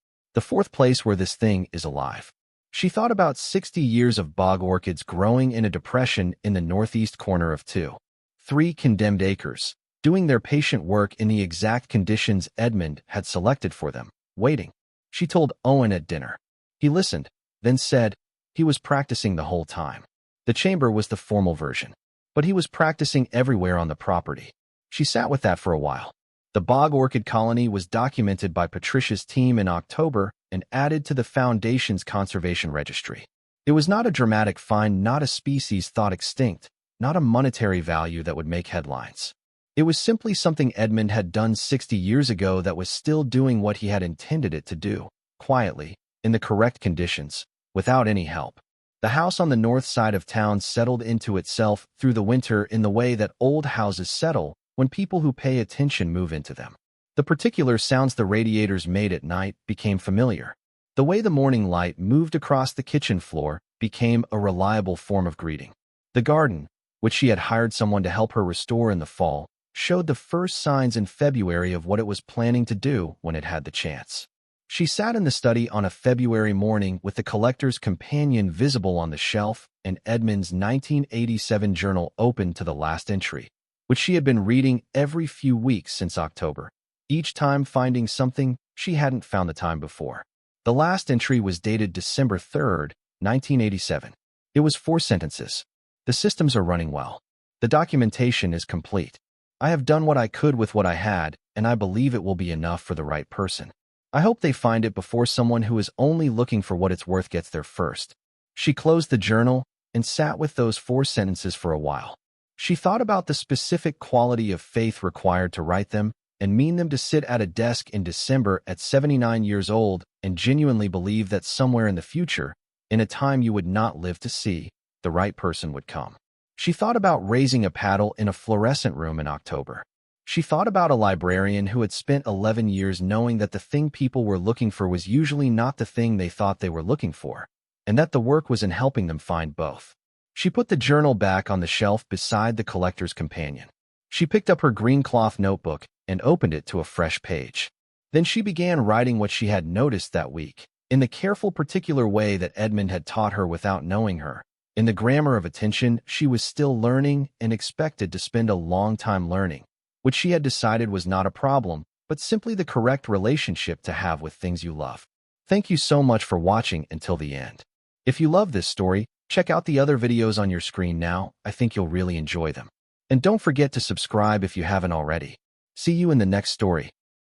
A: place where this thing is alive. She thought about 60 years of bog orchids growing in a depression in the northeast corner of 3 condemned acres, doing their patient work in the exact conditions Edmund had selected for them, waiting. She told Owen at dinner. He listened, then said he was practicing the whole time. The chamber was the formal version, but he was practicing everywhere on the property. She sat with that for a while. The bog orchid colony was documented by Patricia's team in October and added to the Foundation's conservation registry. It was not a dramatic find, not a species thought extinct, not a monetary value that would make headlines. It was simply something Edmund had done 60 years ago that was still doing what he had intended it to do, quietly, in the correct conditions, without any help. The house on the north side of town settled into itself through the winter in the way that old houses settle when people who pay attention move into them. The particular sounds the radiators made at night became familiar. The way the morning light moved across the kitchen floor became a reliable form of greeting. The garden, which she had hired someone to help her restore in the fall, showed the first signs in February of what it was planning to do when it had the chance. She sat in the study on a February morning with the collector's companion visible on the shelf and Edmund's 1987 journal open to the last entry, which she had been reading every few weeks since October, each time finding something she hadn't found the time before. The last entry was dated December 3rd, 1987. It was 4 sentences. The systems are running well. The documentation is complete. I have done what I could with what I had, and I believe it will be enough for the right person. I hope they find it before someone who is only looking for what it's worth gets there first. She closed the journal and sat with those 4 sentences for a while. She thought about the specific quality of faith required to write them and mean them to sit at a desk in December at 79 years old and genuinely believe that somewhere in the future, in a time you would not live to see, the right person would come. She thought about raising a paddle in a fluorescent room in October. She thought about a librarian who had spent 11 years knowing that the thing people were looking for was usually not the thing they thought they were looking for, and that the work was in helping them find both. She put the journal back on the shelf beside the collector's companion. She picked up her green cloth notebook and opened it to a fresh page. Then she began writing what she had noticed that week, in the careful particular way that Edmund had taught her without knowing her. In the grammar of attention, she was still learning and expected to spend a long time learning, which she had decided was not a problem, but simply the correct relationship to have with things you love. Thank you so much for watching until the end. If you love this story, check out the other videos on your screen now. I think you'll really enjoy them. And don't forget to subscribe if you haven't already. See you in the next story.